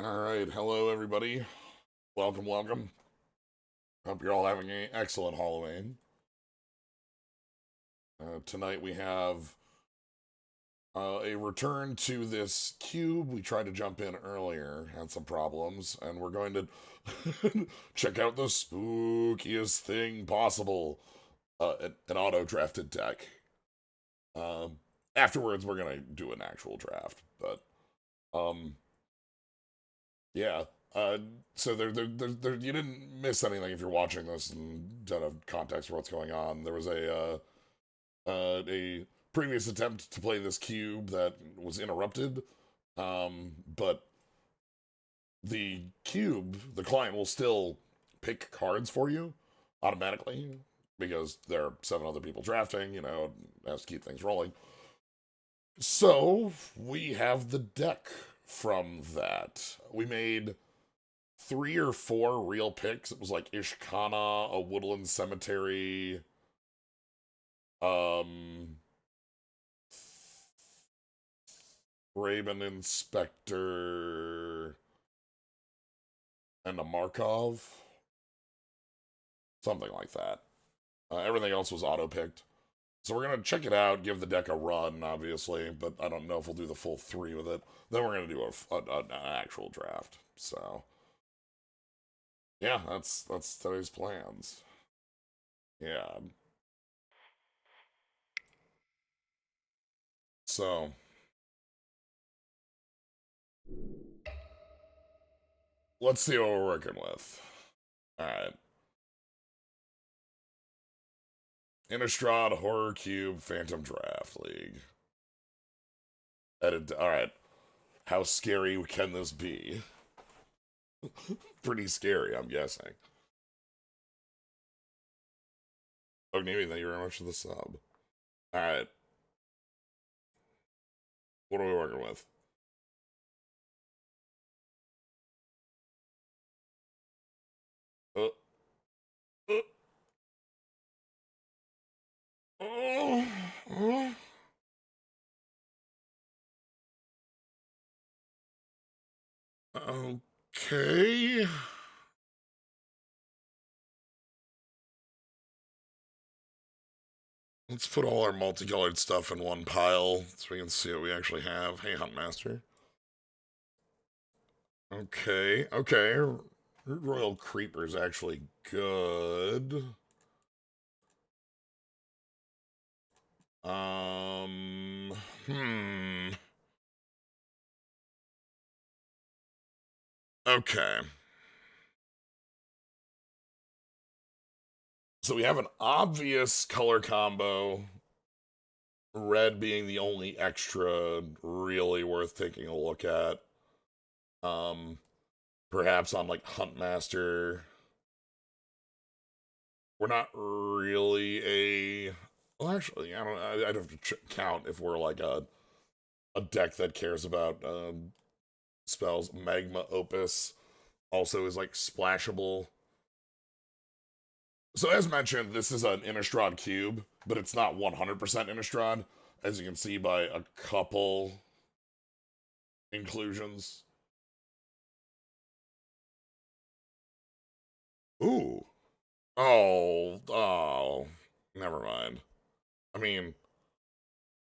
All right, hello everybody. Welcome, welcome. Hope you're all having an excellent Halloween. Tonight we have a return to this cube. We tried to jump in earlier, had some problems, and we're going to check out the spookiest thing possible. An auto-drafted deck. Um, Afterwards, we're gonna do an actual draft, but um, yeah. Uh, so you didn't miss anything if you're watching this and don't have context for what's going on. There was a previous attempt to play this cube that was interrupted, but the cube, the client will still pick cards for you automatically because there are 7 other people drafting. It has to keep things rolling. So we have the deck from that. We made 3 or 4 real picks. It was like Ishkana, a woodland cemetery, um, Raven Inspector, and a Markov. Something like that. Everything else was auto picked. So we're going to check it out, give the deck a run, obviously, but I don't know if we'll do the full 3 with it. Then we're going to do an actual draft. So, yeah, that's today's plans. Yeah. So, let's see what we're working with. Alright. Innistrad, Horror Cube, Phantom Draft League. Alright. How scary can this be? Pretty scary, I'm guessing. Oh, Navy, thank you very much for the sub. Alright. What are we working with? Uh, uh, uh, uh, okay. Let's put all our multicolored stuff in one pile so we can see what we actually have. Hey, Huntmaster. Okay, okay. Royal Creeper's actually good. Um, hmm. Okay. So we have an obvious color combo, red being the only extra really worth taking a look at. Um, Perhaps on like Huntmaster. We're not really a. Well, actually, I don't. I'd have to count if we're like a deck that cares about spells. Magma Opus also is like splashable. So as mentioned, this is an Innistrad cube, but it's not 100% Innistrad, as you can see by a couple inclusions. Ooh. Oh. Never mind. I mean,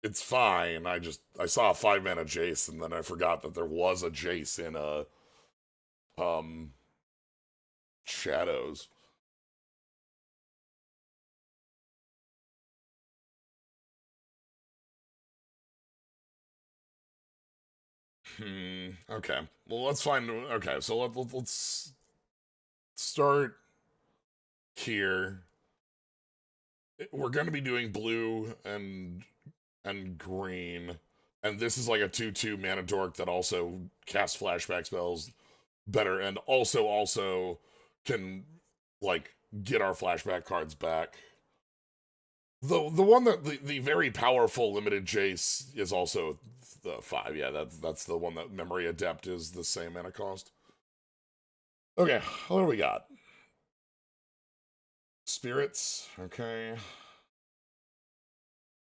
it's fine. I saw a 5-mana Jace, and then I forgot that there was a Jace in um Shadows. Okay. Well, let's find. Okay. So let's start here. We're going to be doing blue and green, and this is like a 2/2 mana dork that also casts flashback spells better, and also can like get our flashback cards back. The one that the very powerful limited Jace is also the 5. Yeah, that's the one that Memory Adept is the same mana cost. Okay, what do we got? Spirits. Okay.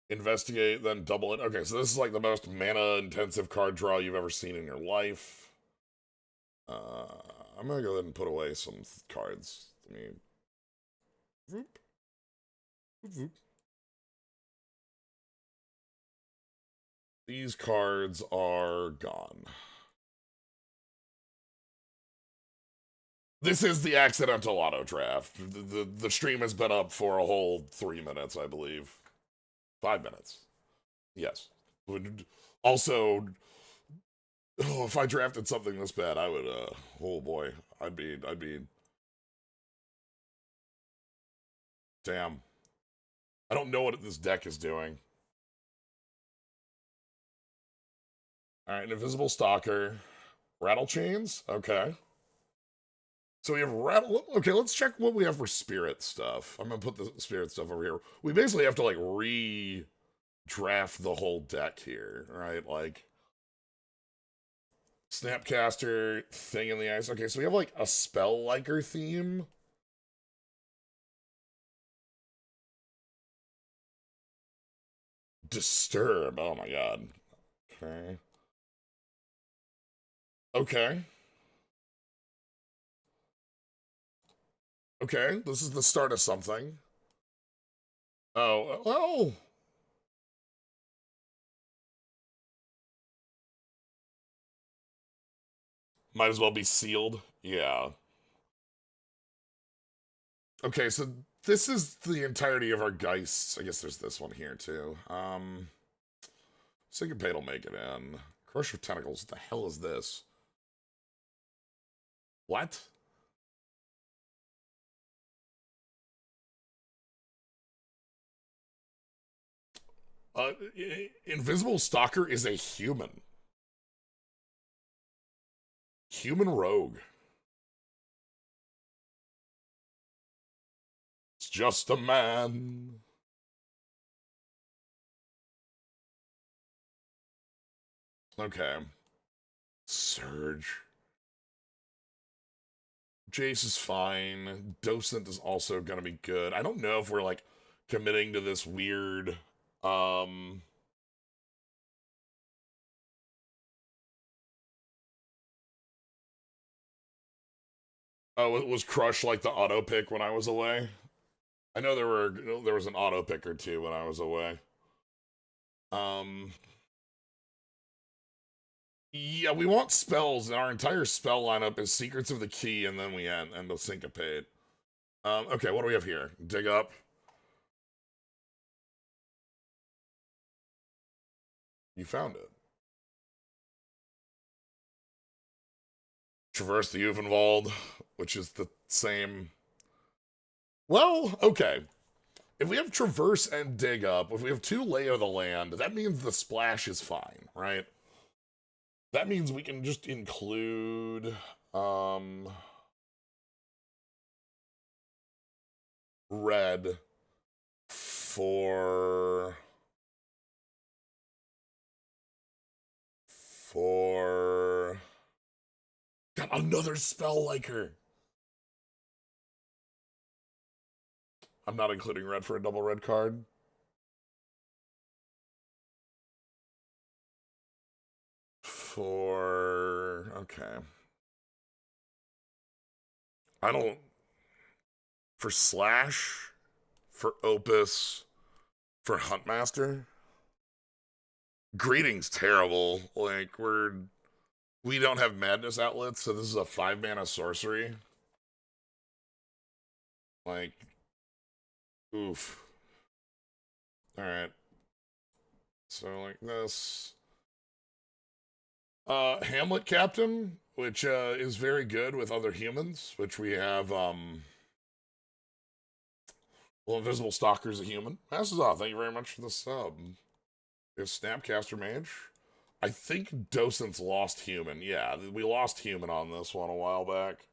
Investigate, then double it. Okay, so this is like the most mana-intensive card draw you've ever seen in your life. I'm gonna go ahead and put away some cards. I mean, whoop, whoop. These cards are gone. This is the accidental auto draft. The stream has been up for a whole 3 minutes, I believe. 5 minutes. Yes. Also, oh, if I drafted something this bad, I would oh boy. I'd be damn. I don't know what this deck is doing. Alright, an Invisible Stalker. Rattle Chains? Okay. So we have rattle. Okay, let's check what we have for spirit stuff. I'm gonna put the spirit stuff over here. We basically have to like redraft the whole deck here, right? Like Snapcaster, Thing in the Ice. Okay, so we have like a spell liker theme. Disturb. Oh my god. Okay. Okay. Okay, this is the start of something. Oh, well. Might as well be sealed. Yeah. Okay, so this is the entirety of our Geists. I guess there's this one here too. Syncopate will make it in. Crush of Tentacles. What the hell is this? What? Uh, Invisible Stalker is a human. Human rogue. It's just a man. Okay. Surge. Jace is fine. Docent is also gonna be good. I don't know if we're like committing to this weird oh, it was Crush like the auto pick when I was away? I know there was an auto pick or two when I was away. Um Yeah, we want spells, and our entire spell lineup is Secrets of the Key, and then we end the Syncopate. Okay, what do we have here? Dig up. You found it. Traverse the Uvenwald, which is the same. Well, okay. If we have Traverse and Dig Up, if we have 2 Lay of the Land, that means the splash is fine, right? That means we can just include, red for got another spell like her. I'm not including red for a double red card. For okay. I don't for slash, for opus, for huntmaster. Greeting's terrible. Like we don't have madness outlets, so this is a 5-mana sorcery. Like, oof. All right. So like this. Hamlet Captain, which is very good with other humans, which we have well, Invisible Stalker's a human. Passes off. Thank you very much for the sub. We have Snapcaster Mage. I think Docent's lost human. Yeah, we lost human on this one a while back.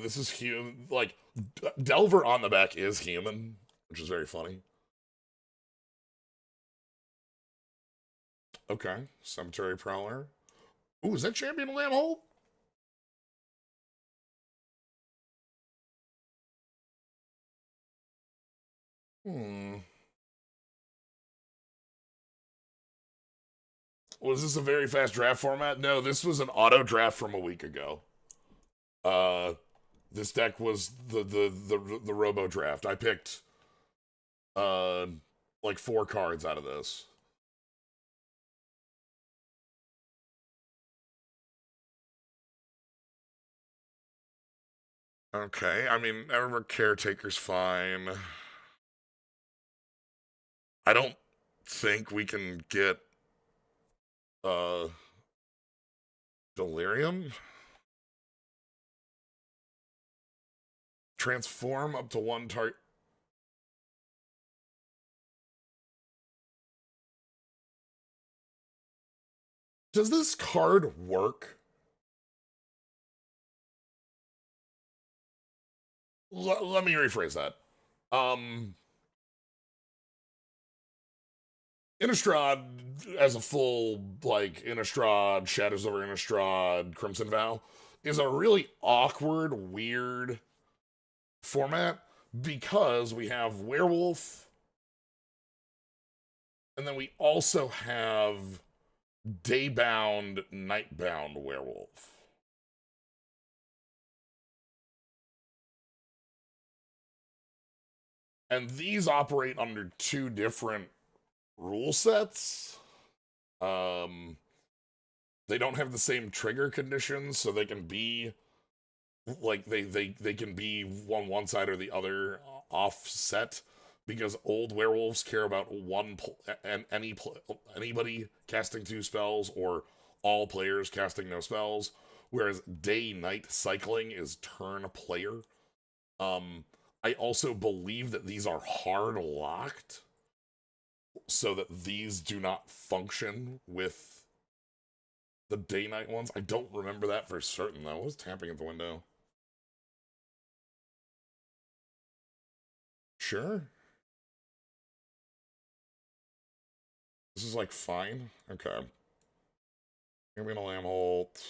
This is human. Like, Delver on the back is human, which is very funny. Okay, Cemetery Prowler. Ooh, is that Champion Lambhold? Hmm. Was this a very fast draft format? No, this was an auto draft from a week ago. Uh, this deck was the Robo draft. I picked uh like 4 cards out of this. Okay, I mean, Ever Caretaker's fine. I don't think we can get uh Delirium. Transform up to 1 target. Does this card work? Let me rephrase that. Um, Innistrad as a full, like, Innistrad, Shadows over Innistrad, Crimson Vow, is a really awkward, weird format because we have Werewolf, and then we also have Daybound, Nightbound Werewolf. And these operate under 2 different rule sets. Um, they don't have the same trigger conditions, so they can be like they can be on one side or the other offset because old werewolves care about and anybody casting 2 spells or all players casting no spells, whereas day night cycling is turn player. Um, I also believe that these are hard locked so that these do not function with the day night ones. I don't remember that for certain though. I was tapping at the window. Sure. This is like fine. Okay. I'm gonna Lamholt.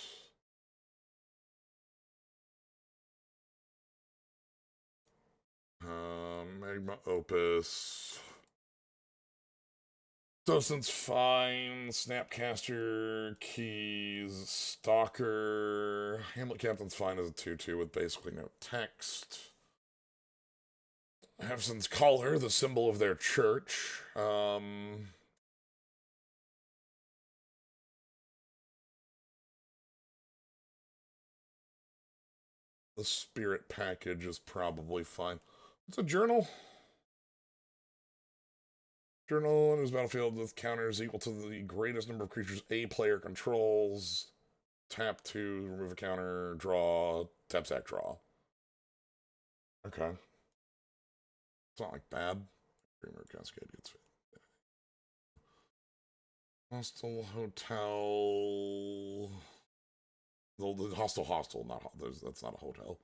Magma Opus. Docent's fine. Snapcaster, Keys, Stalker. Hamlet Captain's fine as a 2/2 with basically no text. Hefson's Collar, the symbol of their church. The Spirit package is probably fine. It's a journal. Journal in his battlefield with counters equal to the greatest number of creatures a player controls. Tap to remove a counter, draw, tap sack, draw. Okay. It's not like bad. Dreamer Cascade gets fit. Hostel Hotel. The Hostel, not that's not a hotel.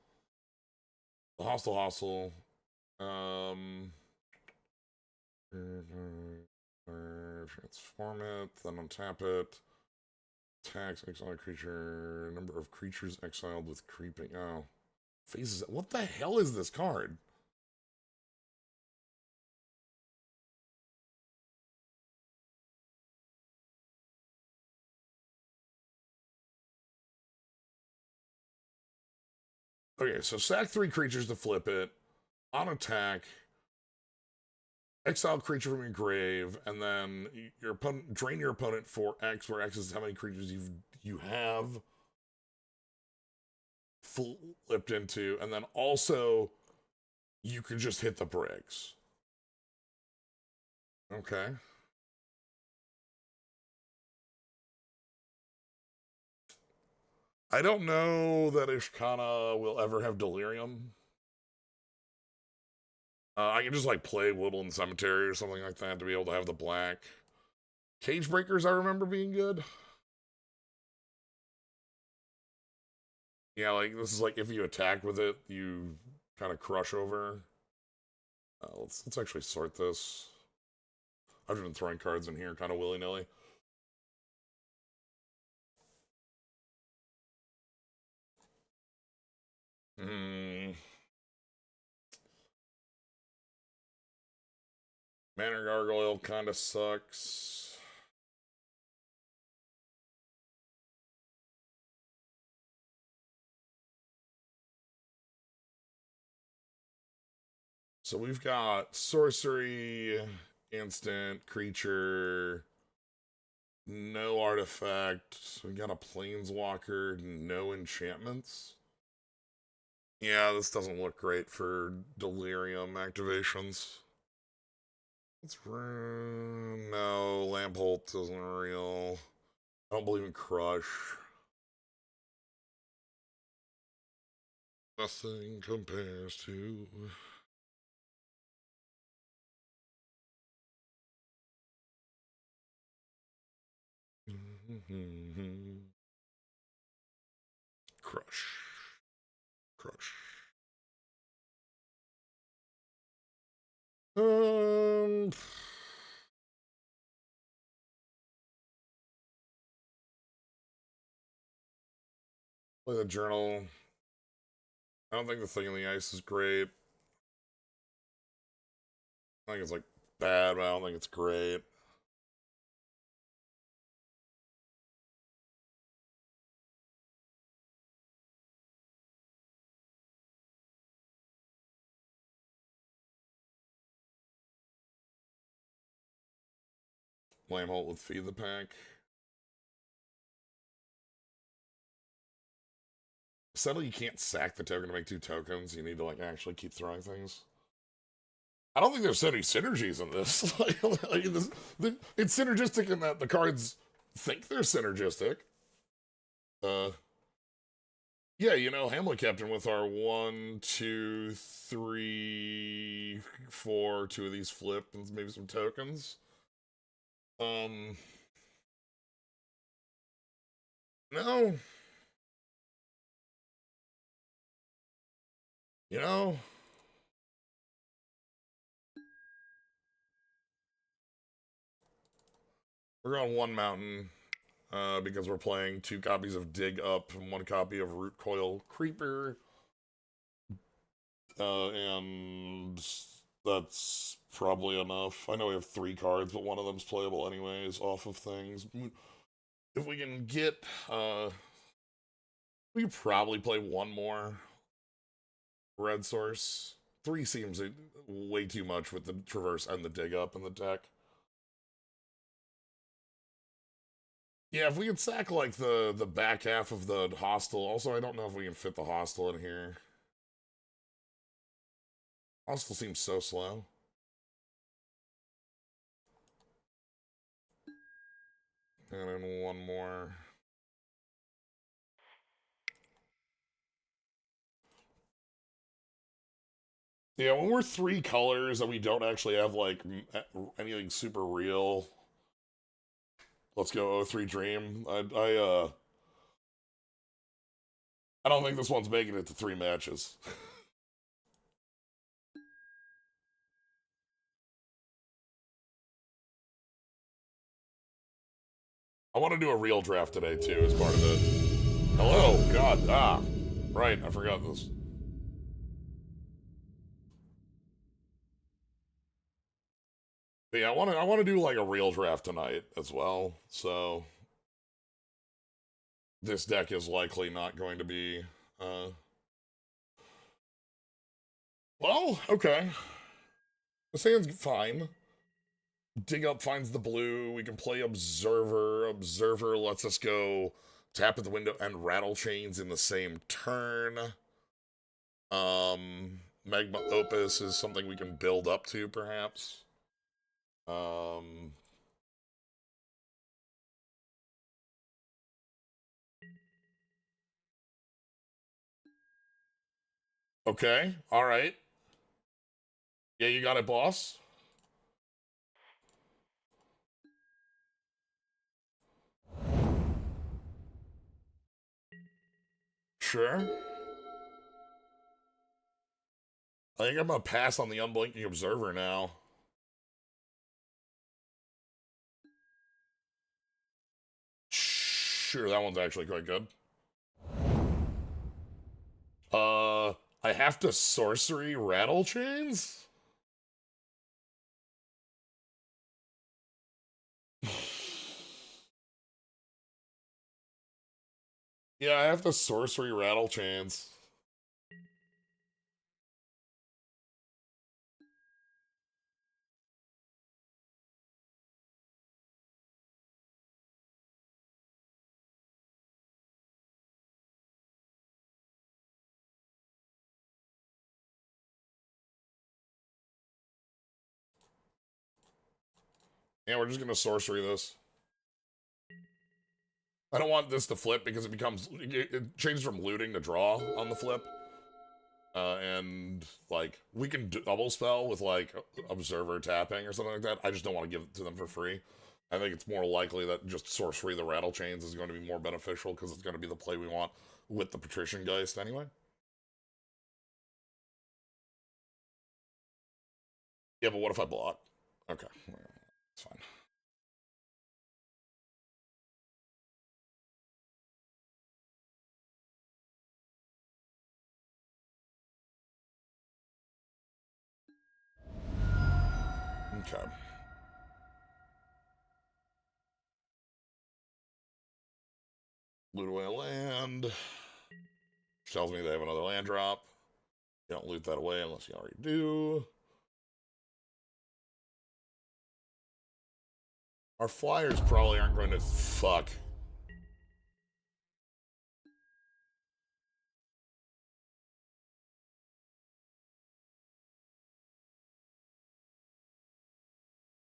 The Hostel. Um, transform it, then untap it. Tax, exile creature, number of creatures exiled with creeping. Oh, phases. What the hell is this card? Okay, so sack 3 creatures to flip it. On attack, exile creature from your grave, and then your opponent drain your opponent for X, where X is how many creatures you have flipped into, and then also you can just hit the bricks. Okay. I don't know that Ishkana will ever have Delirium. I can just like play Woodland Cemetery or something like that to be able to have the black. Cage Breakers, I remember being good. Yeah, like this is like if you attack with it, you kind of crush over. Let's actually sort this. I've just been throwing cards in here kind of willy nilly. Hmm. Manor Gargoyle kind of sucks. So we've got sorcery, instant, creature, no artifact. We got a planeswalker, no enchantments. Yeah, this doesn't look great for delirium activations. It's no, Lampholt isn't real. I don't believe in Crush. Nothing compares to. Crush. Crush. Um. Play the journal. I don't think the thing in the ice is great. I think it's like bad, but I don't think it's great. Flameholt with Feed the Pack. Sadly, you can't sack the token to make 2 tokens. You need to like actually keep throwing things. I don't think there's so many synergies in this. It's synergistic in that the cards think they're synergistic. Yeah, you know, Hamlet Captain with our 1, 2, 3, 4, 2 of these flip and maybe some tokens. No. You know, we're on 1 mountain because we're playing 2 copies of Dig Up and 1 copy of Root Coil Creeper. And that's probably enough. I know we have 3 cards, but one of them's playable anyways off of things. If we can get, we could probably play 1 more red source. 3 seems way too much with the traverse and the dig up in the deck. Yeah, if we could sack like the back half of the hostile. Also, I don't know if we can fit the hostile in here. Hostile seems so slow. And then 1 more. Yeah, when we're 3 colors and we don't actually have like anything super real, let's go O3 Dream. I don't think this one's making it to 3 matches. I want to do a real draft today too as part of it. Hello, God, right, I forgot this. But yeah, I want to do like a real draft tonight as well. So this deck is likely not going to be. Well, okay. This hand's fine. Dig Up finds the blue. We can play Observer. Observer lets us go tap at the window and Rattle Chains in the same turn. Magma Opus is something we can build up to, perhaps. Okay, all right. Yeah, you got it, boss. Sure. I think I'm gonna pass on the Unblinking Observer now. Sure, that one's actually quite good. I have to sorcery Rattle Chains? Yeah, I have to sorcery Rattle Chains. Yeah, we're just gonna sorcery this. I don't want this to flip because it changes from looting to draw on the flip. And like we can double spell with like observer tapping or something like that. I just don't want to give it to them for free. I think it's more likely that just sorcery the rattle chains is going to be more beneficial because it's going to be the play we want with the patrician geist anyway. Yeah, but what if I block? Okay, it's fine. Okay. Loot away a land. Which tells me they have another land drop. You don't loot that away unless you already do. Our flyers probably aren't going to fuck.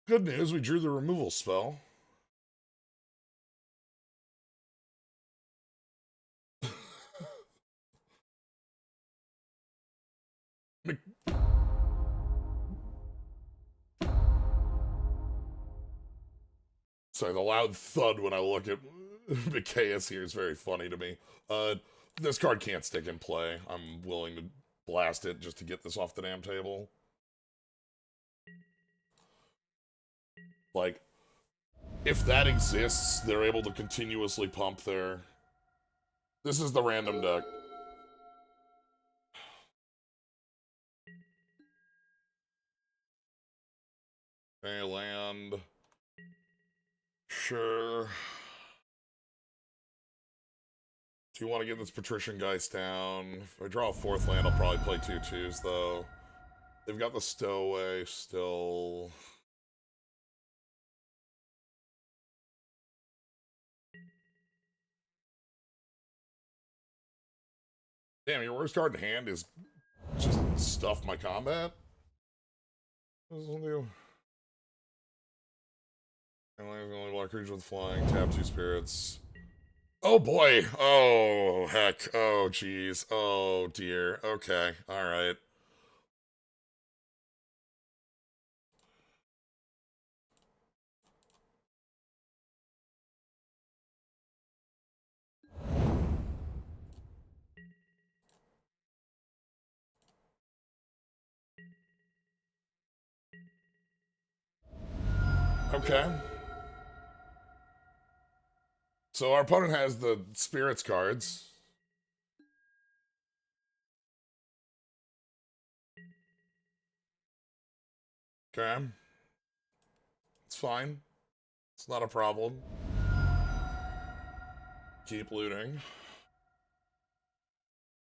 Good news, we drew the removal spell. Sorry, the loud thud when I look at McKayas here is very funny to me. This card can't stick in play. I'm willing to blast it just to get this off the damn table. Like, if that exists, they're able to continuously pump their... This is the random deck. Okay, land. Sure. Do you want to get this Patrician Geist down? If I draw a fourth land, I'll probably play 2/2s, though. They've got the Stowaway still. Damn, your worst card in hand is just stuff my combat? What does it do? Only block creatures with flying, tap 2 spirits. Oh boy! Oh heck! Oh jeez! Oh dear! Okay, alright. Okay. So our opponent has the spirits cards. Okay. It's fine. It's not a problem. Keep looting.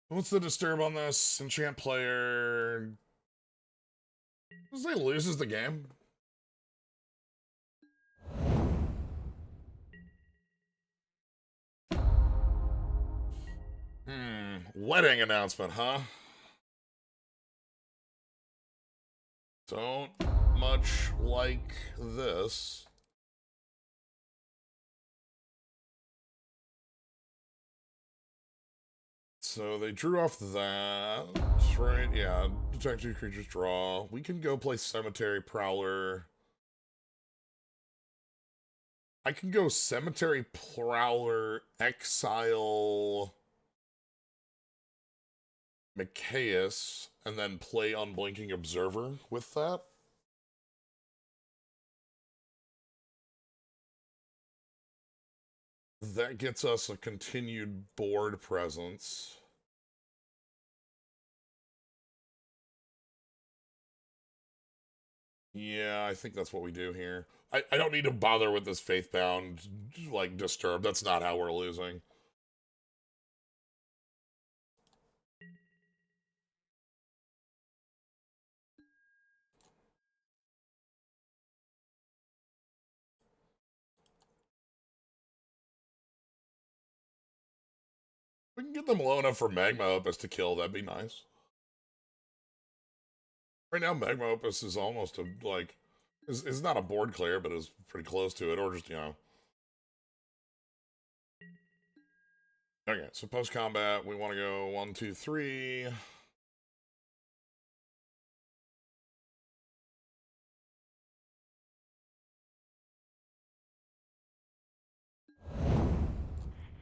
What's the disturb on this? Enchant player. Does they loses the game? Wedding announcement, huh? Don't much like this. So they drew off that, right? Yeah, detect 2 creatures draw. We can go play Cemetery Prowler. I can go Cemetery Prowler, exile Micaias, and then play Unblinking Observer with that. That gets us a continued board presence. Yeah, I think that's what we do here. I don't need to bother with this Faithbound, like, disturb. That's not how we're losing. We can get them low enough for Magma Opus to kill. That'd be nice. Right now, Magma Opus is almost a, like... It's not a board clear, but it's pretty close to it, or just, you know. Okay, so post combat, we want to go 1, 2, 3.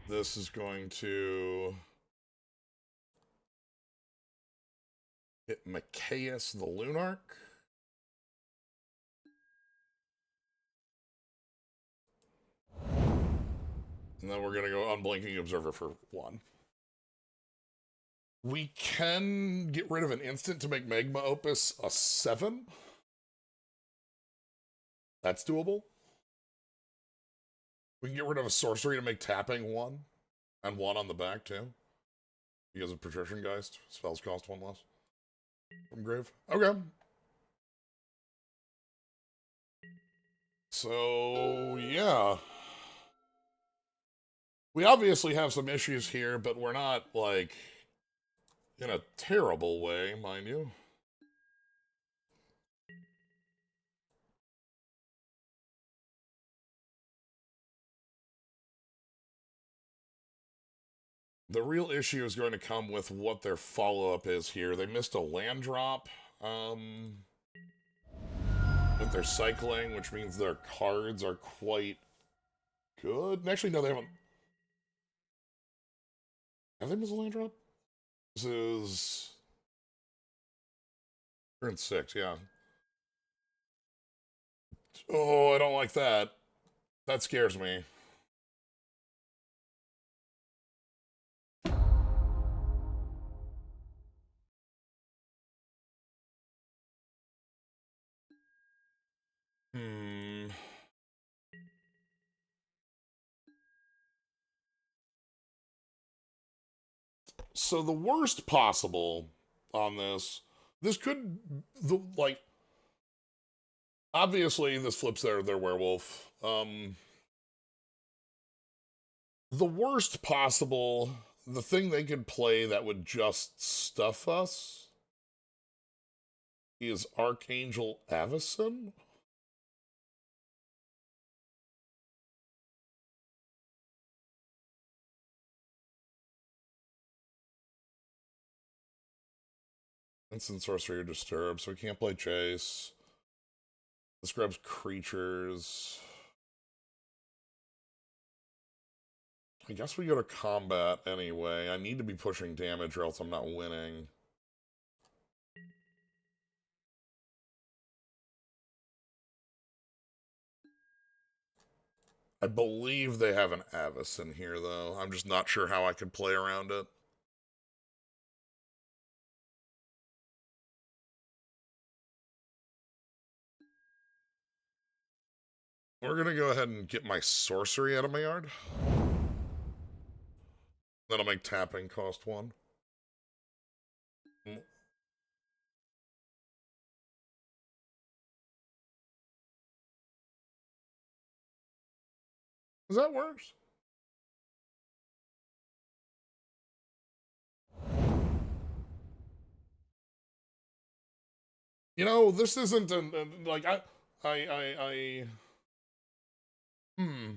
This is going to hit Machias the Lunarch. And then we're going to go Unblinking Observer for 1. We can get rid of an instant to make Magma Opus a 7. That's doable. We can get rid of a sorcery to make tapping 1. And 1 on the back, too. Because of Patrician Geist. Spells cost 1 less. From Grave. Okay. So, yeah. We obviously have some issues here, but we're not, like, in a terrible way, mind you. The real issue is going to come with what their follow-up is here. They missed a land drop with their cycling, which means their cards are quite good. Actually, no, they haven't. Have they missed a land drop? This is turn 6, yeah. Oh, I don't like that. That scares me. Hmm. So the worst possible on this could, like, obviously this flips their werewolf. The worst possible, the thing they could play that would just stuff us is Archangel Avacyn. Instant Sorcery or Disturb, so we can't play Chase. This grabs creatures. I guess we go to combat anyway. I need to be pushing damage or else I'm not winning. I believe they have an Avacyn here, though. I'm just not sure how I could play around it. We're going to go ahead and get my sorcery out of my yard. That'll make tapping cost 1. Does that work? You know, this isn't like I hmm.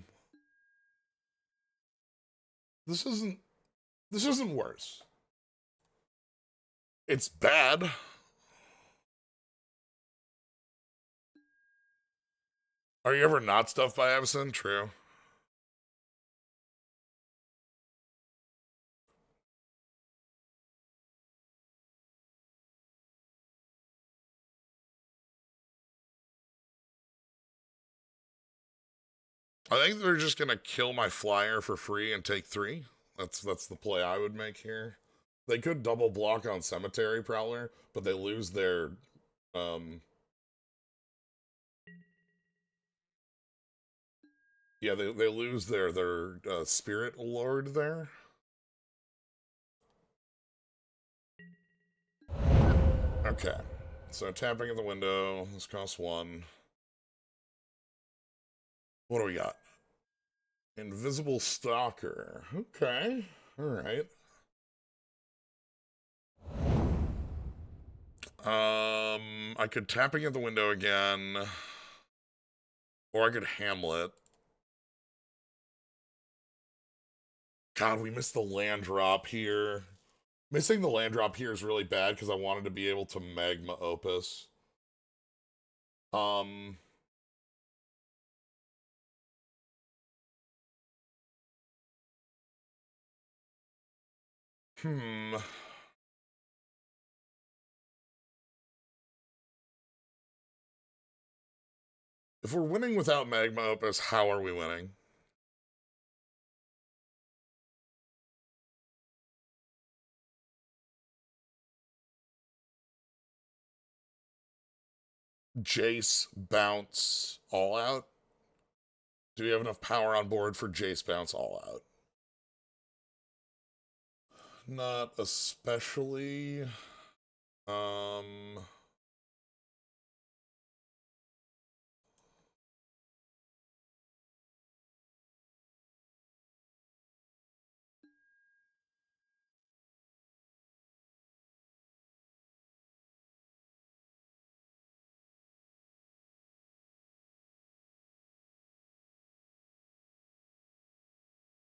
This isn't worse. It's bad. Are you ever not stuffed by Avacyn? True. I think they're just gonna kill my flyer for free and take 3. That's the play I would make here. They could double block on Cemetery Prowler, but they lose their yeah, they lose their Spirit Lord there. Okay. So tapping at the window. This costs 1. What do we got? Invisible Stalker. Okay. Alright. I could tapping at the window again. Or I could Hamlet. God, we missed the land drop here. Missing the land drop here is really bad because I wanted to be able to Magma Opus. Um, hmm. If we're winning without Magma Opus, how are we winning? Jace, bounce, all out? Do we have enough power on board for Jace, bounce, all out? Not especially. Um,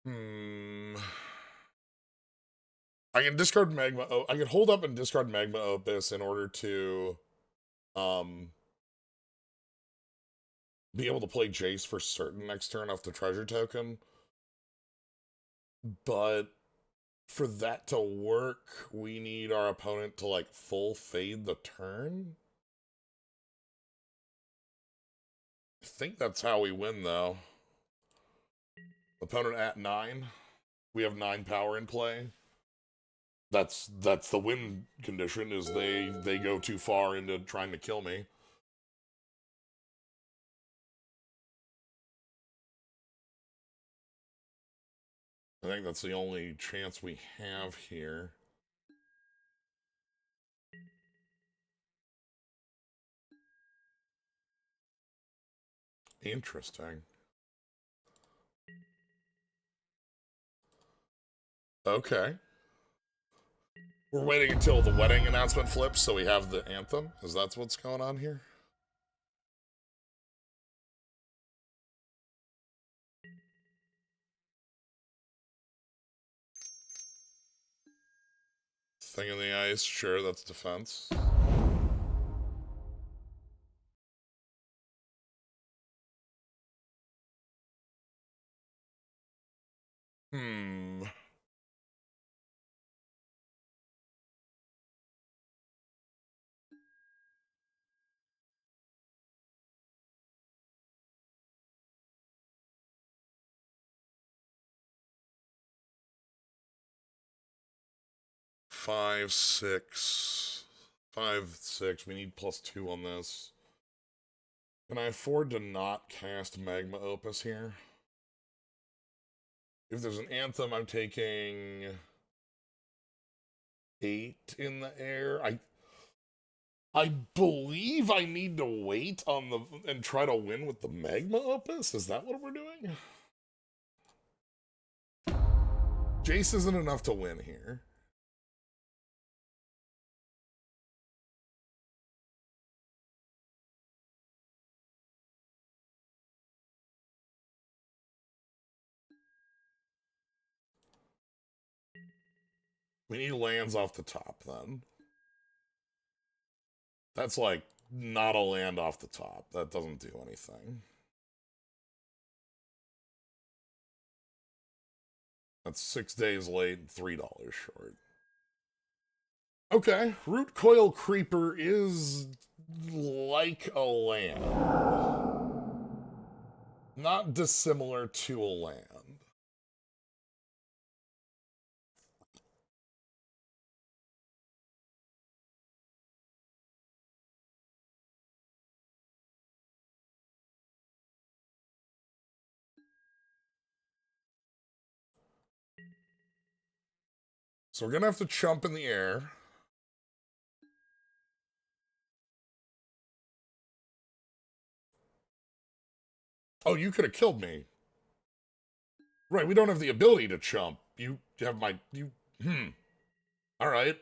hmm. I can discard Magma. I can hold up and discard Magma Opus in order to um be able to play Jace for certain next turn off the treasure token. But for that to work, we need our opponent to like full fade the turn. I think that's how we win though. Opponent at 9. We have 9 power in play. That's the win condition is they go too far into trying to kill me. I think that's the only chance we have here. Interesting. Okay. We're waiting until the wedding announcement flips so we have the anthem. Is that what's going on here? Thing in the ice, sure, that's defense. Hmm. Five, six. 5, 6. We need +2 on this. Can I afford to not cast Magma Opus here? If there's an anthem, I'm taking 8 in the air. I believe I need to wait on the and try to win with the Magma Opus. Is that what we're doing? Jace isn't enough to win here. We need lands off the top then. That's like not a land off the top. That doesn't do anything. That's 6 days late, $3 short. Okay, Root Coil Creeper is like a land. Not dissimilar to a land. So we're gonna have to chump in the air. Oh, you could have killed me. Right, we don't have the ability to chump. You have my... Alright.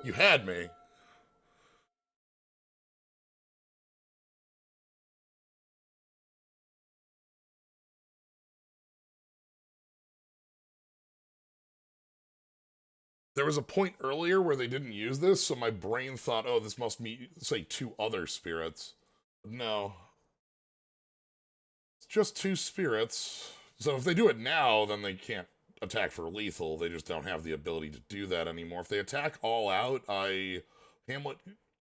You had me. There was a point earlier where they didn't use this, so my brain thought, oh, this must mean, say, two other spirits. No. It's just two spirits. So if they do it now, then they can't attack for lethal. They just don't have the ability to do that anymore. If they attack all out, Hamlet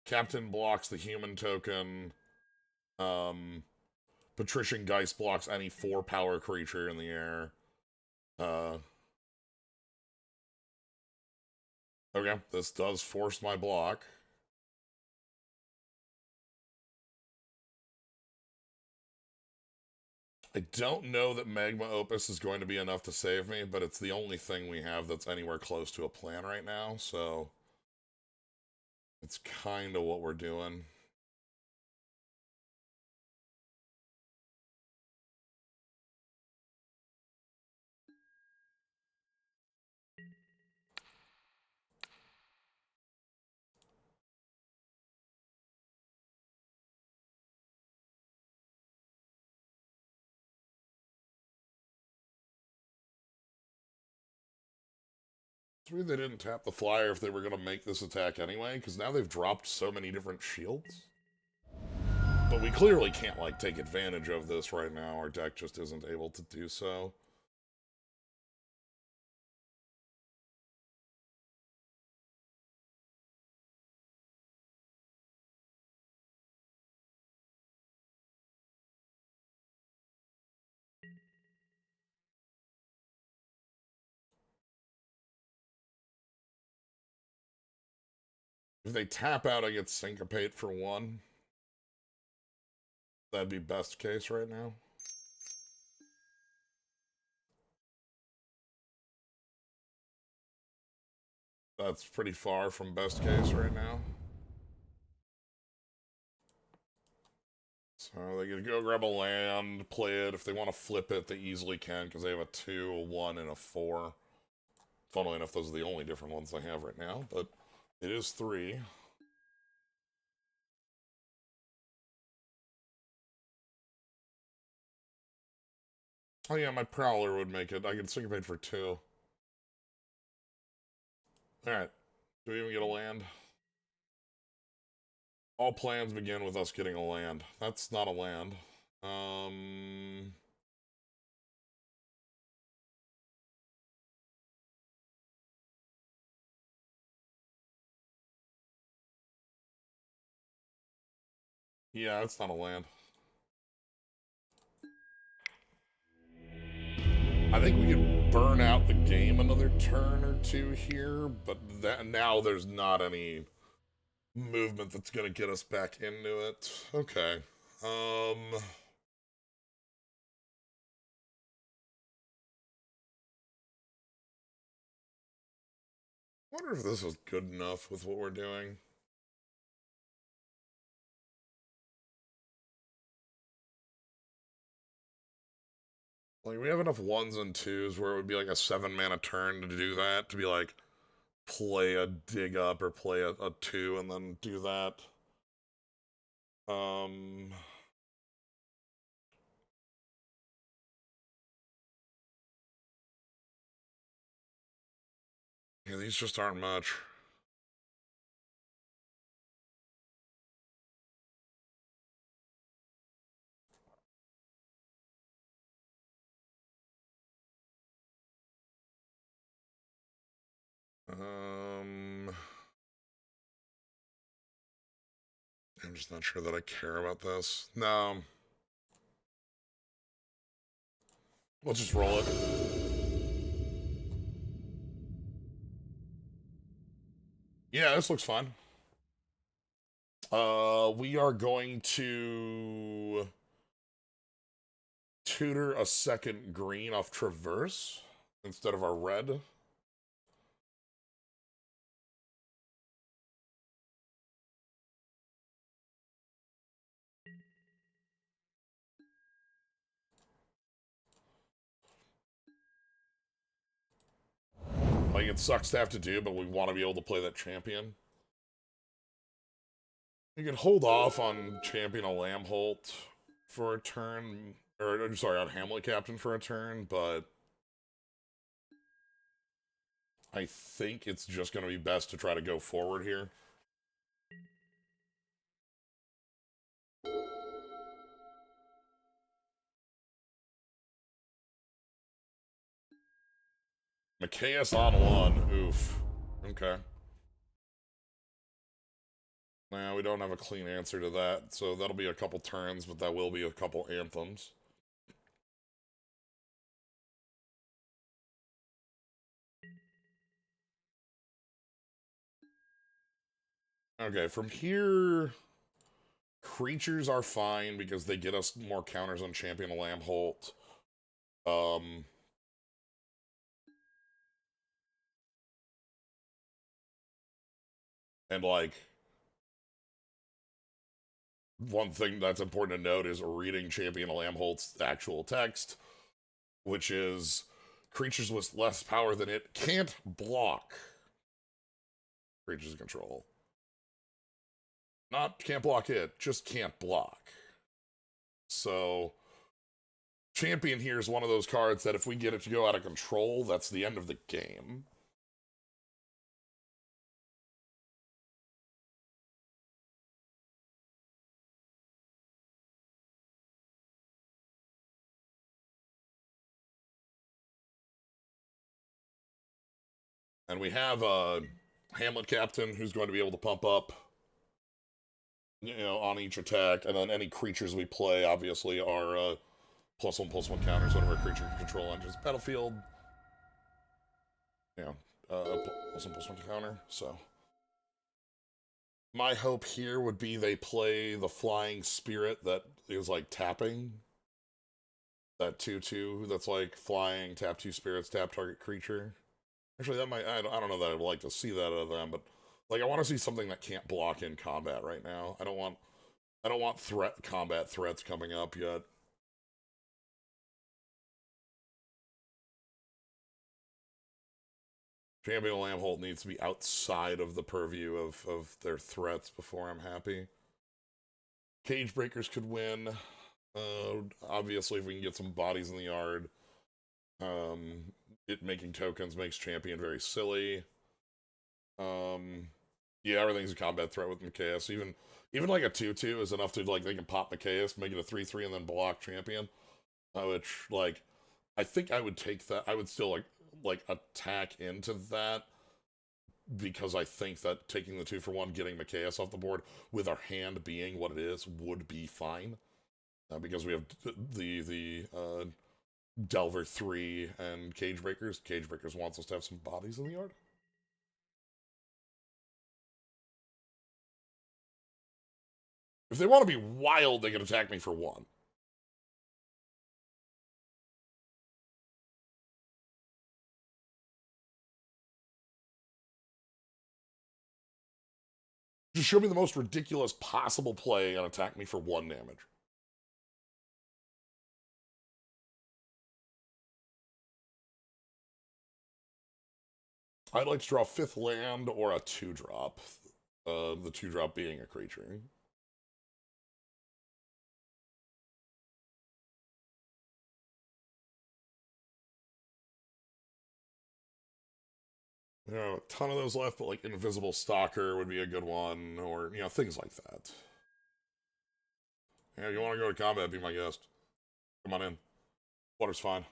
Captain blocks the human token. Patrician Geist blocks any 4-power creature in the air. Okay, this does force my block. I don't know that Magma Opus is going to be enough to save me, but it's the only thing we have that's anywhere close to a plan right now, so it's kind of what we're doing. It's weird they didn't tap the flyer if they were going to make this attack anyway, because now they've dropped so many different shields. But we clearly can't, like, take advantage of this right now. Our deck just isn't able to do so. If they tap out, I get Syncopate for 1. That'd be best case right now. That's pretty far from best case right now. So they can go grab a land, play it. If they want to flip it, they easily can, because they have a 2, a 1, and a 4. Funnily enough, those are the only different ones they have right now, but it is 3. Oh yeah, my Prowler would make it. I could syncopate for 2. Alright. Do we even get a land? All plans begin with us getting a land. That's not a land. Yeah, it's not a land. I think we can burn out the game another turn or 2 here, but now there's not any movement that's gonna get us back into it. Okay. Wonder if this is good enough with what we're doing. Like, we have enough 1s and 2s where it would be like a 7-mana turn to do that, to be like, play a dig up or play a 2 and then do that. Yeah, these just aren't much. I'm just not sure that I care about this. No. Let's just roll it. Yeah, this looks fine. We are going to tutor a second green off Traverse instead of our red. Like, it sucks to have to do, but we want to be able to play that champion. You can hold off on champion a Lambholt for a turn, or I'm sorry, on Hamlet Captain for a turn, but I think it's just going to be best to try to go forward here. Macias on one. Oof. Okay. Nah, we don't have a clean answer to that, so that'll be a couple turns, but that will be a couple anthems. Okay, from here, creatures are fine because they get us more counters on Champion Lambholt. Um, and like, one thing that's important to note is reading Champion Lambholt's actual text, which is creatures with less power than it can't block creatures control. Not can't block it, just can't block. So, Champion here is one of those cards that if we get it to go out of control, that's the end of the game. And we have a Hamlet Captain who's going to be able to pump up, on each attack, and then any creatures we play, obviously, are +1/+1 counters whenever a creature can control enters battlefield. You know, +1/+1 counter, so. My hope here would be they play the Flying Spirit that is, like, tapping. That 2/2 that's, like, flying, tap 2 spirits, tap target creature. Actually, that might, I don't know that I'd like to see that out of them, but, like, I want to see something that can't block in combat right now. I don't want combat threats coming up yet. Champion Lambholt needs to be outside of the purview of their threats before I'm happy. Cage Breakers could win. Obviously, if we can get some bodies in the yard. It making tokens makes Champion very silly. Yeah, everything's a combat threat with Macias. Even like a 2/2 is enough to, like, they can pop Macias, make it a 3/3, and then block Champion. Which, like, I think I would take that. I would still, like attack into that because I think that taking the 2-for-1, getting Macias off the board with our hand being what it is, would be fine. Because we have the Delver 3 and Cage Breakers. Cage Breakers wants us to have some bodies in the yard. If they want to be wild, they can attack me for 1. Just show me the most ridiculous possible play and attack me for 1 damage. I'd like to draw a 5th land or a 2-drop. The 2-drop being a creature. There are a ton of those left, but, like, Invisible Stalker would be a good one, or, things like that. Yeah, you want to go to combat, be my guest. Come on in. Water's fine.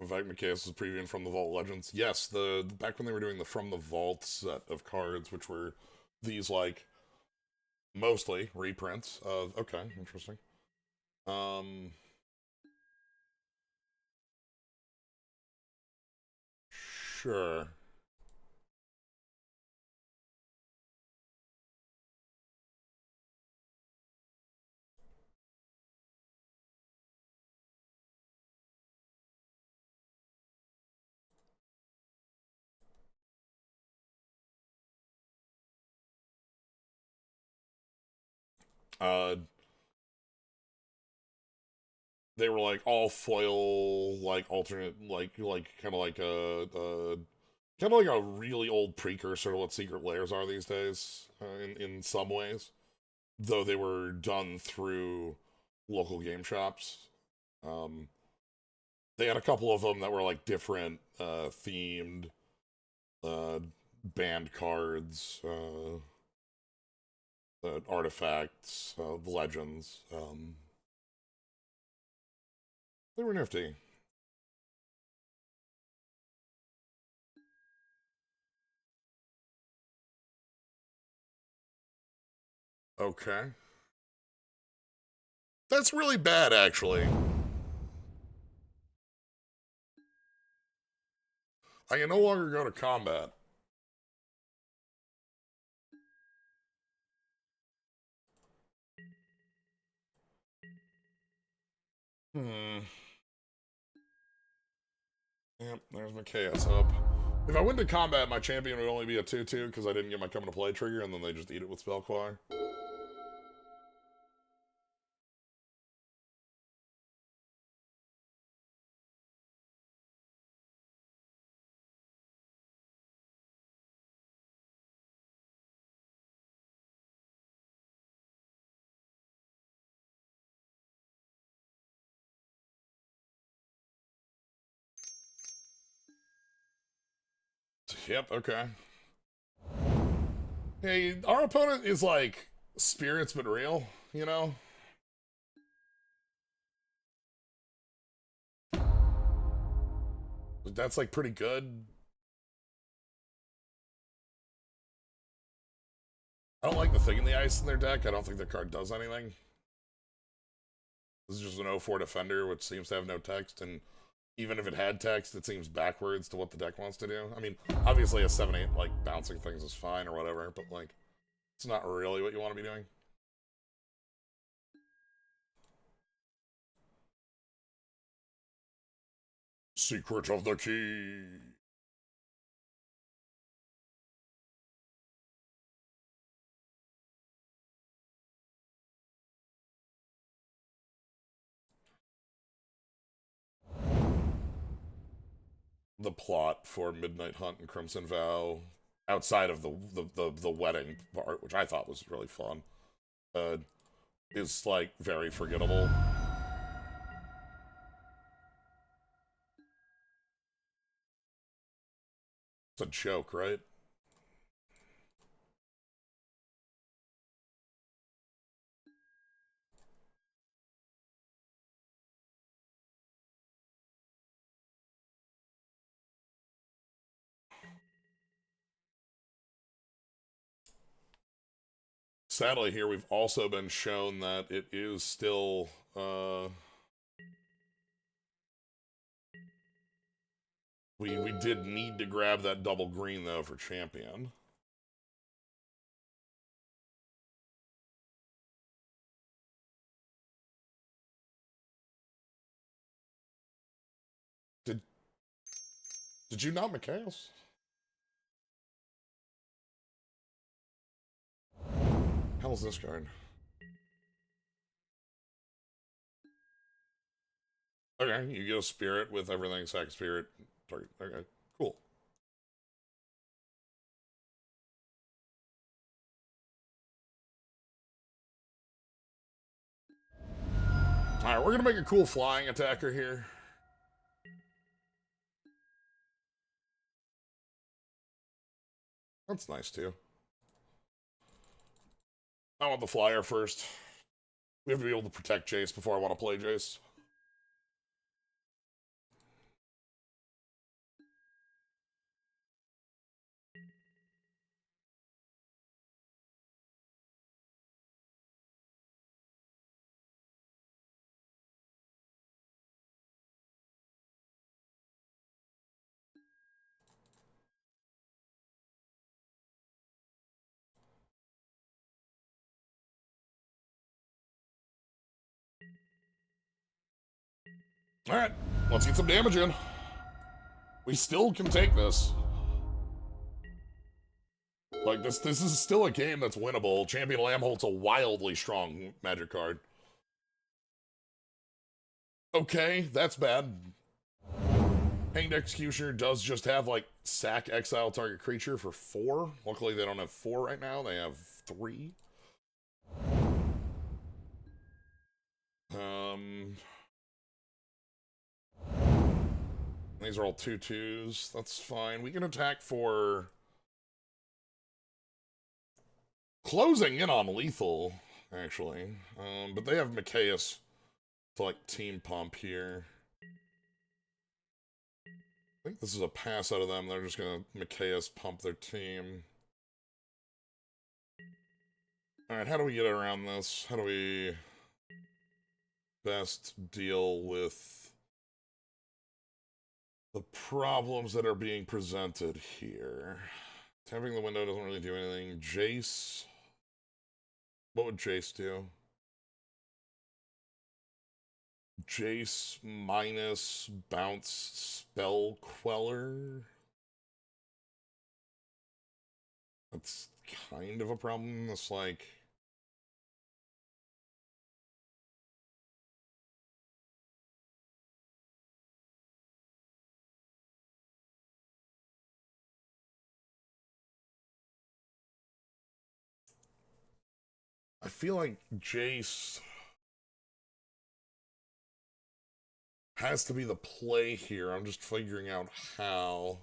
In fact, Macias is previewing From the Vault Legends. Yes, back when they were doing the From the Vault set of cards, which were these, like, mostly reprints of. Okay, interesting. Sure. Uh, they were like all foil, like alternate, like kind of like a kind of like a really old precursor to what secret layers are these days, in some ways. Though they were done through local game shops. Um, they had a couple of them that were like different themed uh, band cards, artifacts, legends. They were nifty. Okay. That's really bad, actually. I can no longer go to combat. Hmm. Yep, there's my chaos up. If I went to combat, my champion would only be a 2-2 because I didn't get my come to play trigger, and then they just eat it with Spellquire. Yep, okay. Hey, our opponent is like spirits but real, you know? That's like pretty good. I don't like the thing in the ice in their deck. I don't think their card does anything. This is just an 0-4 defender, which seems to have no text, and even if it had text, it seems backwards to what the deck wants to do. I mean, obviously a 7-8, like, bouncing things is fine or whatever, but, like, it's not really what you want to be doing. Secret of the Key. The plot for Midnight Hunt and Crimson Vow, outside of the wedding part, which I thought was really fun, uh, is, like, very forgettable. It's a joke, right? Sadly, here we've also been shown that it is still, we did need to grab that double green, though, for champion. Did did you not, Mikhails? Hell's this card? Okay, you get a spirit with everything sack spirit target. Okay, cool. Alright, we're gonna make a cool flying attacker here. That's nice, too. I want the flyer first. We have to be able to protect Jace before I want to play Jace. Alright, let's get some damage in. We still can take this. Like, this is still a game that's winnable. Champion Lambholt's a wildly strong magic card. Okay, that's bad. Hanged Executioner does just have, like, sack exile target creature for 4. Luckily, they don't have 4 right now. They have 3. These are all 2/2s. That's fine. We can attack for closing in on lethal, actually. But they have Mikaeus to, like, team pump here. I think this is a pass out of them. They're just gonna Mikaeus pump their team. Alright, how do we get around this? How do we best deal with the problems that are being presented here? Tapping the window doesn't really do anything. Jace. What would Jace do? Jace minus bounce spell queller. That's kind of a problem. It's like, I feel like Jace has to be the play here. I'm just figuring out how.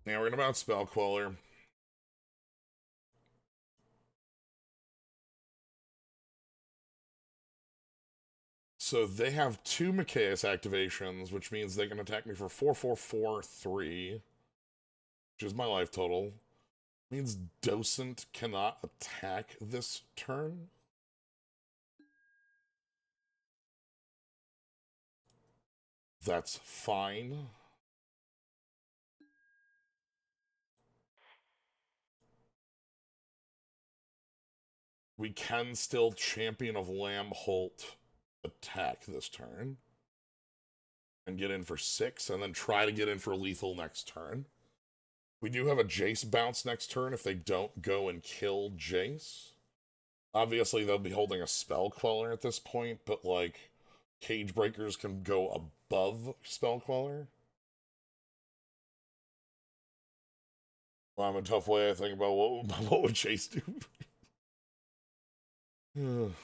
Now we're gonna bounce spell queller. So they have 2 Mikaeus activations, which means they can attack me for 4/4/4/3, which is my life total. Means Docent cannot attack this turn. That's fine. We can still Champion of Lambholt attack this turn. And get in for 6, and then try to get in for lethal next turn. We do have a Jace bounce next turn if they don't go and kill Jace. Obviously, they'll be holding a spell queller at this point, but, like, cage breakers can go above spell queller. Well, I'm a tough way I think about what would Jace do.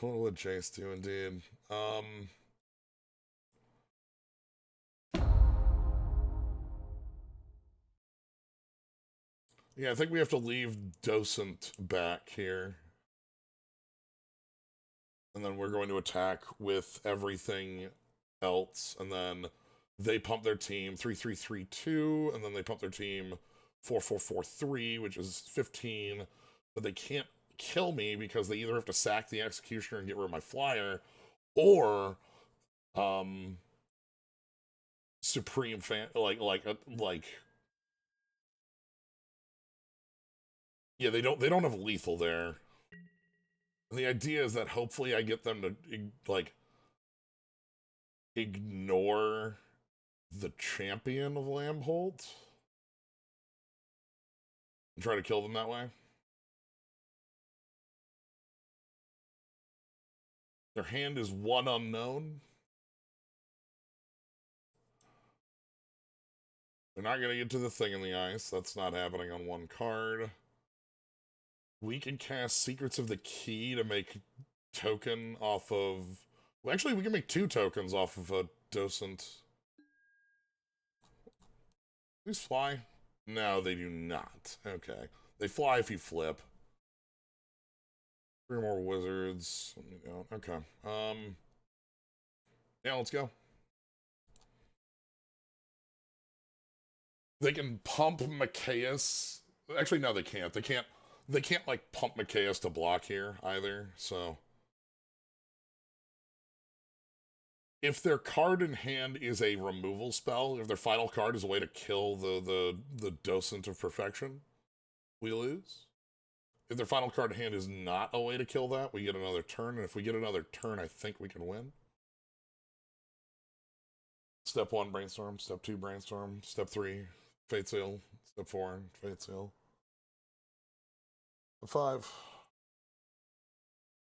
What would Jace do, indeed? Yeah, I think we have to leave Docent back here. And then we're going to attack with everything else, and then they pump their team 3/3/3/2, and then they pump their team 4/4/4/3, which is 15. But they can't kill me because they either have to sack the executioner and get rid of my flyer, or supreme fan like yeah, they don't have lethal there. And the idea is that hopefully I get them to like ignore the champion of Lambholt and try to kill them that way. Their hand is 1 unknown. They're not going to get to the thing in the ice. That's not happening on 1 card. We can cast Secrets of the Key to make token off of... Well, actually, we can make 2 tokens off of a Docent. These fly? No, they do not. Okay. They fly if you flip. 3 more wizards. Okay. Yeah, let's go. They can pump Mikaeus. Actually, no, they can't. They can't like pump Mikaeus to block here either. So if their card in hand is a removal spell, if their final card is a way to kill the Docent of Perfection, we lose. If their final card in hand is not a way to kill that, we get another turn, and if we get another turn, I think we can win. Step 1, Brainstorm. Step 2, Brainstorm. Step 3, Fate Seal. Step 4, Fate Seal. Step 5,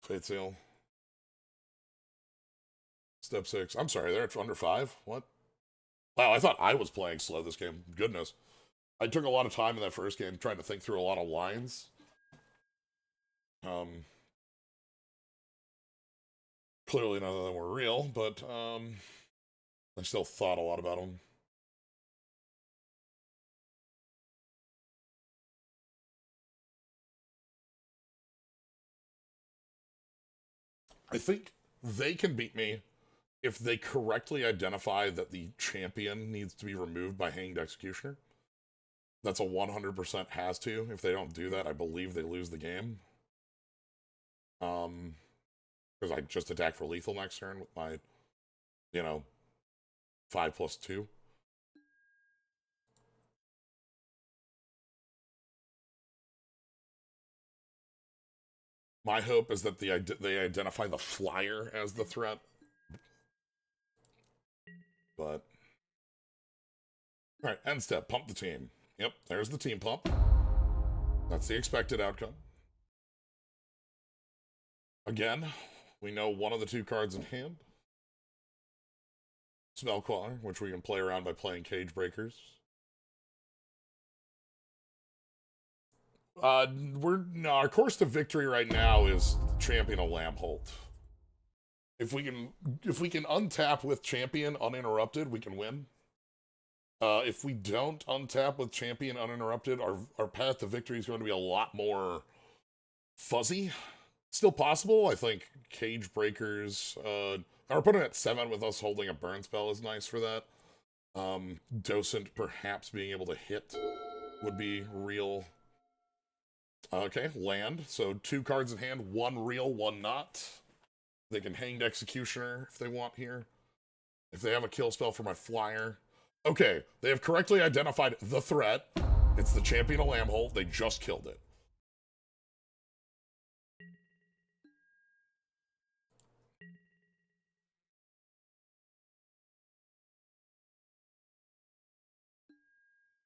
Fate Seal. Step 6. I'm sorry, they're at under 5? What? Wow, I thought I was playing slow this game. Goodness. I took a lot of time in that first game trying to think through a lot of lines. Clearly none of them were real, but I still thought a lot about them. I think they can beat me if they correctly identify that the champion needs to be removed by Hanged Executioner. That's a 100% has to. If they don't do that, I believe they lose the game. Because I just attack for lethal next turn with my, 5+2. My hope is that they identify the flyer as the threat. But all right, end step, pump the team. Yep, there's the team pump. That's the expected outcome. Again, we know one of the two cards in hand. Spellcaller, which we can play around by playing Cage Breakers. Our course to victory right now is Champion of Lambholt. If we can untap with Champion uninterrupted, we can win. If we don't untap with Champion uninterrupted, our path to victory is going to be a lot more fuzzy. Still possible. I think Cage Breakers. Our opponent at 7 with us holding a burn spell is nice for that. Docent perhaps being able to hit would be real. Okay, land. So 2 cards in hand, 1 real, 1 not. They can Hanged Executioner if they want here. If they have a kill spell for my flyer. Okay, they have correctly identified the threat. It's the Champion of Lambholt. They just killed it.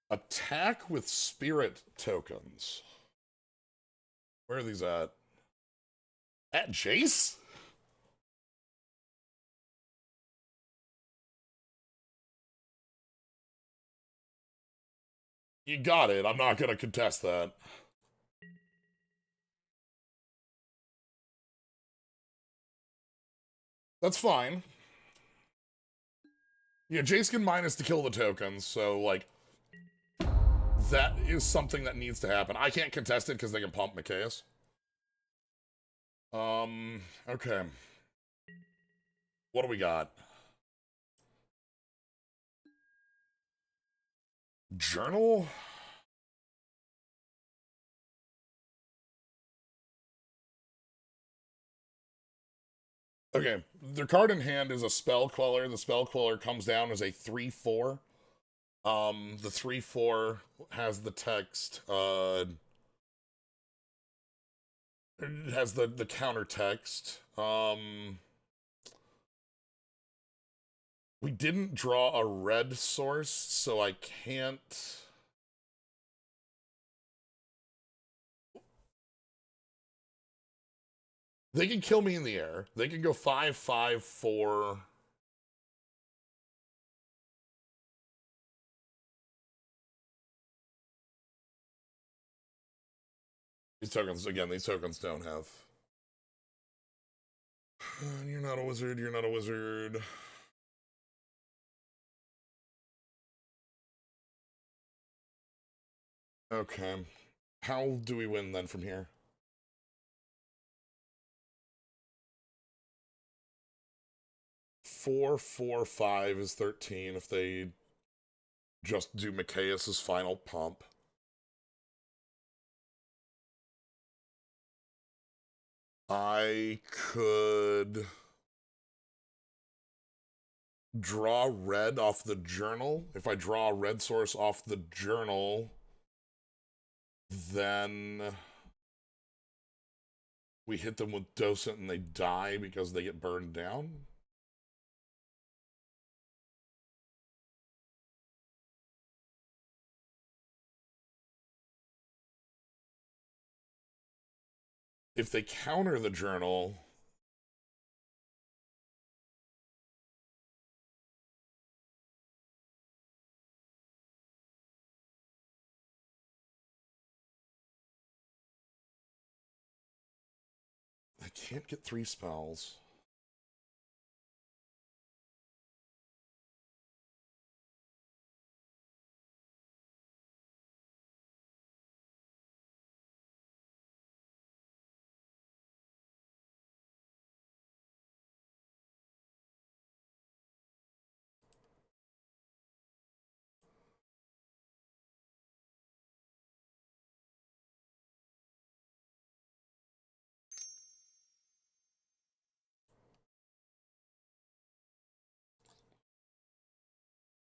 Attack with spirit tokens. Where are these at? At Jace? You got it. I'm not going to contest that. That's fine. Yeah, Jace can minus to kill the tokens, so, like, that is something that needs to happen. I can't contest it because they can pump Mikaeus. Okay. What do we got? Journal? Okay, their card in hand is a Spell Queller. The Spell Queller comes down as a 3/4. The 3/4 has the text, it has the counter text. We didn't draw a red source, so I can't. They can kill me in the air. They can go 5/5/4. These tokens, again, these tokens don't have. You're not a wizard, you're not a wizard. Okay. How do we win then from here? 4/4/5 is 13 if they just do Mikaeus' final pump. I could draw red off the journal. If I draw a red source off the journal, then we hit them with docent and they die because they get burned down. If they counter the journal, they can't get 3 spells.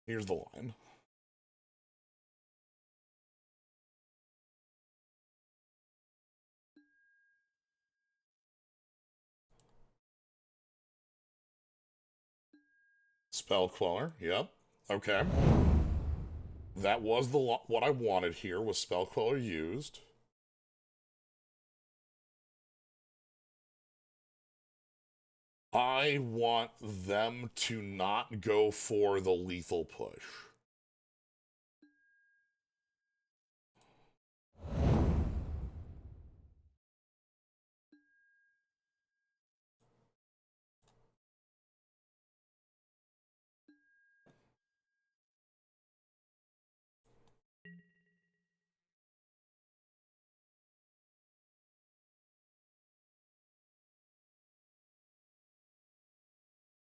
Here's the line. Spell Queller, yep. Okay. That was what I wanted here, was Spell Queller used. I want them to not go for the lethal push.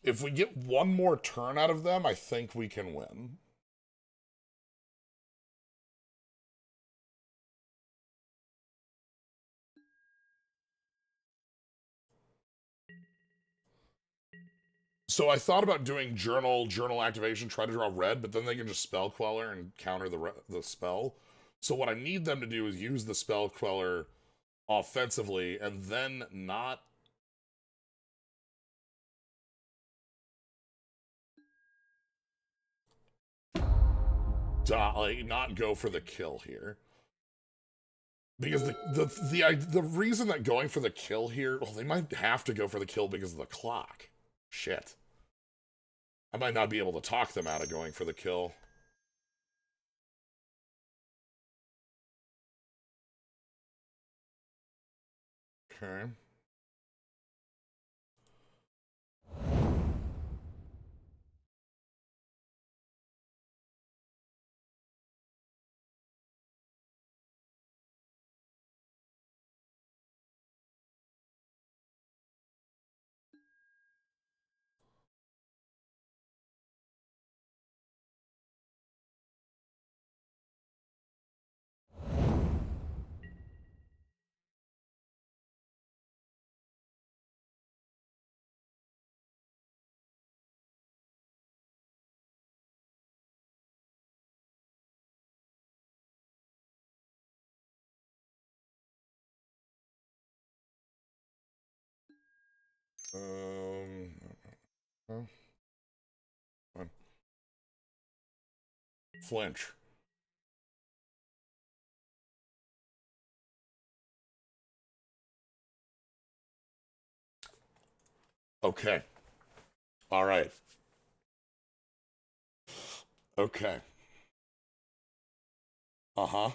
If we get one more turn out of them, I think we can win. So I thought about doing journal activation, try to draw red, but then they can just Spell Queller and counter the spell. So what I need them to do is use the Spell Queller offensively and then not not go for the kill here. Because the reason that going for the kill here, well, they might have to go for the kill because of the clock. Shit. I might not be able to talk them out of going for the kill. Okay. Um. uh, Flinch. Okay. All right. Okay. Uh huh.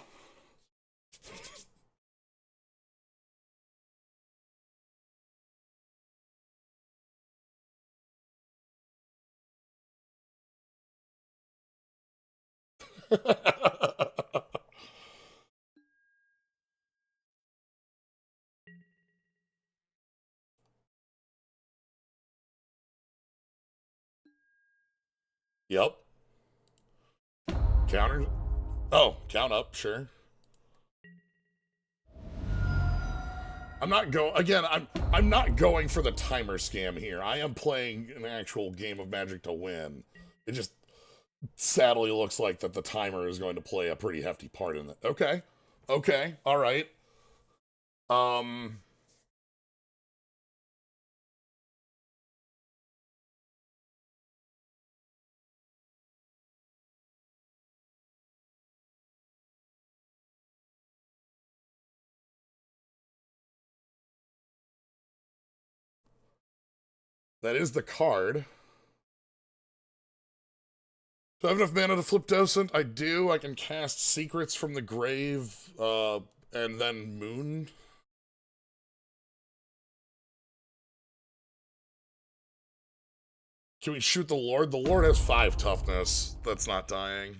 Yep. Counter. Oh, count up, sure. I'm not go again. I'm not going for the timer scam here. I am playing an actual game of Magic to win. It just sadly looks like that the timer is going to play a pretty hefty part in it. Okay, okay, all right. Um, that is the card. Do I have enough mana to flip Docent? I do. I can cast Secrets from the Grave, and then Moon. Can we shoot the Lord? The Lord has 5 toughness. That's not dying.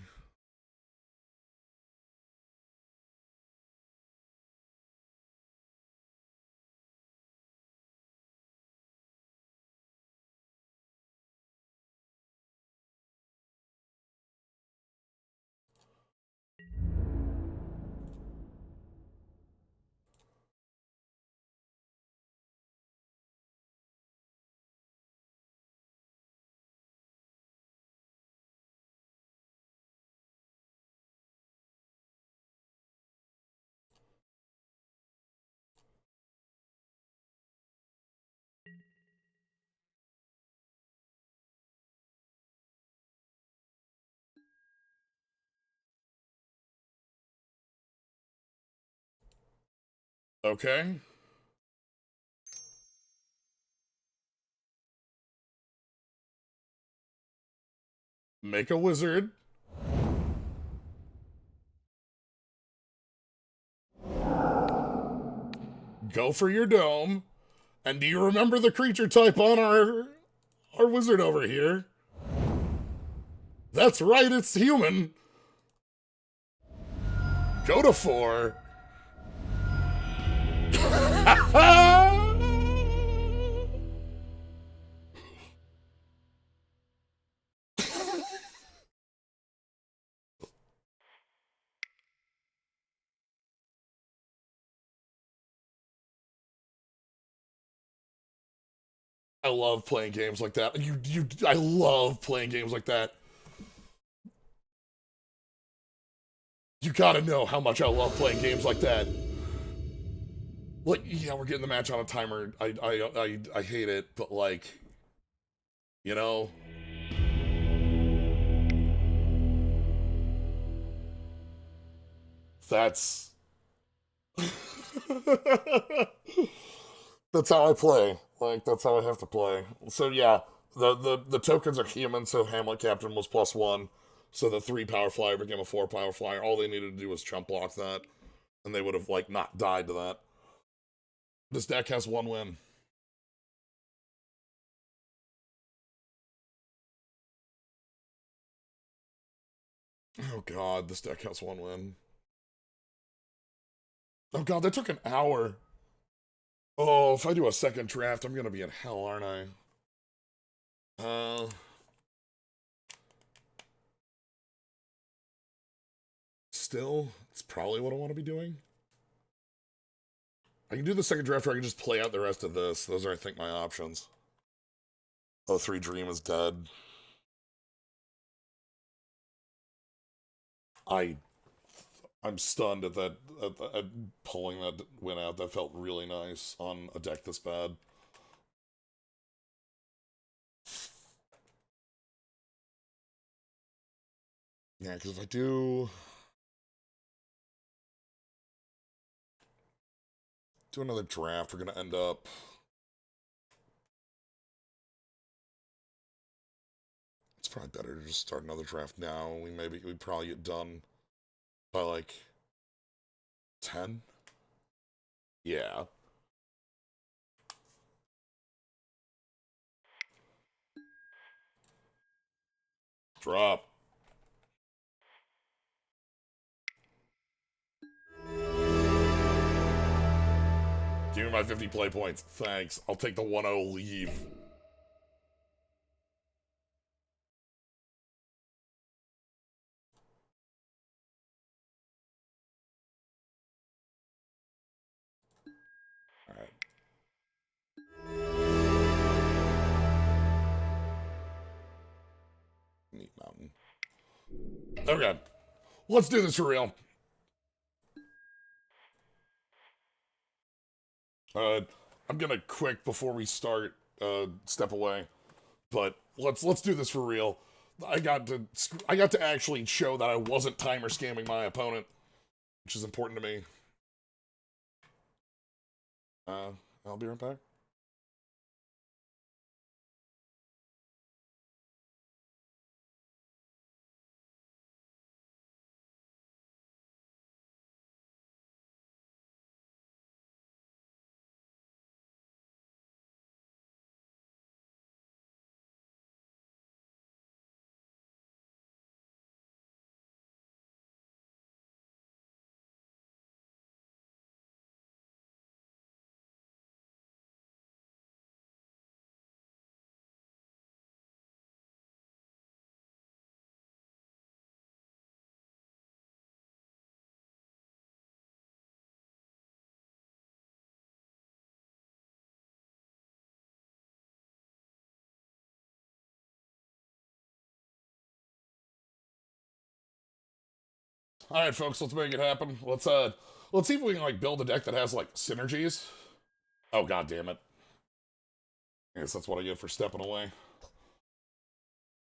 Okay. Make a wizard. Go for your dome. And do you remember the creature type on our wizard over here? That's right, it's human. Go to 4. I love playing games like that. I love playing games like that. You gotta know how much I love playing games like that. Like, yeah, we're getting the match on a timer. I hate it, but like, you know, that's that's how I play. Like, that's how I have to play. So yeah, the tokens are human. So Hamlet Captain was +1. So the 3 power flyer became a 4 power flyer. All they needed to do was chump block that, and they would have like not died to that. This deck has 1 win. Oh god, this deck has 1 win. Oh god, that took an hour. Oh, if I do a second draft, I'm gonna be in hell, aren't I? Uh, still, it's probably what I want to be doing. I can do the second draft, or I can just play out the rest of this. Those are, I think, my options. Oh, 3 Dream is dead. I, I'm stunned at that, at pulling that win out. That felt really nice on a deck this bad. Yeah, because if I do another draft, we're gonna end up. It's probably better to just start another draft now. We probably get done by like 10. Yeah. Drop. Give me my 50 play points. Thanks. I'll take the 1-0 leave. mountain. Okay, let's do this for real. Uh, I'm gonna quick before we start. Step away, but let's do this for real. I got to actually show that I wasn't timer scamming my opponent, which is important to me. I'll be right back. All right, folks, let's make it happen. Let's see if we can like build a deck that has like synergies. Oh god damn it! I guess that's what I get for stepping away.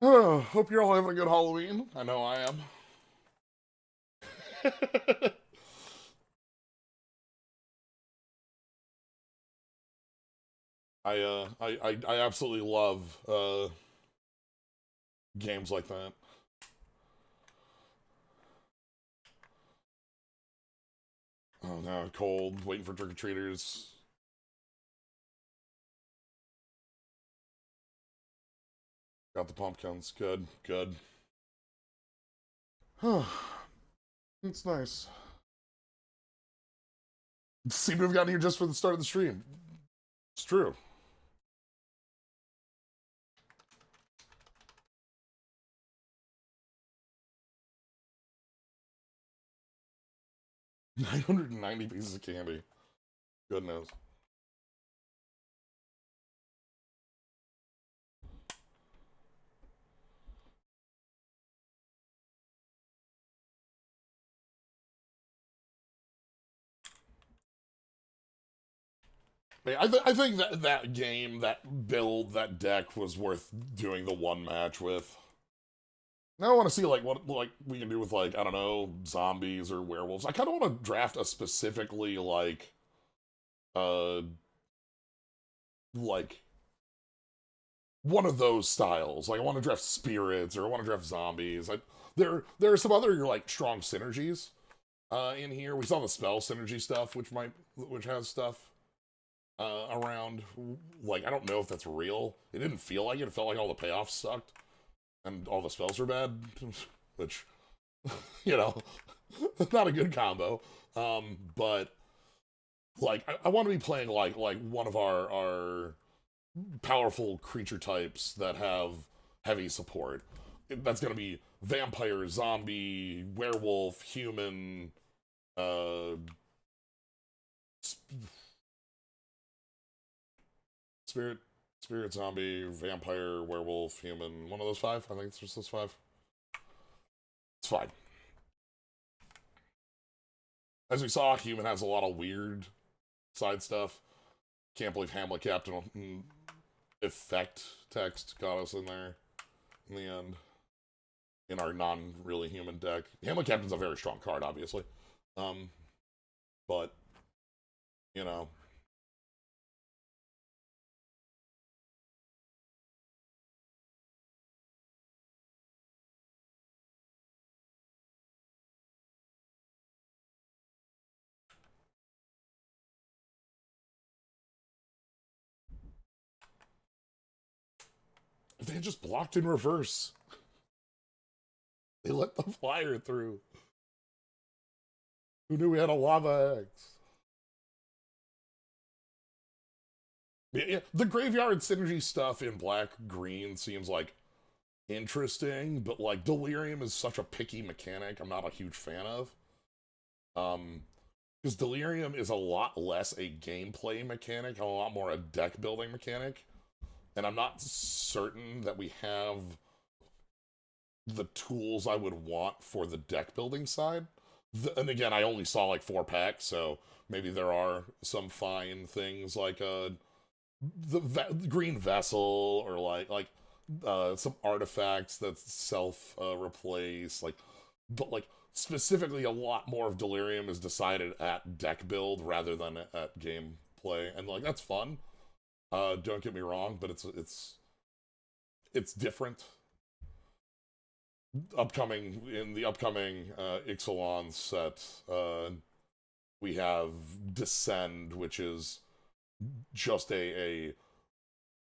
Oh, hope you're all having a good Halloween. I know I am. I absolutely love games like that. Oh no, cold, waiting for trick-or-treaters. Got the pumpkins. Good, good. It's nice. Seem to have gotten here just for the start of the stream. It's true. $990 pieces of candy. Goodness. I think that game, that build, that deck was worth doing the one match with. Now I want to see like what like we can do with like I don't know zombies or werewolves. I kind of want to draft a specifically uh like one of those styles. Like I want to draft spirits or I want to draft zombies. There are some other like strong synergies in here. We saw the spell synergy stuff, which has stuff around. Like I don't know if that's real. It didn't feel like it. It felt like all the payoffs sucked and all the spells are bad, which you know, not a good combo. But like I want to be playing like one of our powerful creature types that have heavy support. That's gonna be vampire, zombie, werewolf, human, uh, spirit, spirit, zombie, vampire, werewolf, human. One of those five. I think it's just those five. It's fine. As we saw, human has a lot of weird side stuff. Can't believe Hamlet Captain effect text got us in there in the end. In our non-really human deck. Hamlet Captain's a very strong card, obviously. But, you know. If they had just blocked in reverse. They let the flyer through. Who knew we had a lava X? Yeah, the graveyard synergy stuff in black green seems like interesting, but like Delirium is such a picky mechanic I'm not a huge fan of. Because Delirium is a lot less a gameplay mechanic, a lot more a deck building mechanic. And I'm not certain that we have the tools I would want for the deck building side. And again, I only saw like 4 packs, so maybe there are some fine things like the green vessel or some artifacts that self replace but like specifically a lot more of Delirium is decided at deck build rather than at gameplay, and like that's fun. Don't get me wrong, but it's different. In the upcoming Ixalan set, we have Descend, which is just a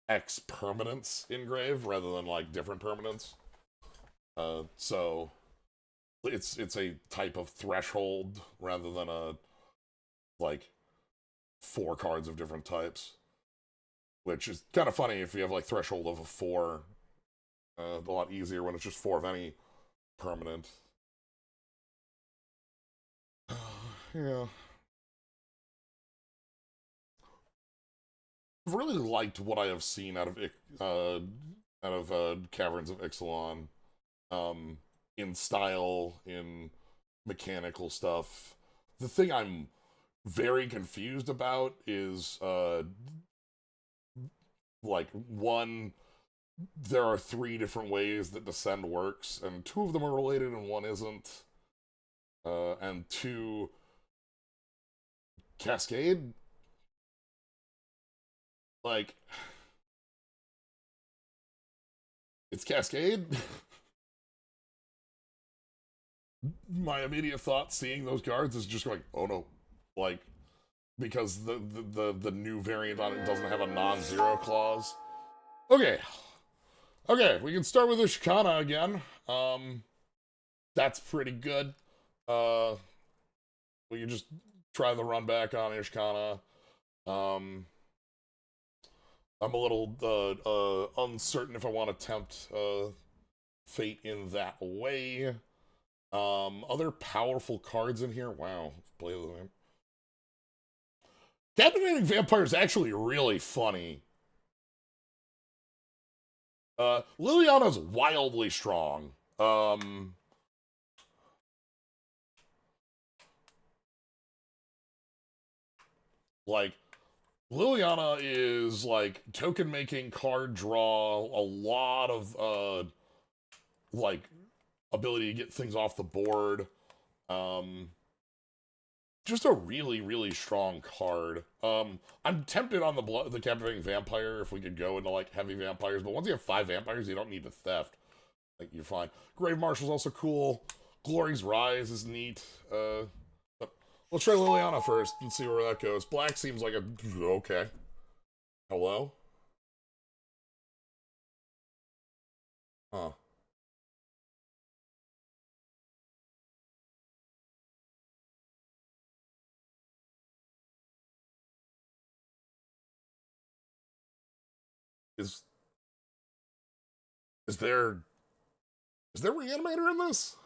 X permanence engrave rather than like different permanents. So it's a type of threshold rather than a like 4 cards of different types, which is kind of funny if you have like threshold of a 4. A lot easier when it's just 4 of any permanent. Yeah. I've really liked what I have seen out of Caverns of Ixalan, in style, in mechanical stuff. The thing I'm very confused about is like one, there are 3 different ways that Descend works, and 2 of them are related and 1 isn't. And 2, Cascade? Like, it's Cascade? My immediate thought seeing those cards is just like, oh no. Like, because the new variant on it doesn't have a non-zero clause. Okay. Okay, we can start with Ishkana again. That's pretty good. We can just try the run back on Ishkana. I'm a little uncertain if I want to tempt fate in that way. Other powerful cards in here. Wow, play the name. Captivating Vampire is actually really funny. Liliana's wildly strong. Like, Liliana is, like, token making, card draw, a lot of, like, ability to get things off the board. Just a really, really strong card. I'm tempted on the Captivating Vampire if we could go into, like, heavy vampires, but once you have 5 vampires, you don't need to theft. Like, you're fine. Grave Marshal's also cool. Glory's Rise is neat. Let's try Liliana first and see where that goes. Black seems like a... okay. Hello? Huh. Is... Is there... Is there Reanimator in this?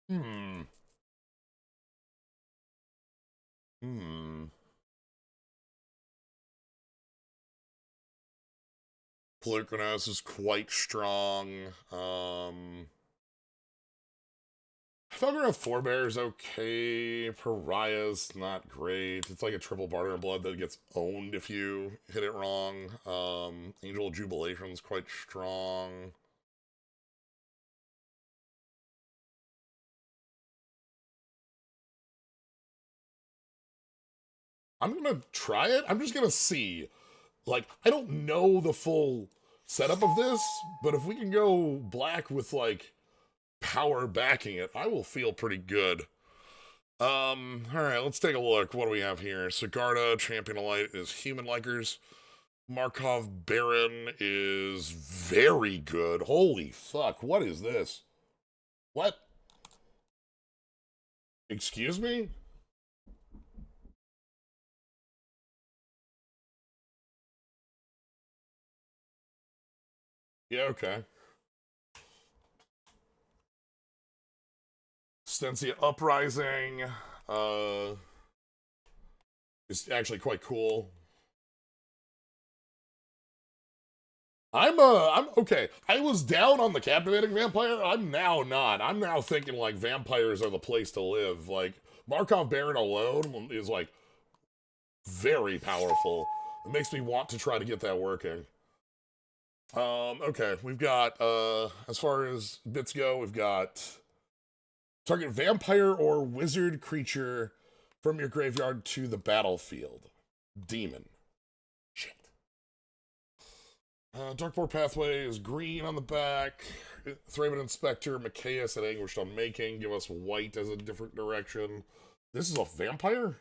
Hmm. Hmm. Polukranos is quite strong. Felgren Forebear is okay. Pariah's not great. It's like a triple barter in blood that gets owned if you hit it wrong. Angel of Jubilation's quite strong. I'm gonna try it. I'm just gonna see. Like, I don't know the full setup of this, but if we can go black with, like, power backing it, I will feel pretty good. Alright, let's take a look. What do we have here? Sigarda, Champion of Light is Human Likers. Markov Baron is very good. Holy fuck, what is this? What? Excuse me? Yeah, okay. Stensia Uprising is actually quite cool. I'm okay. I was down on the captivating vampire. I'm now not. I'm now thinking like vampires are the place to live. Like Markov Baron alone is like very powerful. It makes me want to try to get that working. Okay, we've got as far as bits go, we've got target vampire or wizard creature from your graveyard to the battlefield. Demon. Shit. Darkboard Pathway is green on the back. Thraben Inspector, Machias, and Anguished Unmaking give us white as a different direction. This is a vampire?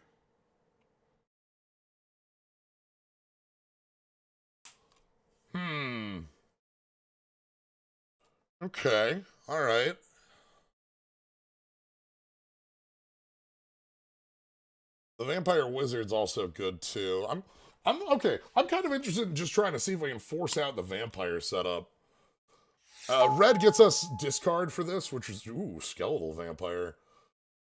Okay. Alright. The Vampire Wizard's also good too. I'm okay. I'm kind of interested in just trying to see if we can force out the vampire setup. Red gets us discard for this, which is ooh, skeletal vampire.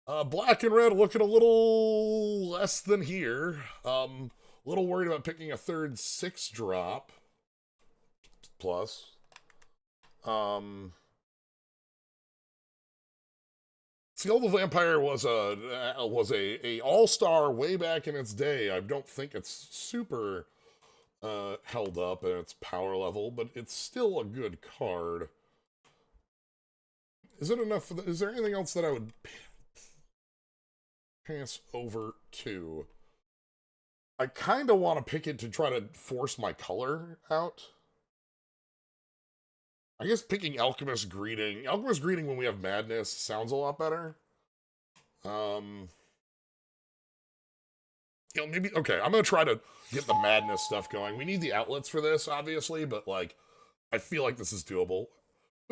Black and red looking a little less than here. A little worried about picking a third 6-drop. Plus. Skeletal Vampire was a all-star way back in its day. I don't think it's super held up at its power level, but it's still a good card. Is it enough? Is there anything else that I would pass over to? I kind of want to pick it to try to force my color out. I guess picking Alchemist Greeting. Alchemist Greeting when we have Madness sounds a lot better. You know, maybe, okay, I'm going to try to get the Madness stuff going. We need the outlets for this, obviously, but, like, I feel like this is doable.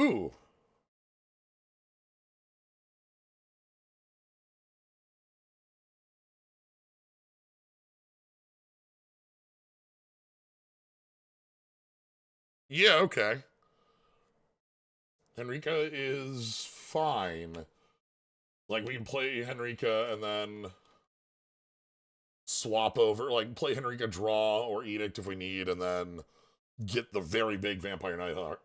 Ooh. Yeah, okay. Henrika is fine. Like, we can play Henrika and then swap over, like, play Henrika draw or Edict if we need, and then get the very big Vampire Nighthawk.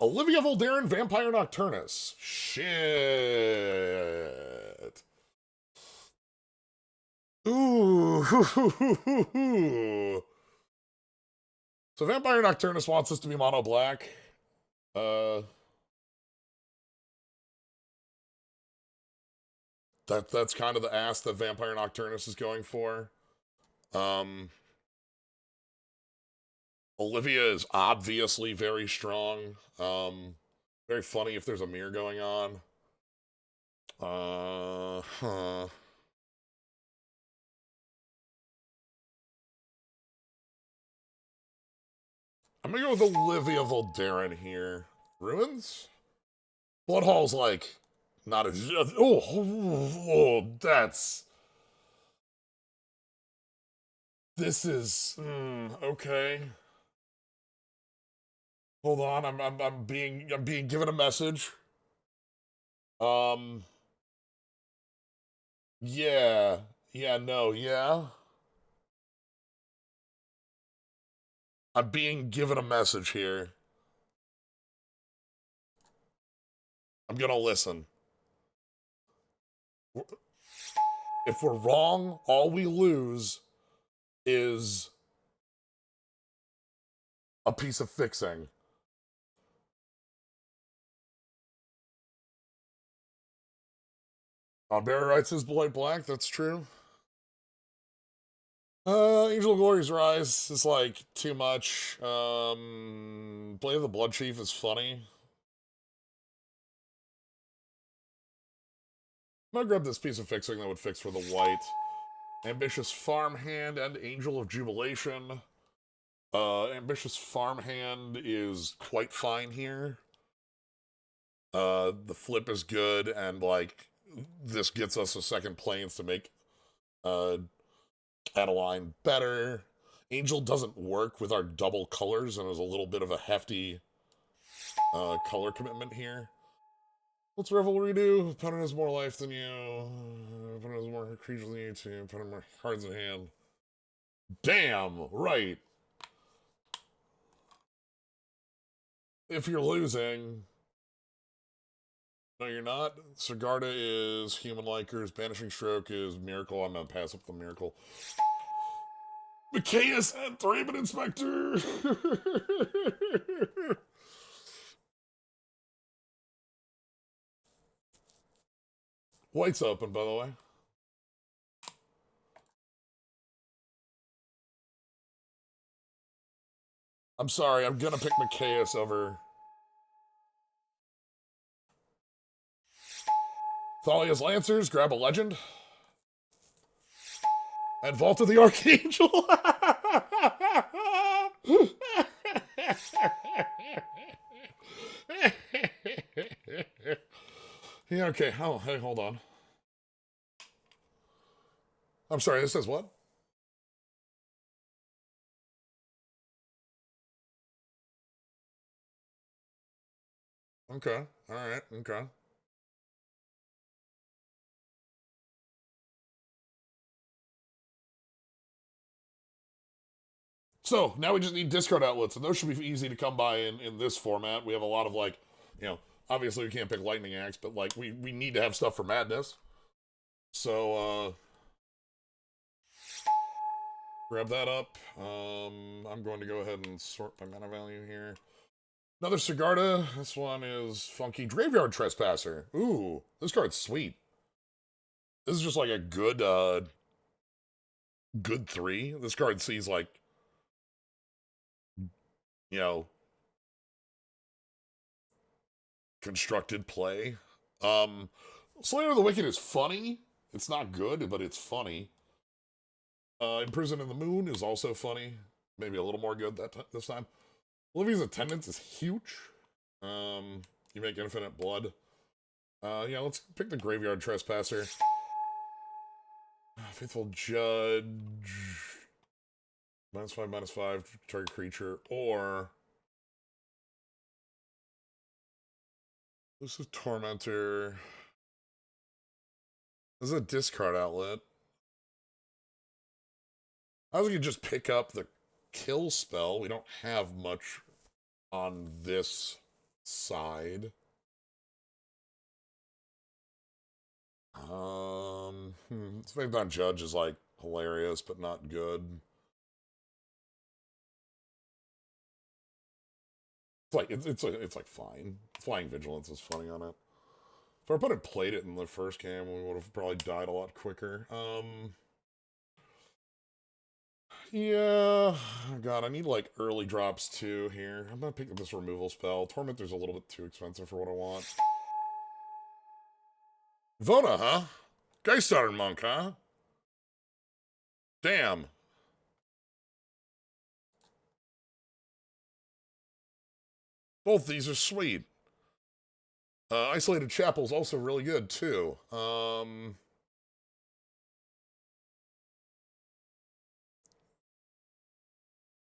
Olivia Voldaren, Vampire Nocturnus. Shit. Ooh. So Vampire Nocturnus wants us to be mono black. That's kind of the ask that Vampire Nocturnus is going for. Olivia is obviously very strong. Very funny if there's a mirror going on. Huh. I'm gonna go with Olivia Voldaren here. Ruins? Bloodhall's like not as that's this is okay. Hold on, I'm being given a message. Um yeah. Yeah, no, yeah. I'm being given a message here. I'm gonna listen. If we're wrong, all we lose is a piece of fixing. Barry writes his Blight Black, that's true. Angel of Glory's Rise is like too much. Blade of the Blood Chief is funny. I'm gonna grab this piece of fixing that would fix for the white. Ambitious Farmhand and Angel of Jubilation. Ambitious Farmhand is quite fine here. The flip is good, and like this gets us a second planes to make Adeline better. Angel doesn't work with our double colors and is a little bit of a hefty color commitment here. What's Revelry do? Opponent has more life than you. Opponent has more creatures than you too. Opponent more cards in hand. Damn, right. If you're losing... No, you're not. Sigarda is Human Likers. Banishing Stroke is Miracle. I'm gonna pass up the Miracle. Micaeus and Thraben Inspector! White's open, by the way. I'm sorry, I'm gonna pick Micaeus over... Thalia's Lancers, grab a legend. And Vault of the Archangel! Yeah, okay, oh, hey, hold on. I'm sorry, this says what? Okay, alright, okay. So, now we just need discard outlets, and those should be easy to come by in this format. We have a lot of, like, you know, obviously we can't pick Lightning Axe, but, like, we need to have stuff for Madness. So, grab that up. I'm going to go ahead and sort my mana value here. Another Sigarda. This one is funky. Graveyard Trespasser. Ooh, this card's sweet. This is just like a good 3. This card sees, like, you know, constructed play. Slayer of the Wicked is funny. It's not good, but it's funny. Imprisoned in the Moon is also funny. Maybe a little more good this time. Olivia's Attendance is huge. You make infinite blood. Yeah, let's pick the Graveyard Trespasser. Faithful Judge. -5/-5, target creature, or... This is Tormentor. This is a discard outlet. I was gonna just pick up the kill spell. We don't have much on this side. Faith on Judge is, like, hilarious, but not good. It's like fine. Flying Vigilance is funny on it. If our opponent played it in the first game, we would have probably died a lot quicker. Yeah, God, I need, like, early drops too here. I'm gonna pick up this removal spell. Tormentor's a little bit too expensive for what I want. Vona, huh? Geistar Monk, huh? Damn. Both these are sweet. Isolated Chapel's also really good, too.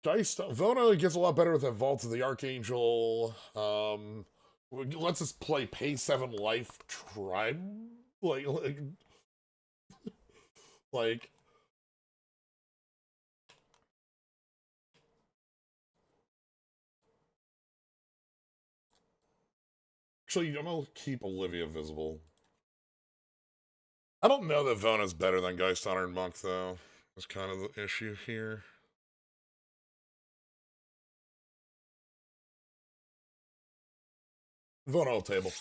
Vona gets a lot better with that Vault of the Archangel. Lets us play pay 7 life tribe. Like, actually, I'm gonna keep Olivia visible. I don't know that Vona's better than Geistar and Monk, though. That's kind of the issue here. Vona table.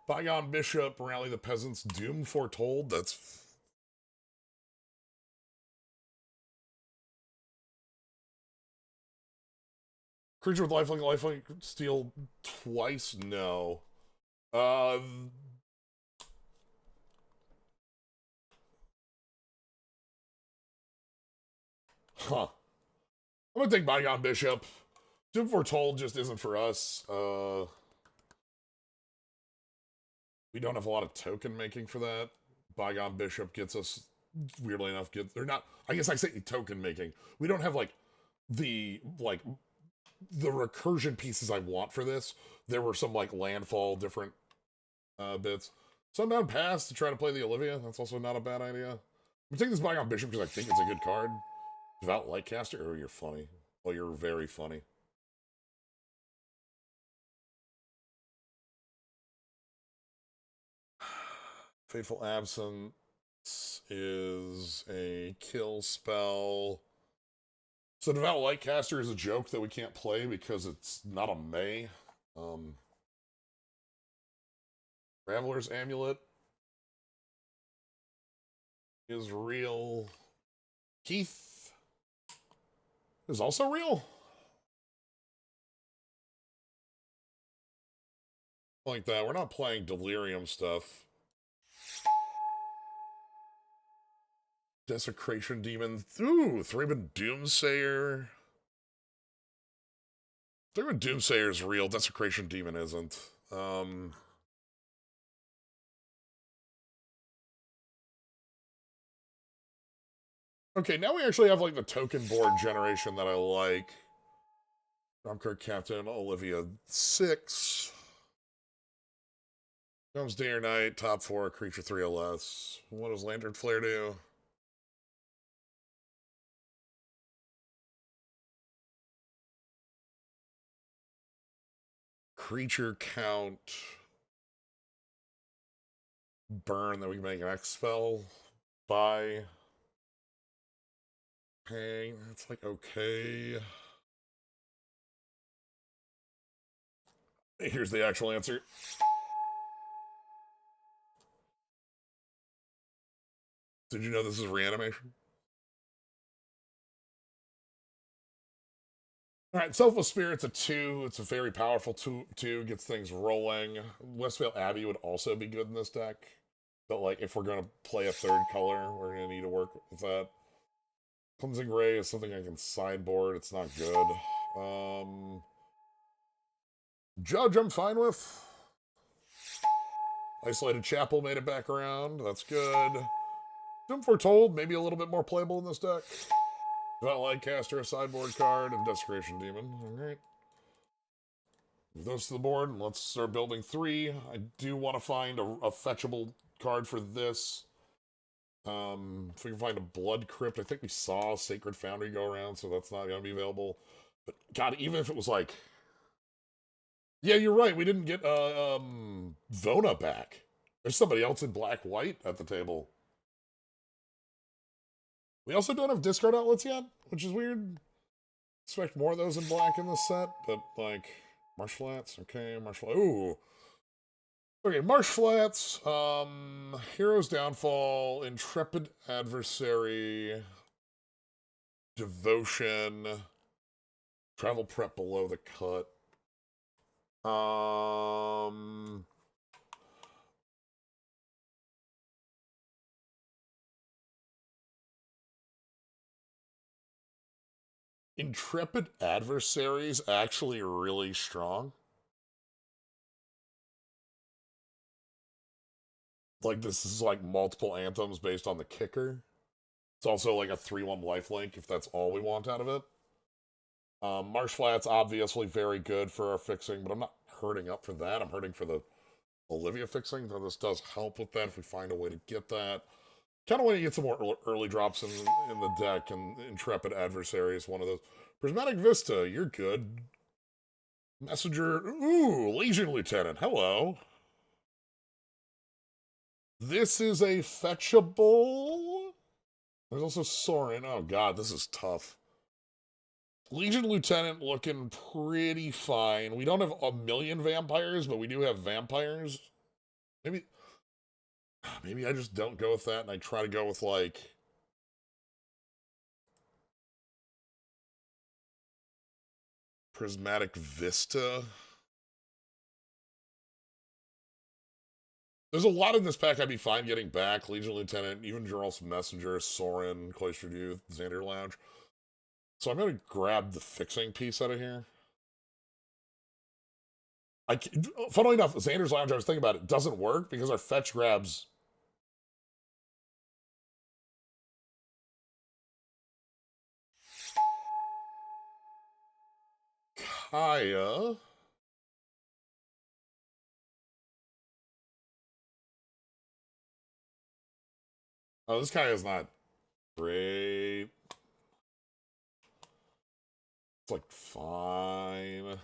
Bygone Bishop, Rally the Peasants, Doom Foretold. That's... Creature with lifelink, steal twice? No. Huh. I'm gonna take Bygone Bishop. Doom Foretold just isn't for us. We don't have a lot of token making for that. Bygone Bishop gets us, weirdly enough, they're not, I guess I say token making. We don't have, like, the recursion pieces I want for this. There were some, like, landfall different bits. Sundown Pass to try to play the Olivia. That's also not a bad idea. I'm taking this back on Bishop because I think it's a good card. Devout Lightcaster? Oh, you're funny. Well, you're very funny. Fateful Absence is a kill spell. So Devout Lightcaster is a joke that we can't play because it's not a May. Traveler's Amulet is real. Keith is also real. Like that. We're not playing Delirium stuff. Desecration Demon. Ooh, Thraben Doomsayer. Thraben Doomsayer is real. Desecration Demon isn't. Okay, now we actually have like the token board generation that I like. Drumcard Captain, Olivia 6. Comes day or night, top 4, creature 3 or less. What does Lantern Flare do? Creature count. Burn that we can make an X spell. Buy. Hang. It's like okay. Here's the actual answer. Did you know this is reanimation? All right, Selfless Spirit's a 2. It's a very powerful 2. Gets things rolling. Westvale Abbey would also be good in this deck. But, like, if we're going to play a third color, we're going to need to work with that. Cleansing Ray is something I can sideboard. It's not good. Judge, I'm fine with. Isolated Chapel made it back around. That's good. Doom Foretold, maybe a little bit more playable in this deck. Devout Lightcaster, a sideboard card, of Desecration Demon. Alright. Move those to the board, and let's start building 3. I do want to find a fetchable card for this. If we can find a Blood Crypt, I think we saw Sacred Foundry go around, so that's not going to be available. But, God, even if it was like... Yeah, you're right, we didn't get Vona back. There's somebody else in black-white at the table. We also don't have discard outlets yet, which is weird. Expect more of those in black in this set, but, like... Marsh Flats, okay, Marsh Flats. Ooh. Okay, Marsh Flats, Hero's Downfall, Intrepid Adversary, Devotion, Travel Prep below the cut. Intrepid Adversary's actually really strong. Like, this is like multiple anthems based on the kicker. It's also like a 3-1 lifelink if that's all we want out of it. Marsh Flats, obviously very good for our fixing, but I'm not hurting up for that. I'm hurting for the Olivia fixing, though this does help with that if we find a way to get that. Kind of want to get some more early drops in the deck, and Intrepid Adversary is one of those. Prismatic Vista, you're good. Messenger, ooh, Legion Lieutenant, hello. This is a fetchable. There's also Sorin. Oh god, this is tough. Legion Lieutenant looking pretty fine. We don't have a million vampires, but we do have vampires. Maybe I just don't go with that and I try to go with, like... Prismatic Vista. There's a lot in this pack I'd be fine getting back. Legion Lieutenant, even Jarl's Messenger, Sorin, Cloistered Youth, Xander Lounge. So I'm going to grab the fixing piece out of here. Funnily enough, Xander's Lounge, I was thinking about it, doesn't work because our fetch grabs... Kaya... Oh, this Kaya's not Great. It's like fine.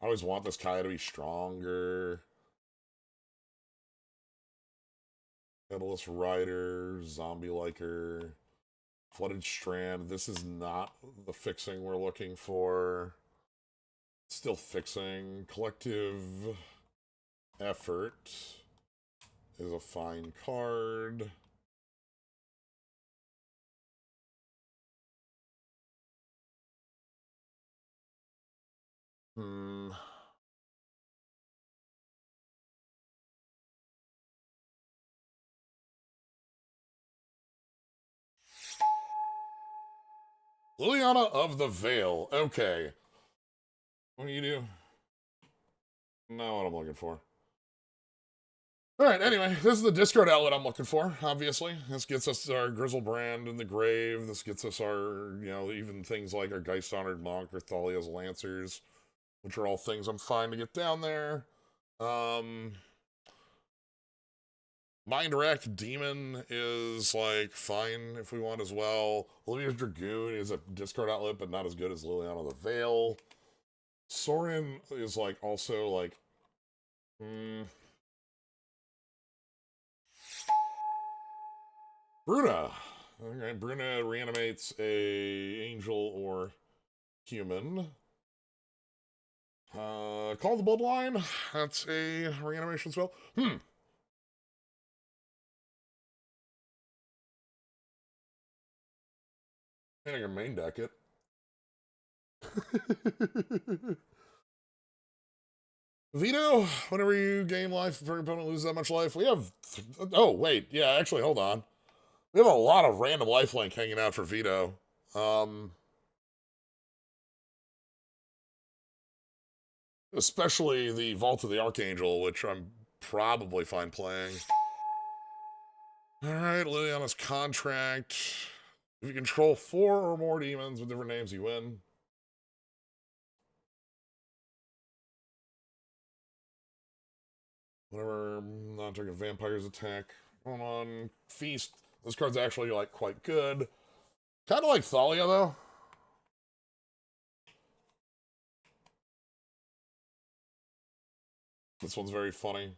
I always want this Kaya to be stronger. Headless Rider, Zombie Liker, Flooded Strand. This is not the fixing we're looking for. Still fixing. Collective Effort is a fine card. Liliana of the Veil. Okay. What do you do? Not what I'm looking for. Alright, anyway, this is the discard outlet I'm looking for, obviously. This gets us our Grizzlebrand in the grave. This gets us our, even things like our Geist Honored Monk or Thalia's Lancers, which are all things I'm fine to get down there. Mind Racked Demon is, like, fine if we want as well. Olivia's Dragoon is a discard outlet, but not as good as Liliana the Veil. Sorin is, like, also, like, Bruna. Alright, Bruna reanimates a angel or human. Call the Bloodline. That's a reanimation spell. I think I can main deck it. Veto, whenever you gain life, if your opponent loses that much life, we have... oh, wait. Yeah, actually, hold on. We have a lot of random lifelink hanging out for Veto. Especially the Vault of the Archangel, which I'm probably fine playing. Alright, Liliana's Contract. If you control 4 or more demons with different names, you win. Whenever non-target vampires attack. Hold on. Feast. This card's actually, like, quite good. Kind of like Thalia, though. This one's very funny.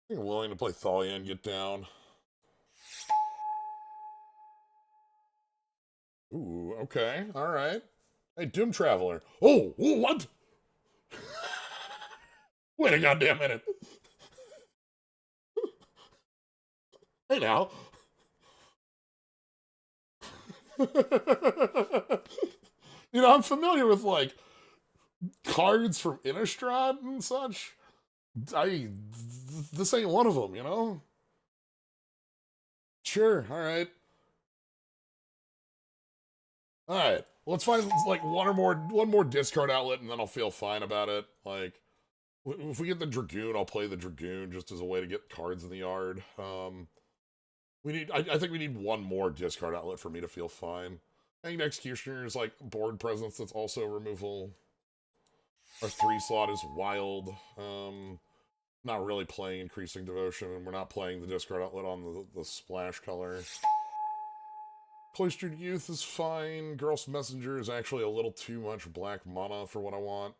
I think I'm willing to play Thalia and get down. Ooh, okay. Alright. Hey, Doom Traveler. Oh, what? Wait a goddamn minute. Hey, now. I'm familiar with, like, cards from Innistrad and such. This ain't one of them, Sure, alright. Alright, let's find, like, one more discard outlet, and then I'll feel fine about it. Like, if we get the Dragoon, I'll play the Dragoon just as a way to get cards in the yard. I think we need one more discard outlet for me to feel fine. I think Executioner is, like, board presence that's also removal. Our 3-slot is Wild. Not really playing Increasing Devotion, and we're not playing the discard outlet on the splash color. Cloistered Youth is fine. Girl's Messenger is actually a little too much black mana for what I want.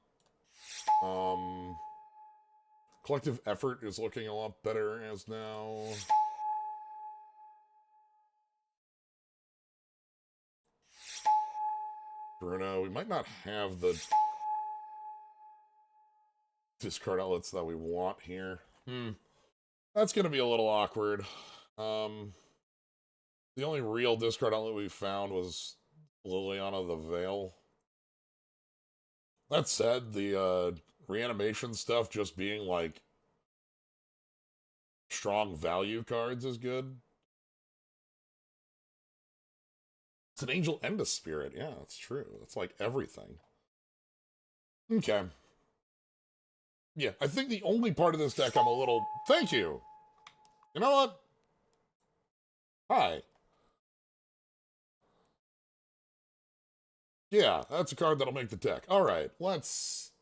Collective Effort is looking a lot better as now. Bruno, we might not have the discard outlets that we want here. That's gonna be a little awkward. The only real discard outlet we found was Liliana the Veil. That said, the reanimation stuff just being, like, strong value cards is good. It's an angel and a spirit. Yeah, that's true. That's like everything. Okay. Yeah, I think the only part of this deck I'm a little... Thank you! You know what? Hi. Yeah, that's a card that'll make the deck. All right, let's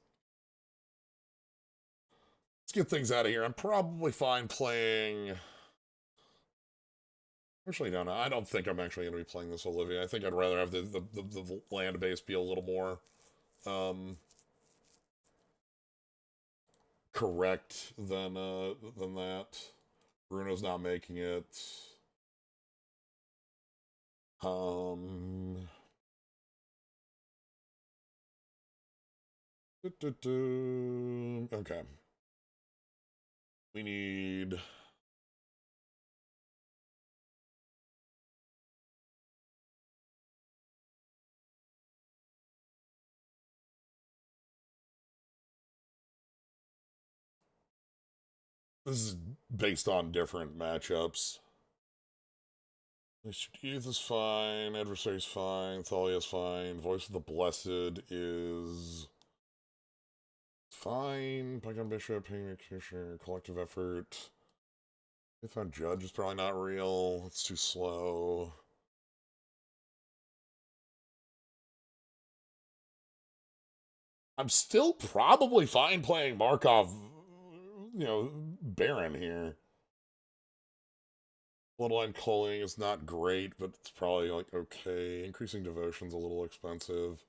get things out of here. I'm probably fine playing. Actually, no. I don't think I'm actually going to be playing this Olivia. I think I'd rather have the land base be a little more um, correct than that. Bruno's not making it. Um, okay. We need. This is based on different matchups. Youth is fine. Adversary's fine. Thalia's fine. Voice of the Blessed is fine. Python Bishop, Hangman Executioner, Collective Effort. Python Judge is probably not real. It's too slow. I'm still probably fine playing Markov, Baron here. Bloodline culling is not great, but it's probably like okay. Increasing Devotion's a little expensive.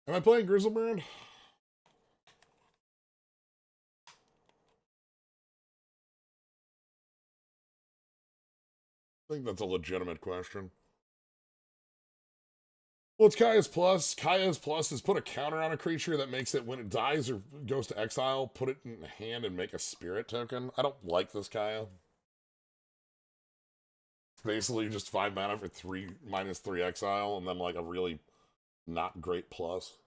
Am I playing Grizzlebrand? I think that's a legitimate question. Well, it's Kaya's Plus. Kaya's Plus is put a counter on a creature that makes it, when it dies or goes to exile, put it in hand and make a spirit token. I don't like this Kaya. Basically, just 5 mana for 3 -3 exile, and then like a really not great plus.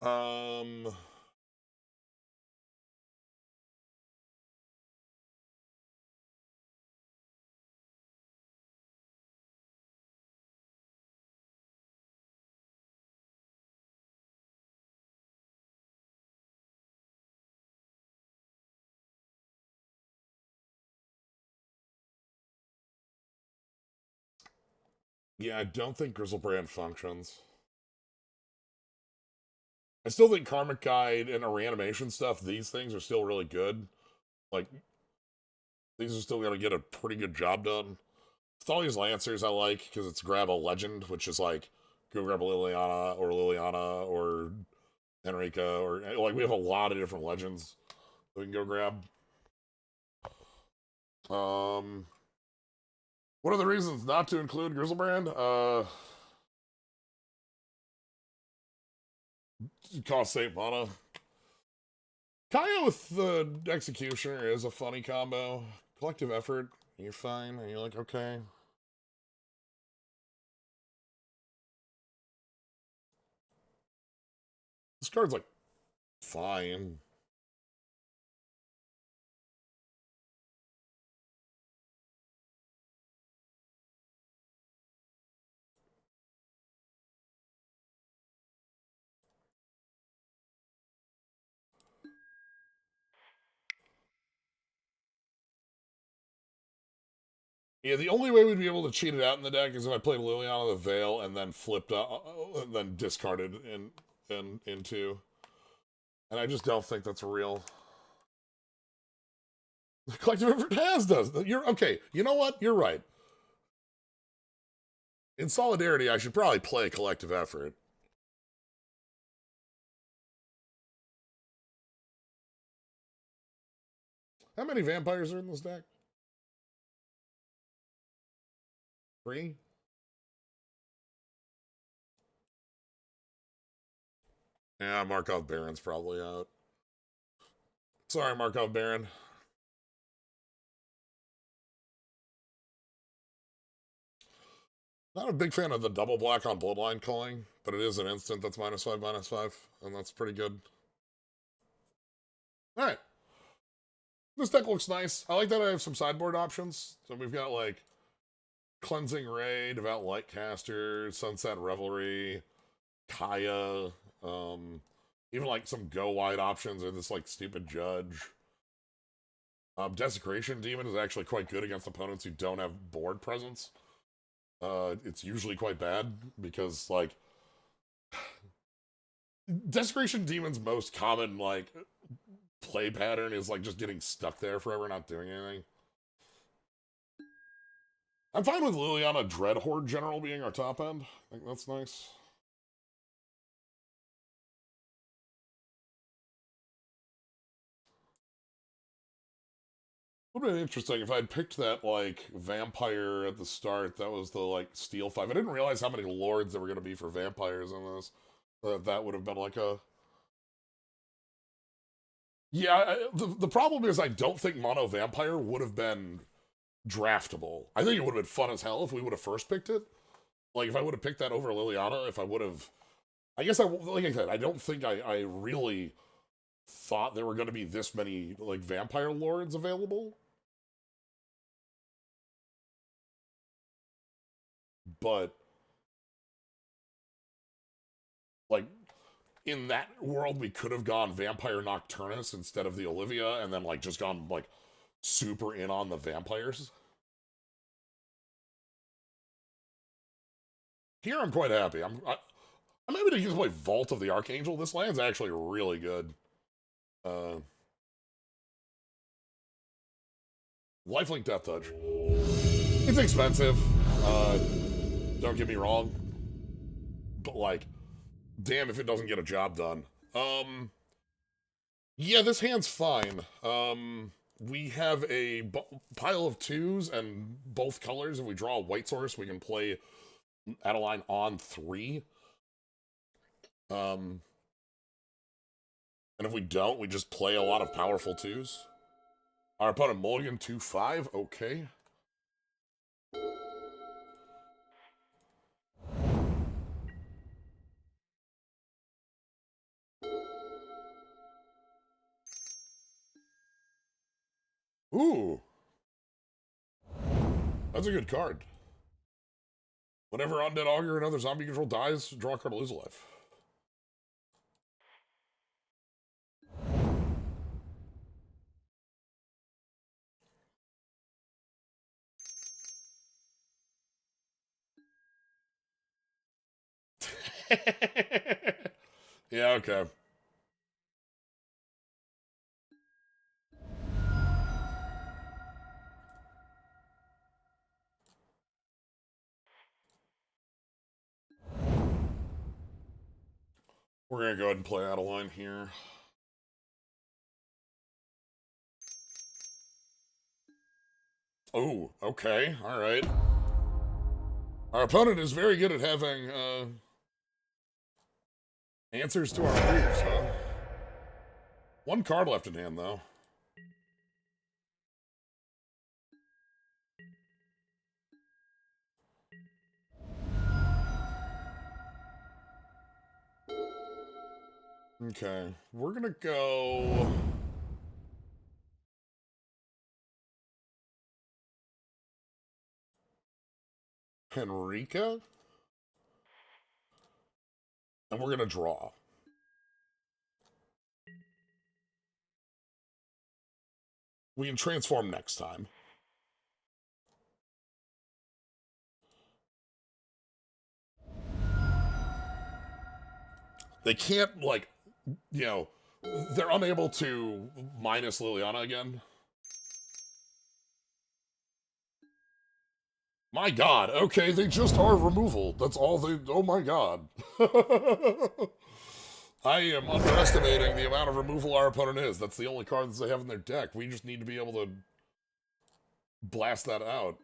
Um, yeah, I don't think Grizzlebrand functions. I still think Karmic Guide and a reanimation stuff, these things are still really good. Like, these are still going to get a pretty good job done. Thalia's Lancers I like because it's grab a legend, which is like go grab a Liliana or Enrica, or like we have a lot of different legends that we can go grab. Um, what are the reasons not to include Grizzlebrand? Cost 8 mana. Kaya with the Executioner is a funny combo. Collective Effort, you're fine, and you're like, okay. This card's like, fine. Yeah, the only way we'd be able to cheat it out in the deck is if I played Liliana the Veil and then flipped and then discarded into. And I just don't think that's real. Collective Effort does. You're okay. You know what? You're right. In solidarity, I should probably play Collective Effort. How many vampires are in this deck? 3? Yeah, Markov Baron's probably out. Sorry, Markov Baron. Not a big fan of the double black on Bloodline culling, but it is an instant that's -5/-5, and that's pretty good. Alright. This deck looks nice. I like that I have some sideboard options. So we've got like Cleansing Ray, Devout Lightcaster, Sunset Revelry, Kaya, even like some go wide options or this like stupid Judge. Desecration Demon is actually quite good against opponents who don't have board presence. It's usually quite bad because like Desecration Demon's most common, like, play pattern is, like, just getting stuck there forever, not doing anything. I'm fine with Liliana Dreadhorde General being our top end. I think that's nice. Would have been interesting if I'd picked that, like, vampire at the start. That was the, like, steel 5. I didn't realize how many lords there were going to be for vampires in this. That would have been like a... Yeah, the problem is I don't think Mono Vampire would have been draftable. I think it would have been fun as hell if we would have first picked it. Like, if I would have picked that over Liliana, if I would have... I guess, like I said, I don't think I really thought there were going to be this many, like, vampire lords available. But, like, in that world, we could have gone Vampire Nocturnus instead of the Olivia, and then, like, just gone, like, super in on the vampires. Here, I'm quite happy. I'm happy to use my Vault of the Archangel. This land's actually really good. Lifelink Death Touch. It's expensive. Don't get me wrong. But, like, damn if it doesn't get a job done. Yeah, this hand's fine. We have a pile of 2s and both colors. If we draw a white source, we can play Adeline on 3. And if we don't, we just play a lot of powerful 2s. Our opponent Mulligan 2-5, okay. Ooh. That's a good card. Whenever Undead Augur and other zombie control dies, draw a card to lose a life. Yeah, okay. We're gonna go ahead and play Adeline here. Oh, okay, alright. Our opponent is very good at having, answers to our proofs, huh? One card left in hand, though. Okay, we're gonna go... Henrika? And we're gonna draw. We can transform next time. They can't, like, you know, they're unable to minus Liliana again. My god, okay, they just are removal. That's all they... Oh my god. I am underestimating the amount of removal our opponent is. That's the only cards they have in their deck. We just need to be able to blast that out.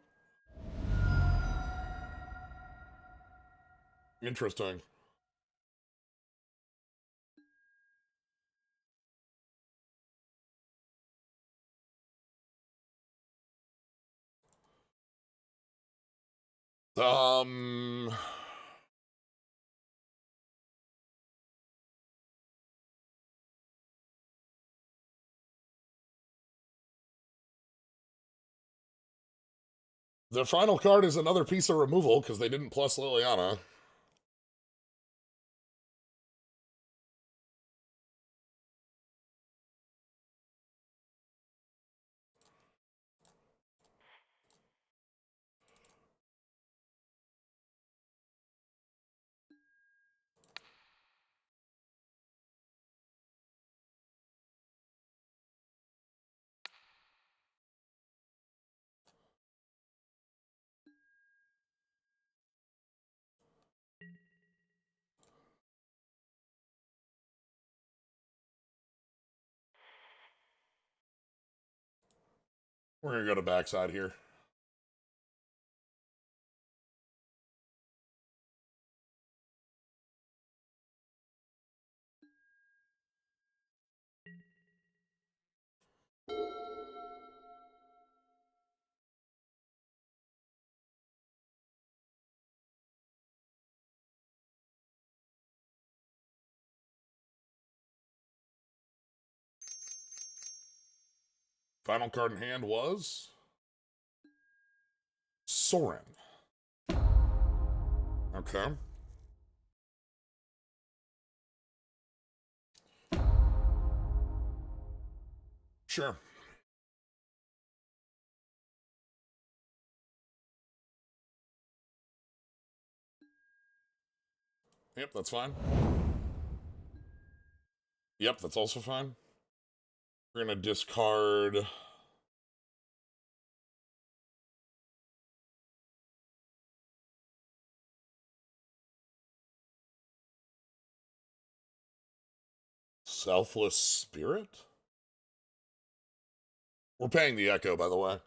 Interesting. Um... The final card is another piece of removal because they didn't plus Liliana. We're gonna go to backside here. Final card in hand was Soren. Okay. Sure. Yep, that's fine. Yep, that's also fine. We're gonna discard Selfless Spirit? We're paying the Echo, by the way.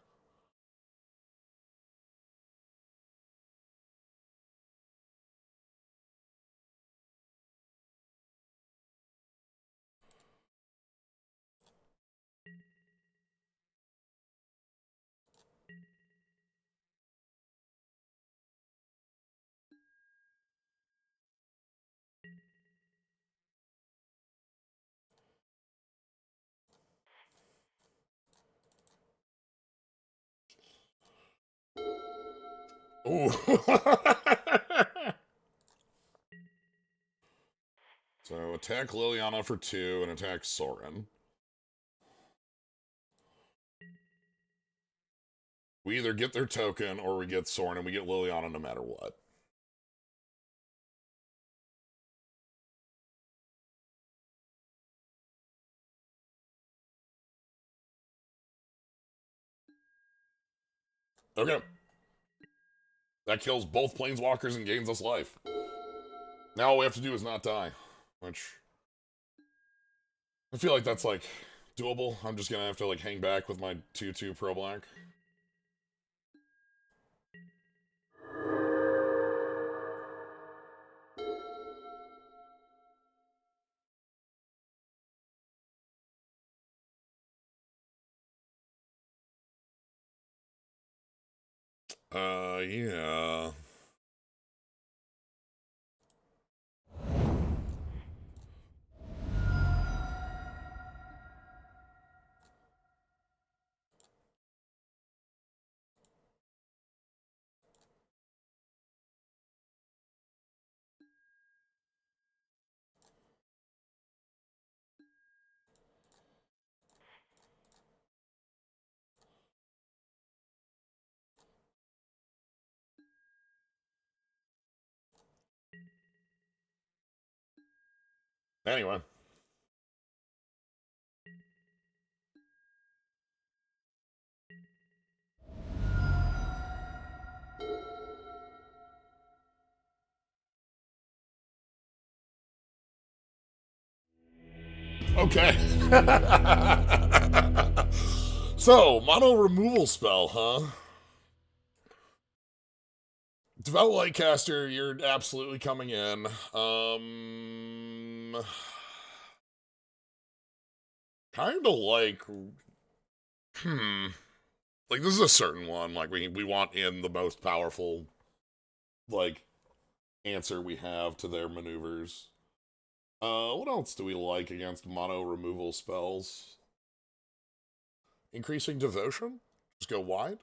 Ooh. So attack Liliana for 2 and attack Soren. We either get their token or we get Soren and we get Liliana no matter what. Okay. That kills both planeswalkers and gains us life. Now all we have to do is not die. Which I feel like that's like doable. I'm just gonna have to like hang back with my 2/2 pro black. Yeah. Anyway. Okay. So, mono removal spell, huh? Devout Lightcaster, you're absolutely coming in. Kind of like, like this is a certain one. Like we want in the most powerful, like answer we have to their maneuvers. What else do we like against mono removal spells? Increasing devotion? Just go wide?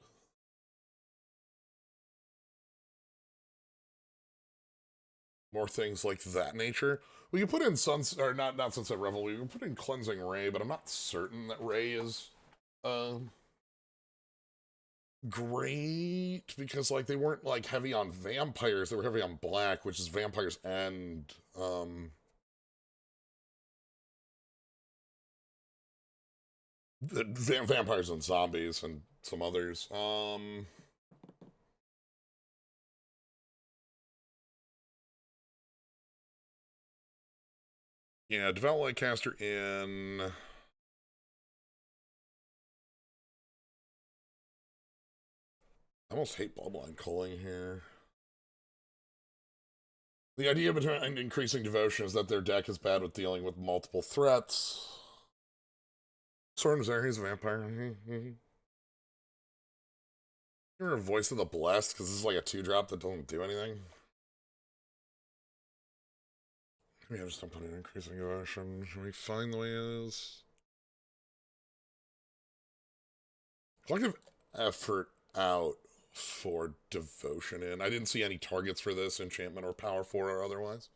More things like that nature. We can put in Sunset, or not Sunset Revel, we can put in Cleansing Ray, but I'm not certain that Ray is, great, because, like, they weren't, like, heavy on vampires, they were heavy on black, which is vampires and, vampires and zombies and some others. Yeah, Devout Lightcaster in I almost hate bloodline culling here. The idea behind increasing devotion is that their deck is bad with dealing with multiple threats. Sword is there, he's a vampire. You're a voice of the blessed, because this is like a 2-drop that doesn't do anything. Yeah, just don't put in increasing devotion. Should we find the way it is? Collective effort out for devotion in. I didn't see any targets for this, enchantment or power 4 or otherwise.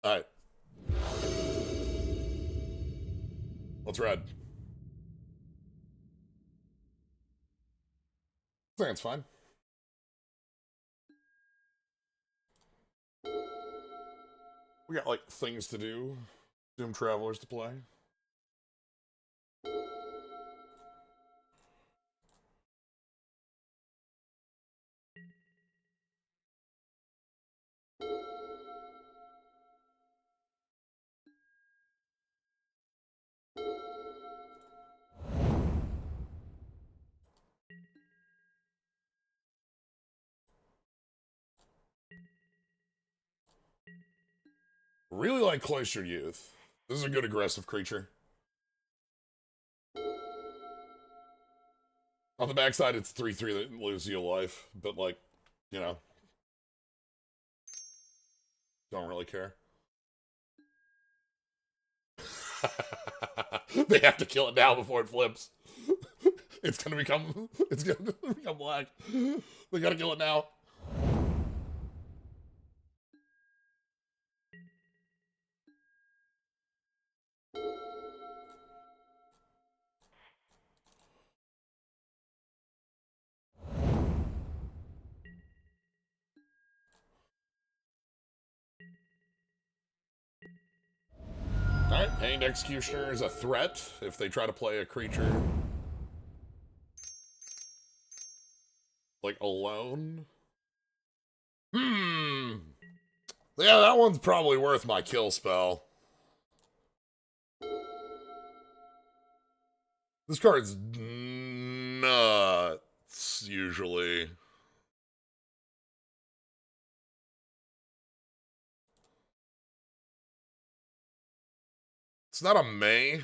Alright. What's red? I think it's fine. We got, like, things to do. Doom Travelers to play. Really like Cloistered Youth. This is a good aggressive creature. On the backside, it's 3/3 that loses you a life, but, like, you know. Don't really care. They have to kill it now before it flips. It's gonna become black. They gotta kill it now. Alright, Hanged Executioner is a threat if they try to play a creature like alone. Yeah, that one's probably worth my kill spell. This card's nuts, usually. It's not a May,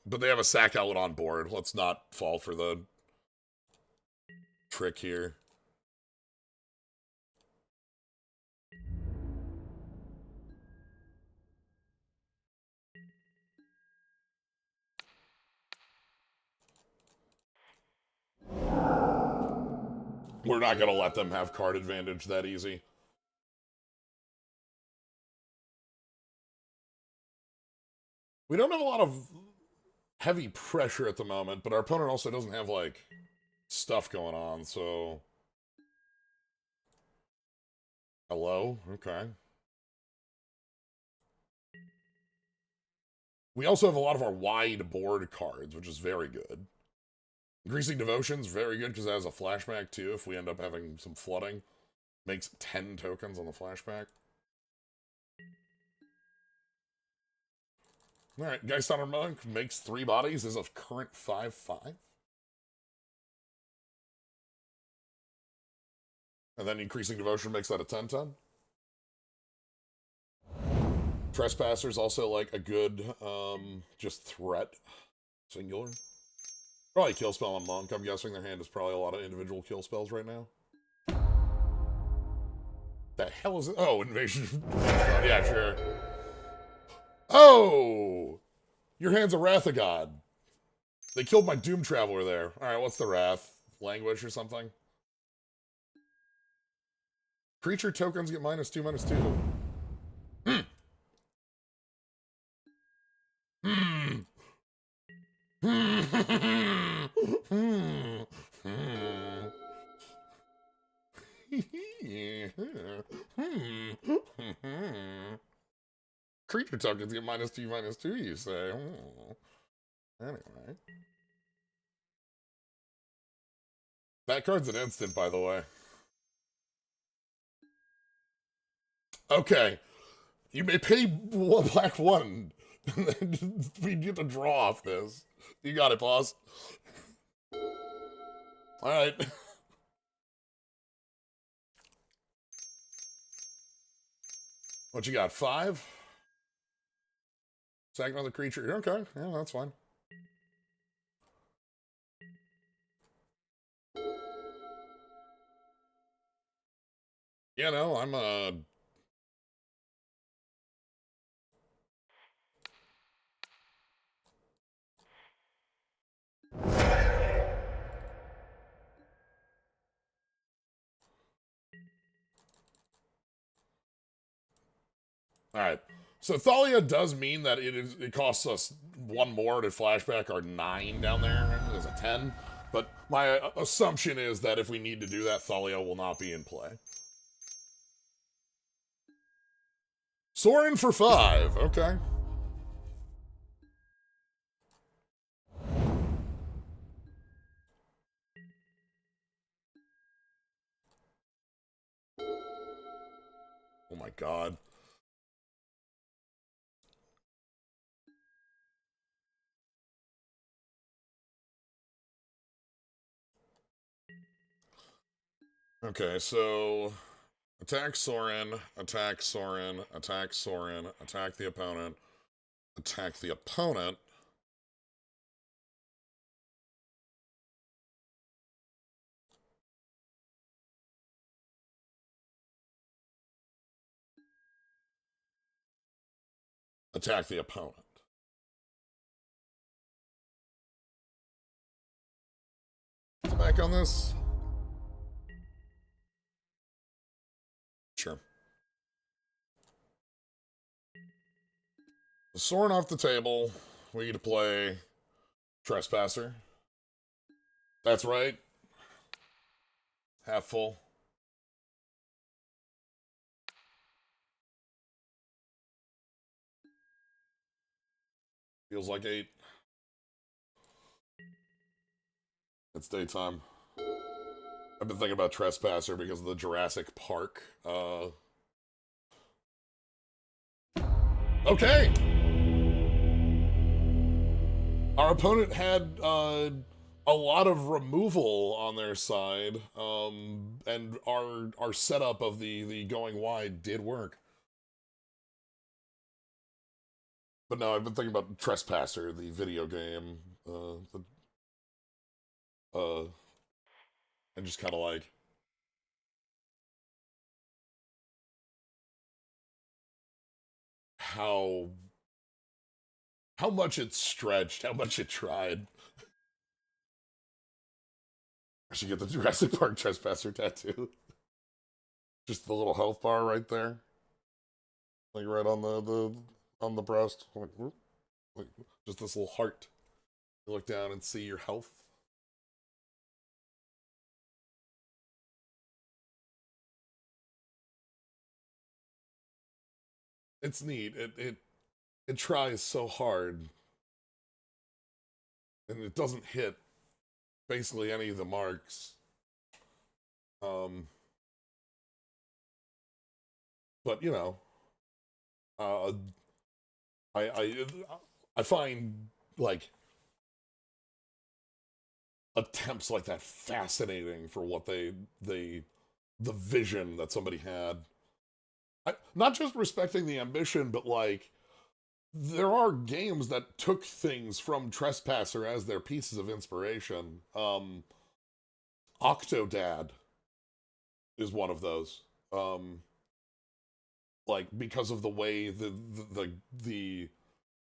but they have a sack outlet on board. Let's not fall for the trick here. We're not going to let them have card advantage that easy. We don't have a lot of heavy pressure at the moment, but our opponent also doesn't have, like, stuff going on, so... Hello? Okay. We also have a lot of our wide board cards, which is very good. Increasing Devotion's very good because it has a flashback, too, if we end up having some flooding. Makes 10 tokens on the flashback. Alright, Geisthunter Monk makes 3 bodies, is a current 5/5. And then Increasing Devotion makes that a 10/10. Trespasser's also, like, a good, just threat. Singular. Probably kill spell on Monk. I'm guessing their hand is probably a lot of individual kill spells right now. The hell is it? Oh, Invasion. Yeah, sure. Oh! Your hand's a Wrath of God. They killed my Doom Traveler there. Alright, what's the Wrath? Languish or something? Creature tokens get -2/-2. Hmm. Hmm. Creature tokens get -2/-2, you say? Anyway. That card's an instant, by the way. Okay. You may pay one black one. And then we get to draw off this. You got it, boss. Alright. What you got? 5? Sack another creature. Okay, yeah, that's fine. Yeah, no, I'm Alright. So Thalia does mean that it costs us 1 more to flashback our 9 down there. There's a 10. But my assumption is that if we need to do that, Thalia will not be in play. Sorin for 5. Okay. Oh my god. Okay, so attack Sorin, attack Sorin, attack Sorin, attack the opponent, attack the opponent. Attack the opponent. Back on this? Sure. Sorin off the table. We get to play Trespasser. That's right. Half full. Feels like 8. It's daytime. I've been thinking about Trespasser because of the Jurassic Park. Okay! Our opponent had a lot of removal on their side, and our setup of the going wide did work. But no, I've been thinking about Trespasser, the video game, and just kind of like how much it stretched, how much it tried. I should get the Jurassic Park Trespasser tattoo. Just the little health bar right there, like right on the breast, like just this little heart. You look down and see your health. It's neat. It tries so hard, and it doesn't hit basically any of the marks. Um, but you know, uh, I find like attempts like that fascinating for what the vision that somebody had. Not just respecting the ambition, but like there are games that took things from Trespasser as their pieces of inspiration. Octodad is one of those. Like because of the way the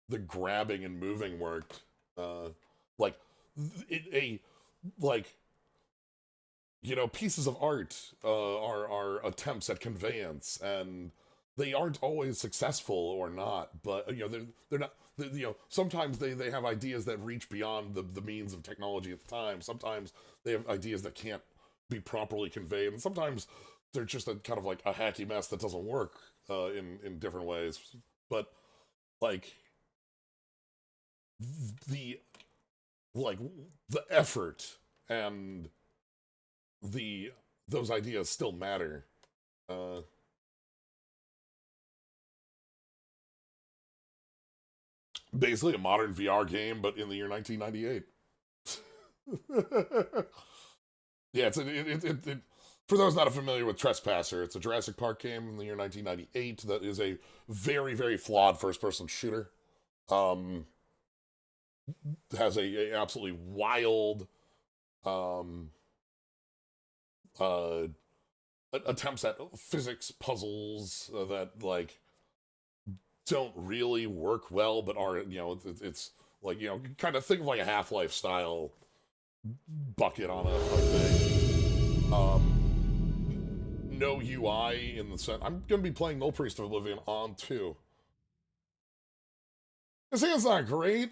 the grabbing and moving worked. Like a like pieces of art are attempts at conveyance, and they aren't always successful or not. But they're not. Sometimes they have ideas that reach beyond the means of technology at the time. Sometimes they have ideas that can't be properly conveyed, and sometimes they're just a kind of like a hacky mess that doesn't work in different ways. But like the like the effort and those ideas still matter. Uh, Basically a modern VR game, but in the year 1998. Yeah, for those not familiar with Trespasser, it's a Jurassic Park game in the year 1998 that is a very, very flawed first-person shooter. Um, has a absolutely wild um, uh, attempts at physics puzzles that like don't really work well, but are it's like kind of think of like a Half-Life style bucket on a thing. No UI in the sense. I'm gonna be playing No Priest of Oblivion on too. I think it's not great.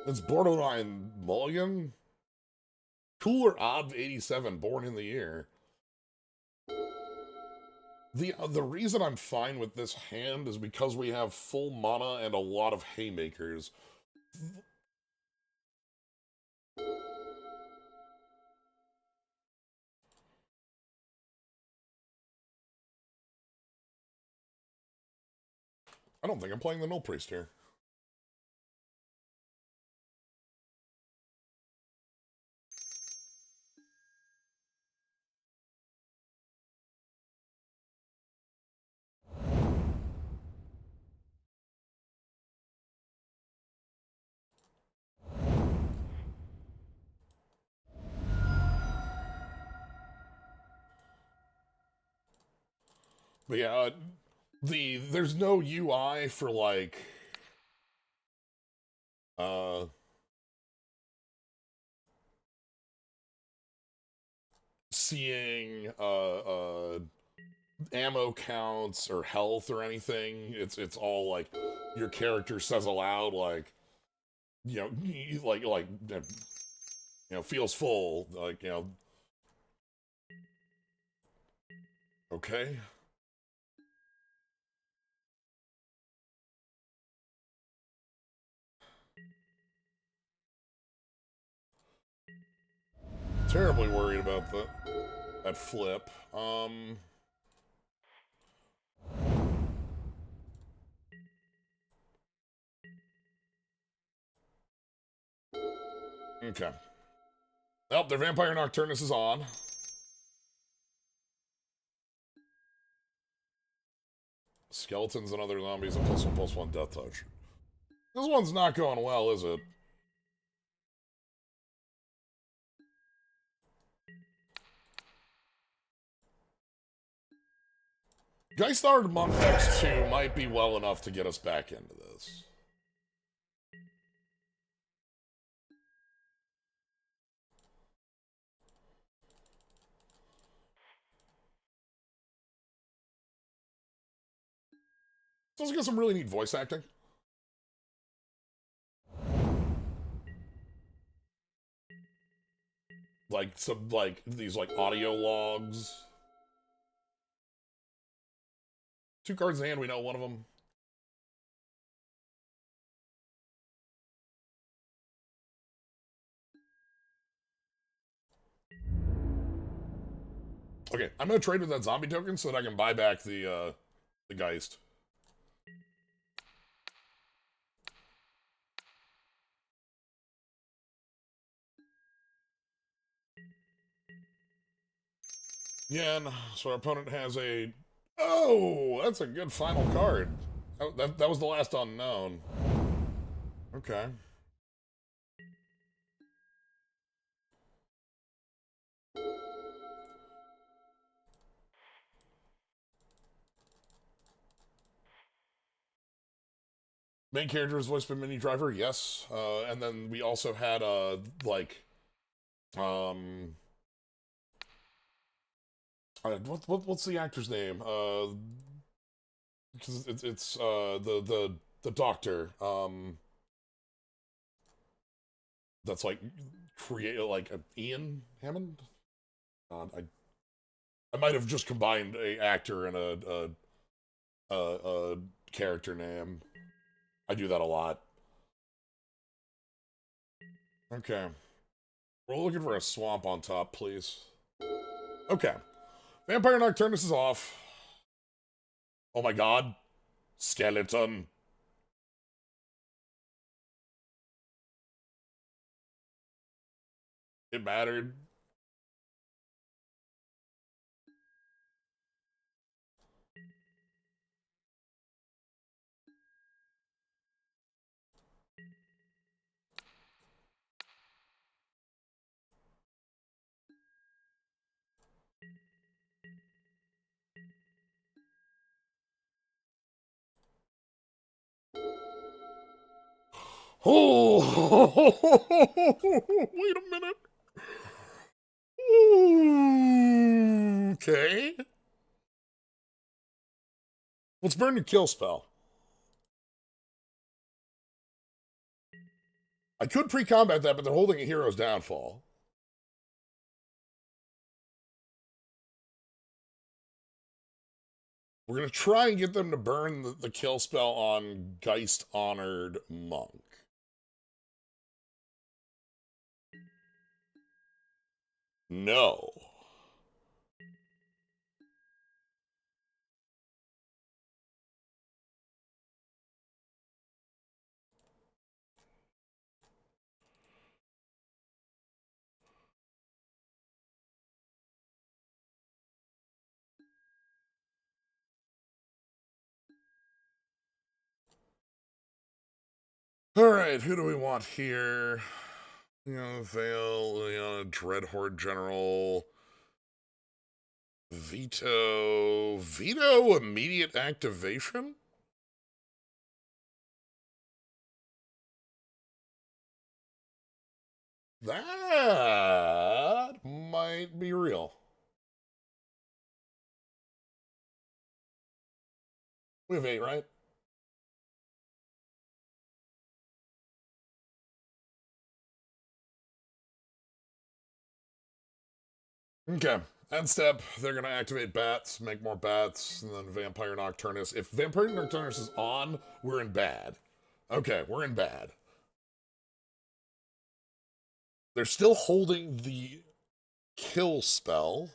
It's borderline mulligan. Cooler Ob 87, born in the year. The reason I'm fine with this hand is because we have full mana and a lot of haymakers. I don't think I'm playing the Null Priest here. But yeah, there's no UI for like uh seeing ammo counts or health or anything. It's all like your character says aloud like feels full, like okay. Terribly worried about that flip. Okay. Oh, their Vampire Nocturnus is on. Skeletons and other zombies, a +1/+1 death touch. This one's not going well, is it? Geisthard Monk X2 might be well enough to get us back into this. Let's get some really neat voice acting. Like some these audio logs. 2 cards in hand, we know one of them. Okay, I'm gonna trade with that zombie token so that I can buy back the Geist. Yeah, so our opponent has a... Oh, that's a good final card. That was the last unknown. Okay. Main character is voiced by Mini Driver, yes. And then we also had um what's the actor's name? Because it's the doctor. That's like create like Ian Hammond. I might have just combined a actor and a character name. I do that a lot. Okay. We're looking for a swamp on top, please. Okay. Vampire Nocturnus is off. Oh my god. Skeleton. It mattered. Oh, wait a minute. Okay. Let's burn your kill spell. I could pre-combat that, but they're holding a hero's downfall. We're going to try and get them to burn the kill spell on Geist Honored Monk. No. All right, who do we want here? Vale, Dreadhorde General, Veto immediate activation? That might be real. We have 8, right? Okay. End step, they're going to activate bats, make more bats, and then Vampire Nocturnus. If Vampire Nocturnus is on, we're in bad. Okay, we're in bad. They're still holding the kill spell.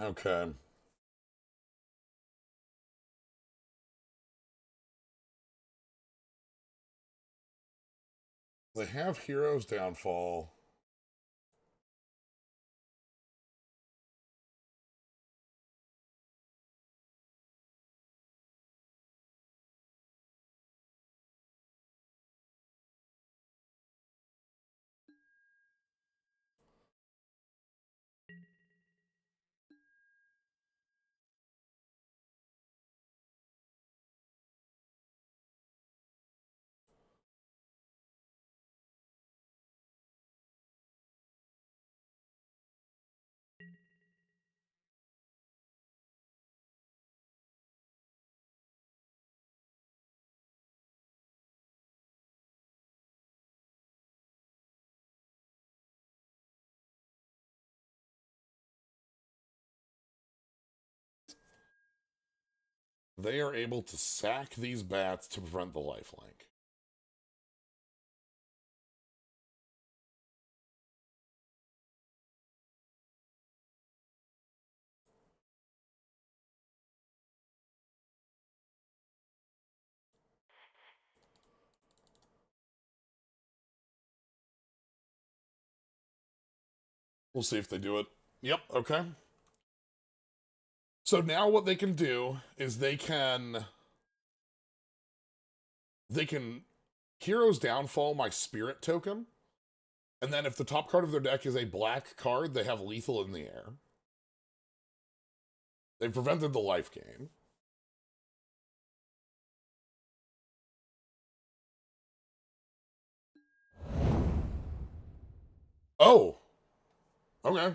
Okay. They have Hero's Downfall. They are able to sack these bats to prevent the lifelink. We'll see if they do it. Yep, okay. So now what they can do is they can Hero's Downfall my spirit token, and then if the top card of their deck is a black card, they have lethal in the air. They've prevented the life gain. Oh, okay.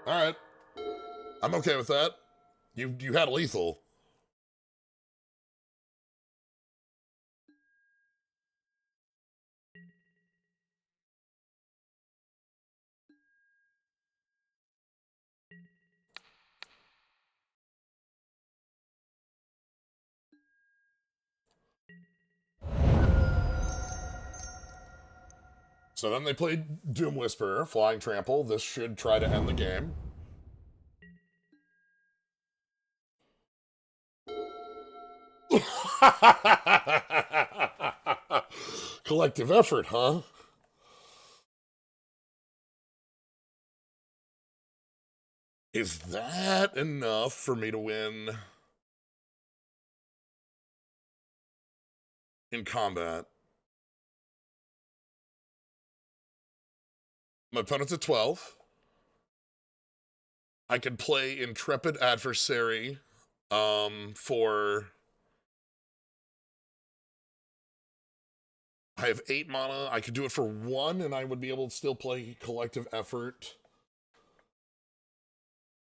All right. I'm okay with that. You had lethal. So then they played Doom Whisperer, Flying Trample. This should try to end the game. Collective effort, huh? Is that enough for me to win in combat? My opponent's at 12. I can play Intrepid Adversary for... I have 8 mana. I could do it for 1, and I would be able to still play Collective Effort.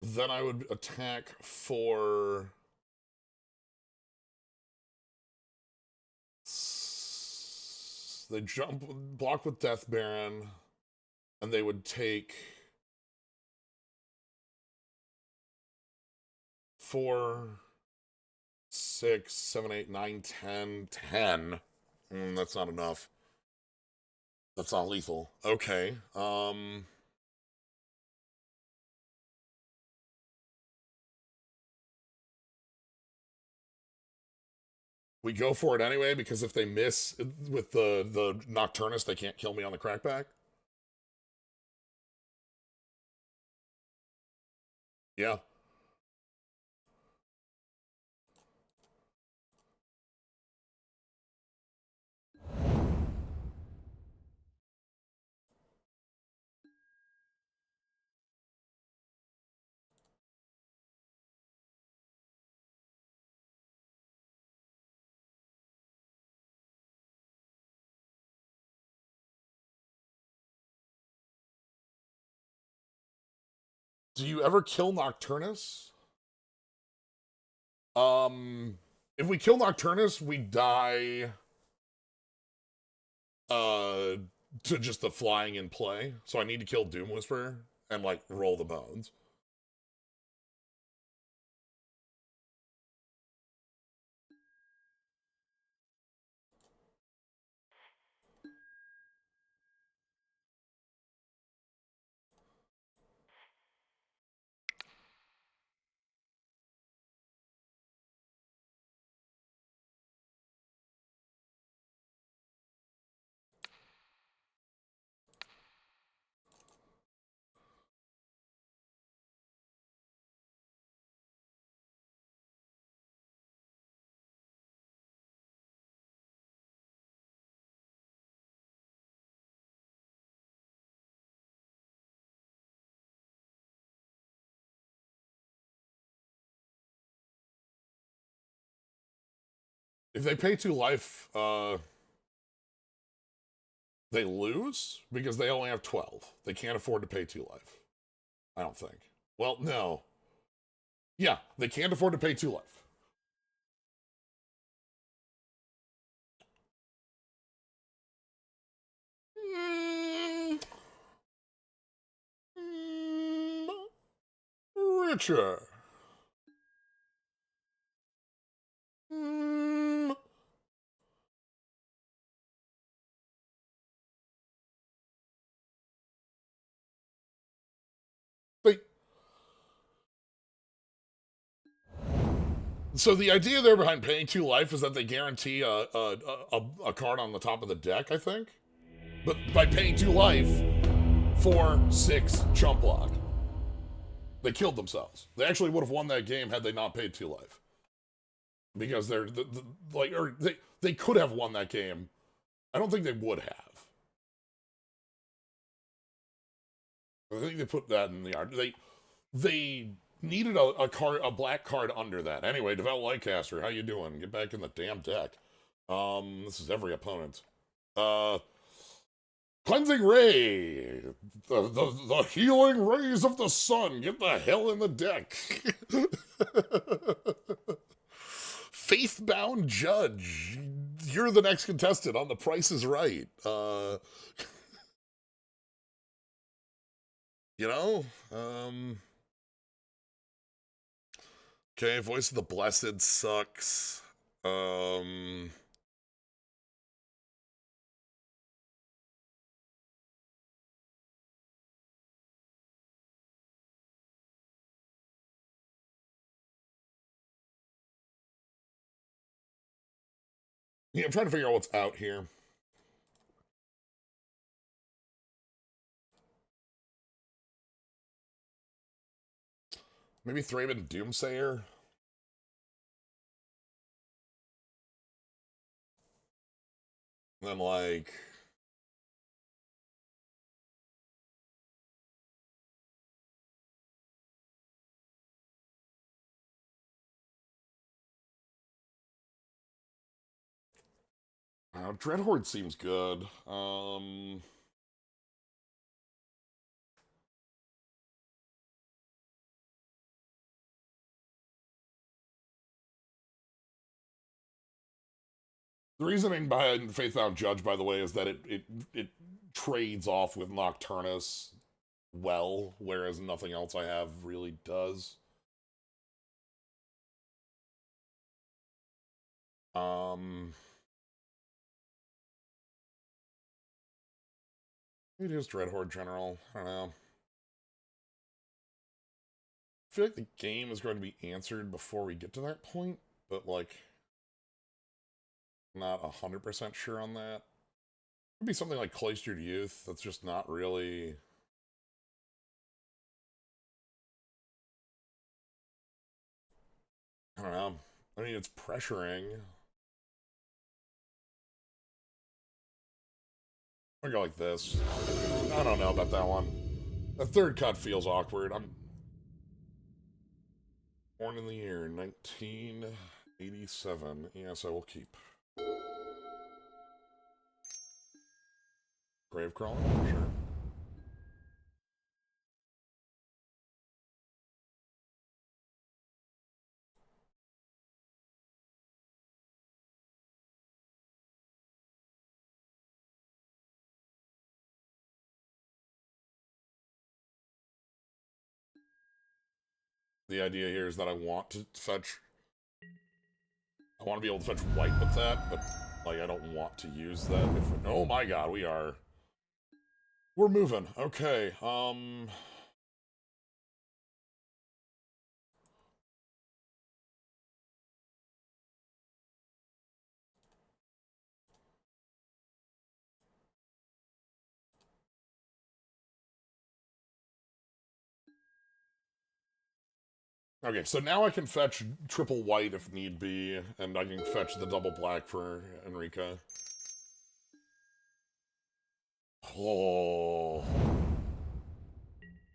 Then I would attack for... They block with Death Baron, and they would take 4, 6, 7, 8, 9, 10, 10. That's not enough. That's not lethal. Okay. We go for it anyway, because if they miss with the Nocturnus, they can't kill me on the crackback. Yeah. Do you ever kill Nocturnus? If we kill Nocturnus, we die uh to just the flying in play. So I need to kill Doom Whisperer and like roll the bones. If they pay 2 life, they lose because they only have 12. They can't afford to pay 2 life. I don't think. Well, no. Yeah, they can't afford to pay 2 life. Mm, richer. Mm, they, so the idea there behind paying 2 life is that they guarantee a card on the top of the deck, I think. But by paying 2 life, 4, 6, chump block. They killed themselves. They actually would have won that game had they not paid 2 life. Because they're like, or they could have won that game. I don't think they would have. I think they put that in the art. They needed a black card under that. Anyway, Devout Lightcaster, how you doing? Get back in the damn deck. This is every opponent. Cleansing Ray! The healing rays of the sun! Get the hell in the deck! Faith-bound Judge! You're the next contestant on The Price is Right. You know? Okay, Voice of the Blessed sucks. Yeah, I'm trying to figure out what's out here. Maybe Thraben Doomsayer? And then, like... Dreadhorde seems good. The reasoning behind Faithbound Judge, by the way, is that it trades off with Nocturnus well, whereas nothing else I have really does. It is Dreadhorde General. I don't know. I feel like the game is going to be answered before we get to that point, but like, not 100% sure on that. Could be something like Cloistered Youth that's just not really... I don't know. I mean, it's pressuring. I go like this. I don't know about that one. The third cut feels awkward. I'm born in the year 1987. Yes, I will keep. Gravecrawler? Sure. The idea here is that I want to fetch... I want to be able to fetch white with that, but, like, I don't want to use that. Oh my god, we are... We're moving. Okay, Okay, so now I can fetch triple white if need be, and I can fetch the double black for Enrica. Oh...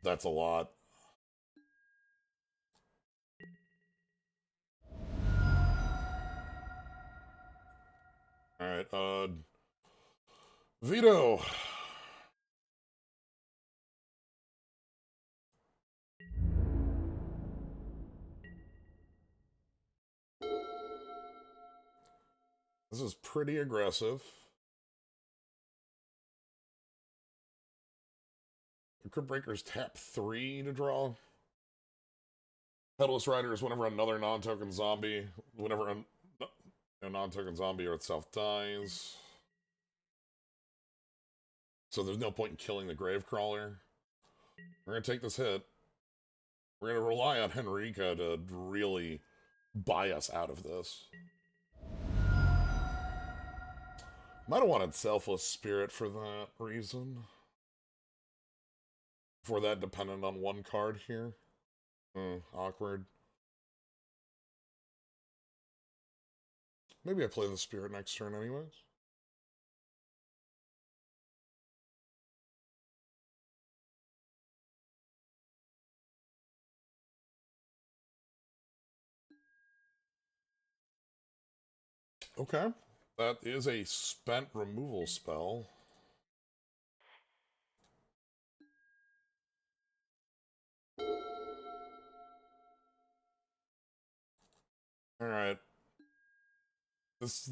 That's a lot. Alright, Veto! This is pretty aggressive. The Crypt Breakers tap 3 to draw. Headless Rider is whenever another non-token zombie, whenever a non-token zombie or itself dies. So there's no point in killing the Gravecrawler. We're gonna take this hit. We're gonna rely on Henrika to really buy us out of this. Might have wanted Selfless Spirit for that reason. For that dependent on one card here. Awkward. Maybe I play the Spirit next turn anyways. Okay. That is a spent removal spell. Alright. This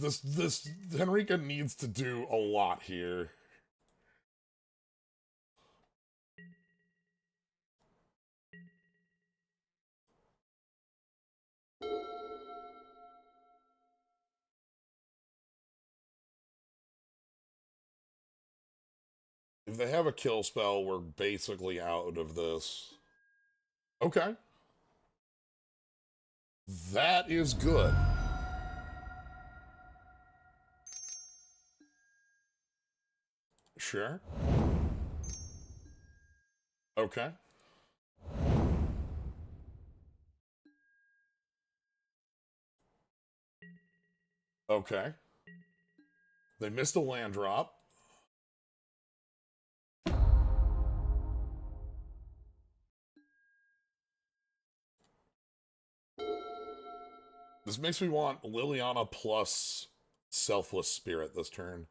Henrika needs to do a lot here. If they have a kill spell, we're basically out of this. Okay. That is good. Sure. Okay. Okay. They missed a land drop. This makes me want Liliana plus Selfless Spirit this turn.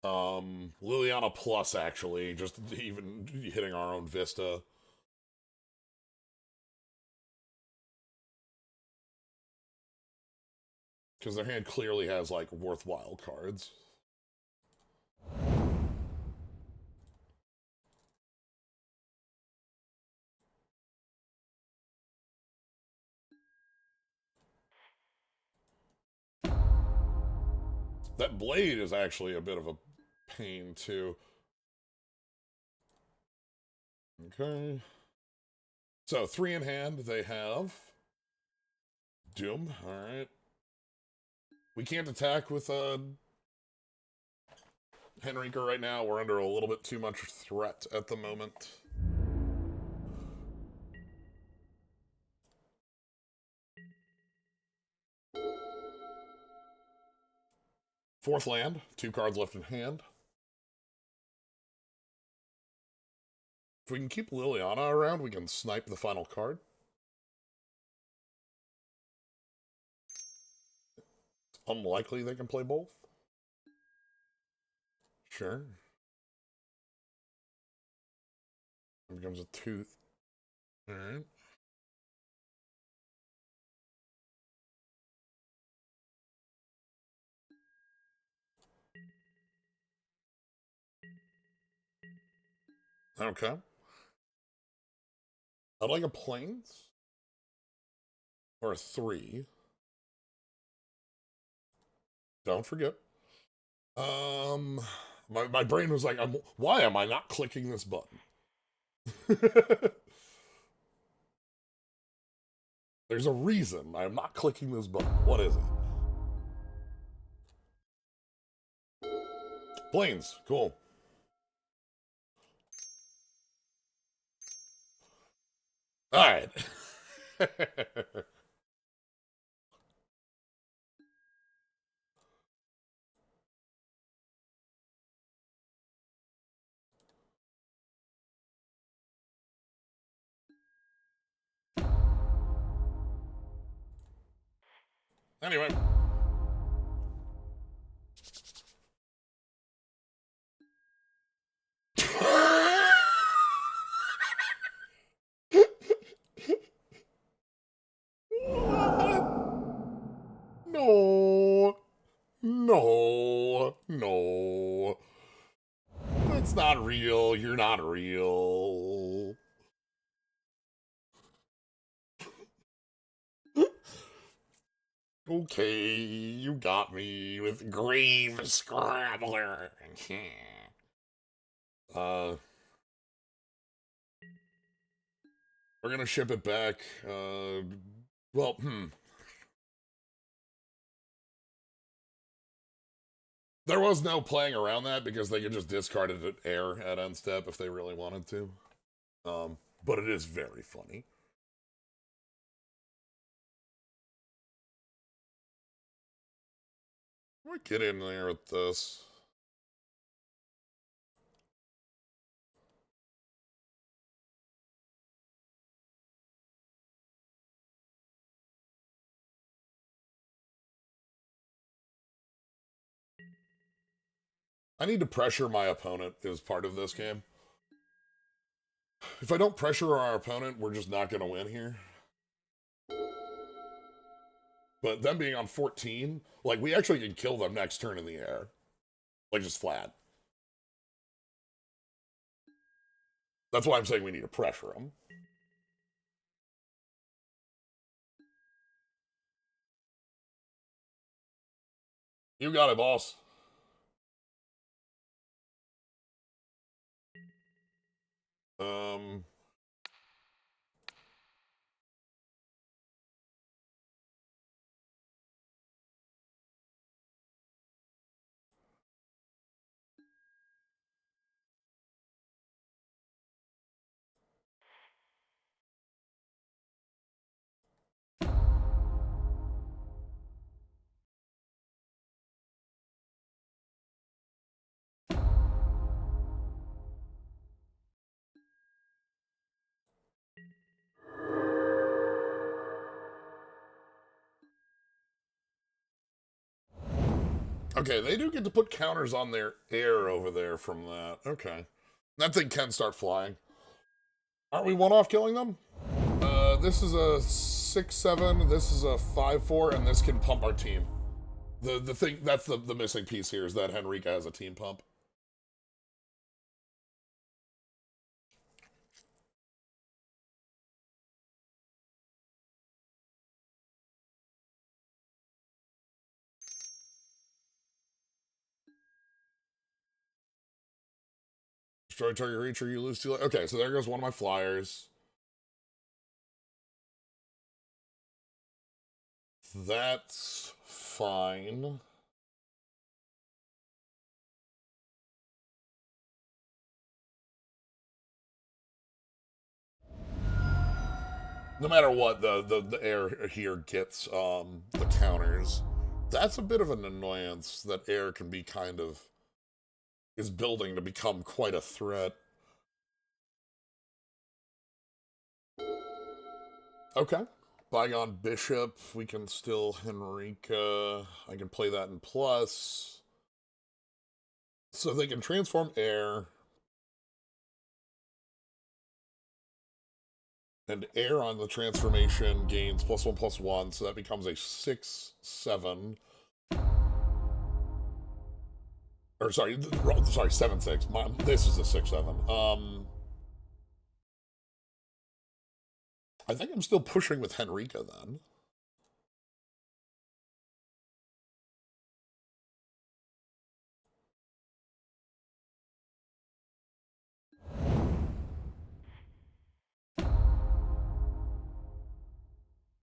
Liliana plus, actually, just even hitting our own Vista. Because their hand clearly has, like, worthwhile cards. That blade is actually a bit of a pain, too. Okay. So, 3 in hand, they have Doom, alright. We can't attack with Henrika right now. We're under a little bit too much threat at the moment. Fourth land, 2 cards left in hand. If we can keep Liliana around, we can snipe the final card. It's unlikely they can play both. Sure. It becomes a tooth. Alright. Okay. I'd like a plains. Or a 3. Don't forget. My brain was like, why am I not clicking this button? There's a reason I'm not clicking this button. What is it? Planes. Cool. Alright. Anyway. No. No. No. It's not real. You're not real. Okay, you got me with Grave Scrabbler. uh, we're gonna ship it back. Well, There was no playing around that because they could just discard it at air at end step if they really wanted to. But it is very funny. Let me get in there with this. I need to pressure my opponent as part of this game. If I don't pressure our opponent, we're just not going to win here. But them being on 14, like, we actually can kill them next turn in the air. Like, just flat. That's why I'm saying we need to pressure them. You got it, boss. Um... Okay, they do get to put counters on their air over there from that. Okay. That thing can start flying. Aren't we one-off killing them? This is a 6-7, this is a 5-4, and this can pump our team. The thing, that's the missing piece here, is that Henrika has a team pump. Destroy target creature, you lose 2 life. Okay, so there goes one of my flyers. That's fine. No matter what, the air here gets the counters. That's a bit of an annoyance that air can be kind of is building to become quite a threat. Okay. Bygone Bishop, we can still Henrika. I can play that in plus. So they can transform air. And air on the transformation gains +1/+1, so that becomes a 6-7. Or sorry, 7-6. This is a 6-7. I think I'm still pushing with Henrika then.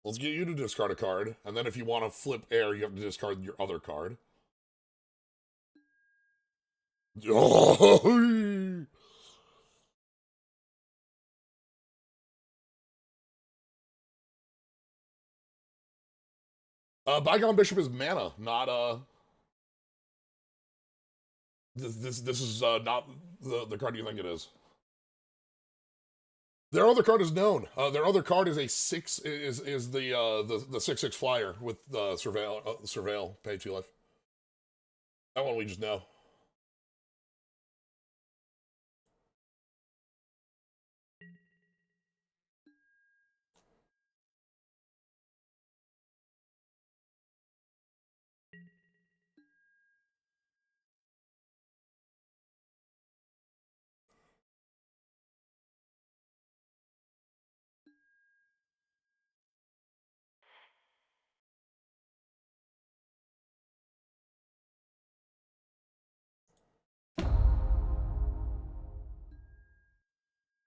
Let's get you to discard a card, and then if you want to flip air, you have to discard your other card. Oh! Bygone Bishop is mana, not This is not the card you think it is. Their other card is known. Their other card is a 6 is the 6/6 flyer with surveil, pay 2 life. That one we just know.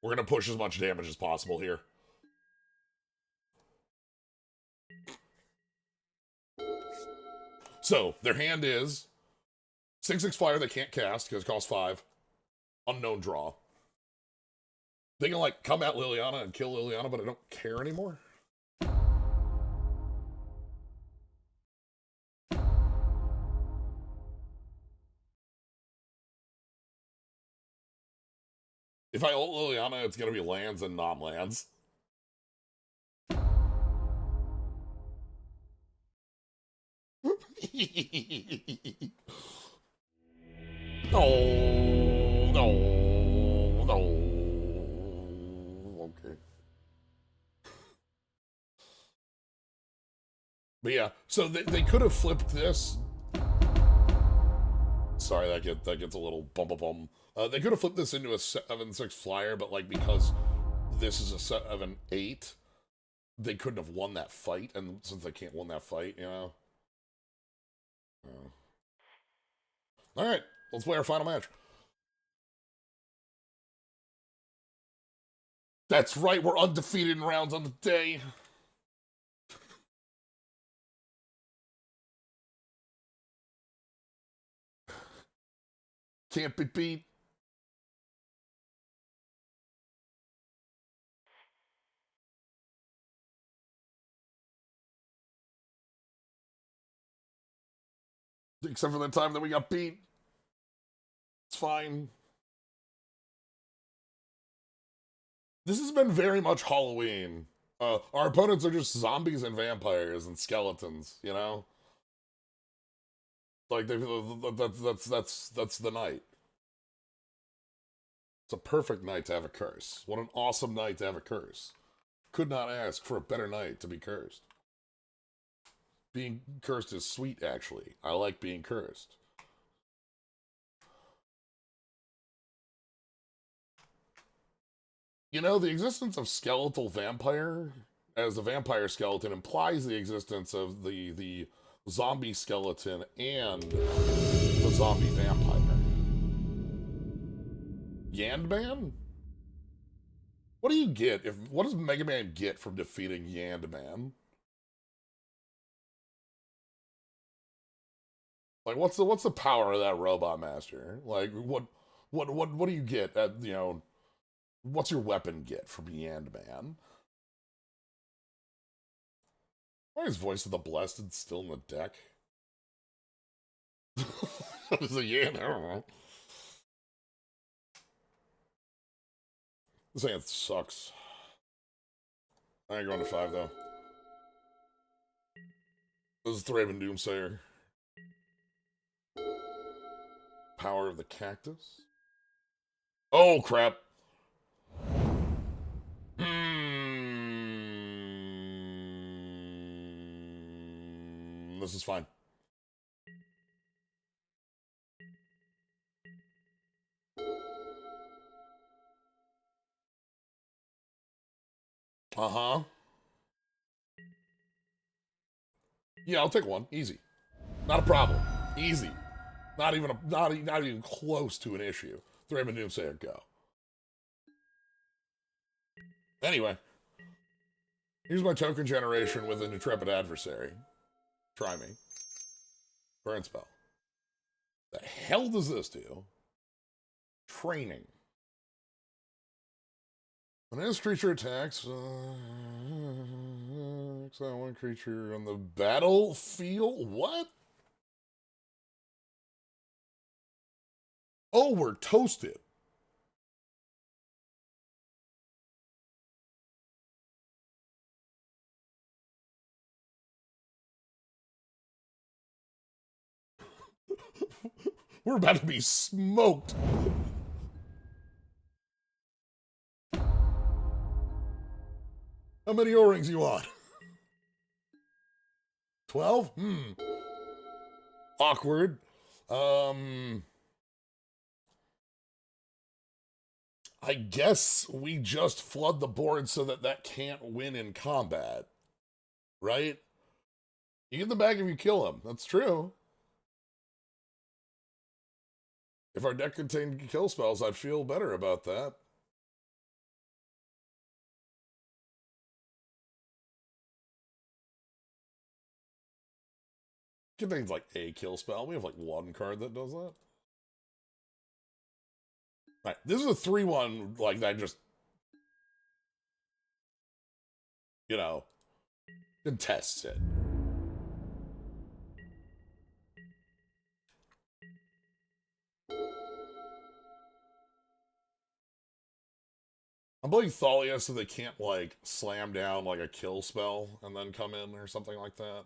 We're gonna push as much damage as possible here. So their hand is 6/6 flyer they can't cast because it costs 5. Unknown draw. They can like come at Liliana and kill Liliana, but I don't care anymore. If I ult Liliana, it's gonna be lands and non-lands. No, no, no. Okay. But yeah, so they could have flipped this. Sorry, that gets a little bum. They could have flipped this into a 7/6 flyer, but like because this is a 7/8, they couldn't have won that fight, and since they can't win that fight, you know. All right, let's play our final match. That's right, we're undefeated in rounds on the day. Can't be beat. Except for the time that we got beat. It's fine. This has been very much Halloween. Our opponents are just zombies and vampires and skeletons, you know? Like that's the night. It's a perfect night to have a curse. What an awesome night to have a curse. Could not ask for a better night to be cursed. Being cursed is sweet, actually. I like being cursed. You know, the existence of skeletal vampire as a vampire skeleton implies the existence of the zombie skeleton and the zombie vampire. Yandman? What do you get if what does Mega Man get from defeating Yandman? Like what's the power of that robot master? Like what do you get at, you know, what's your weapon get from Yandman? Why is Voice of the Blessed still in the deck? It's a Yand, I don't know. This hand sucks. I ain't going to 5 though. This is Thraven Doomsayer. Power of the Cactus. Oh crap. This is fine. Uh-huh. Yeah, I'll take one. Easy. Not a problem. Easy. Not even close to an issue. Thraven Doomsayer, go. Anyway, here's my token generation with an intrepid adversary. Try me. Burn spell. The hell does this do? Training. When this creature attacks, exile one creature on the battlefield. What? Oh, we're toasted. We're about to be smoked. How many O-rings you want? 12? Awkward. I guess we just flood the board so that can't win in combat. Right? You get the bag if you kill him. That's true. If our deck contained kill spells, I'd feel better about that. Contains like a kill spell. We have like one card that does that. Right. This is a 3/1 like that just, you know, contests it. I'm playing Thalia so they can't like slam down like a kill spell and then come in or something like that.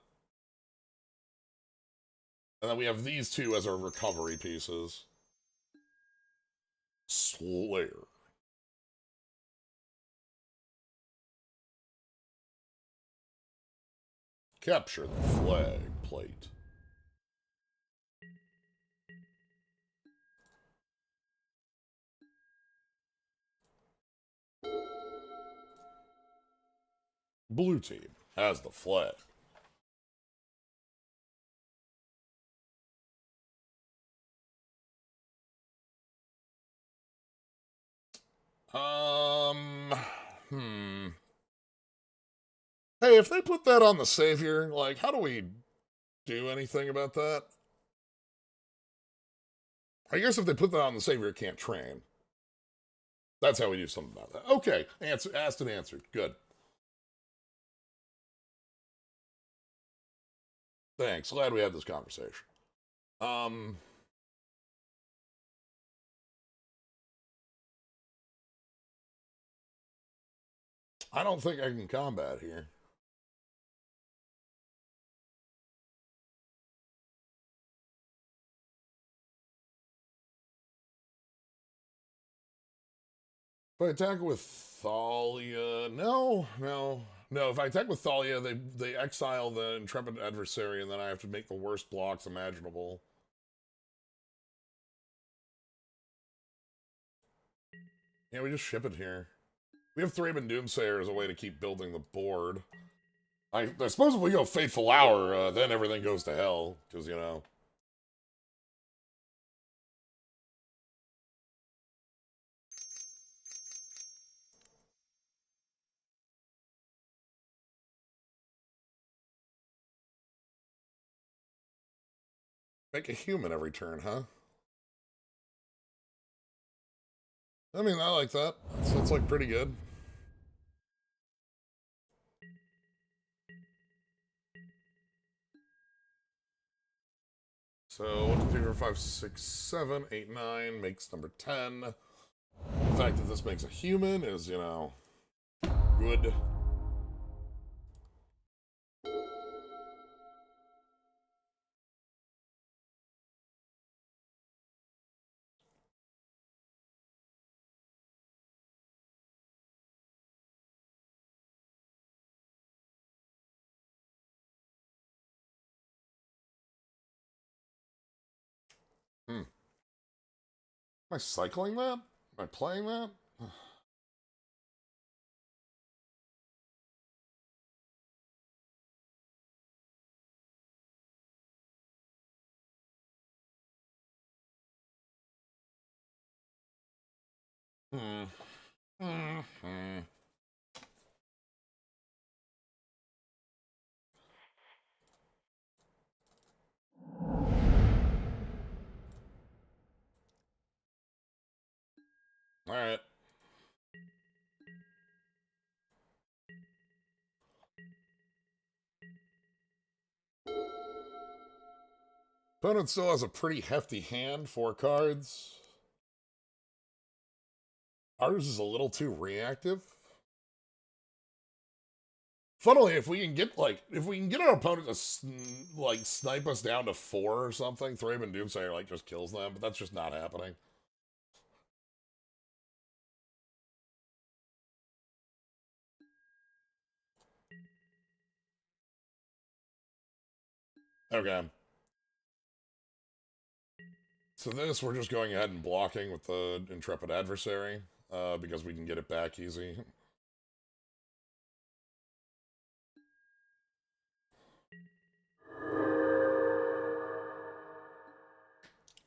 And then we have these two as our recovery pieces. Slayer. Capture the flag plate. Blue team has the flag. Hmm. Hey, if they put that on the savior, like, how do we do anything about that? I guess if they put that on the savior, it can't train. That's how we do something about that. Okay, asked and answered. Good. Thanks. Glad we had this conversation. Um, I don't think I can combat here. If I attack with Thalia, no. If I attack with Thalia, they exile the intrepid adversary, and then I have to make the worst blocks imaginable. Yeah, we just ship it here. We have Thraben Doomsayer as a way to keep building the board. I suppose if we go Fateful Hour, then everything goes to hell, because, you know. Make a human every turn, huh? I mean, I like that. That's like pretty good. So 1, 2, 3, 4, 5, 6, 7, 8, 9 makes number 10. The fact that this makes a human is, you know, good. Hmm. Am I cycling that? Am I playing that? Hmm. Hmm. All right. Opponent still has a pretty hefty hand, 4 cards. Ours is a little too reactive. Funnily, if we can get our opponent to like snipe us down to 4 or something, Thraben Doomsayer like just kills them, but that's just not happening. Okay. So this, we're just going ahead and blocking with the Intrepid Adversary, because we can get it back easy.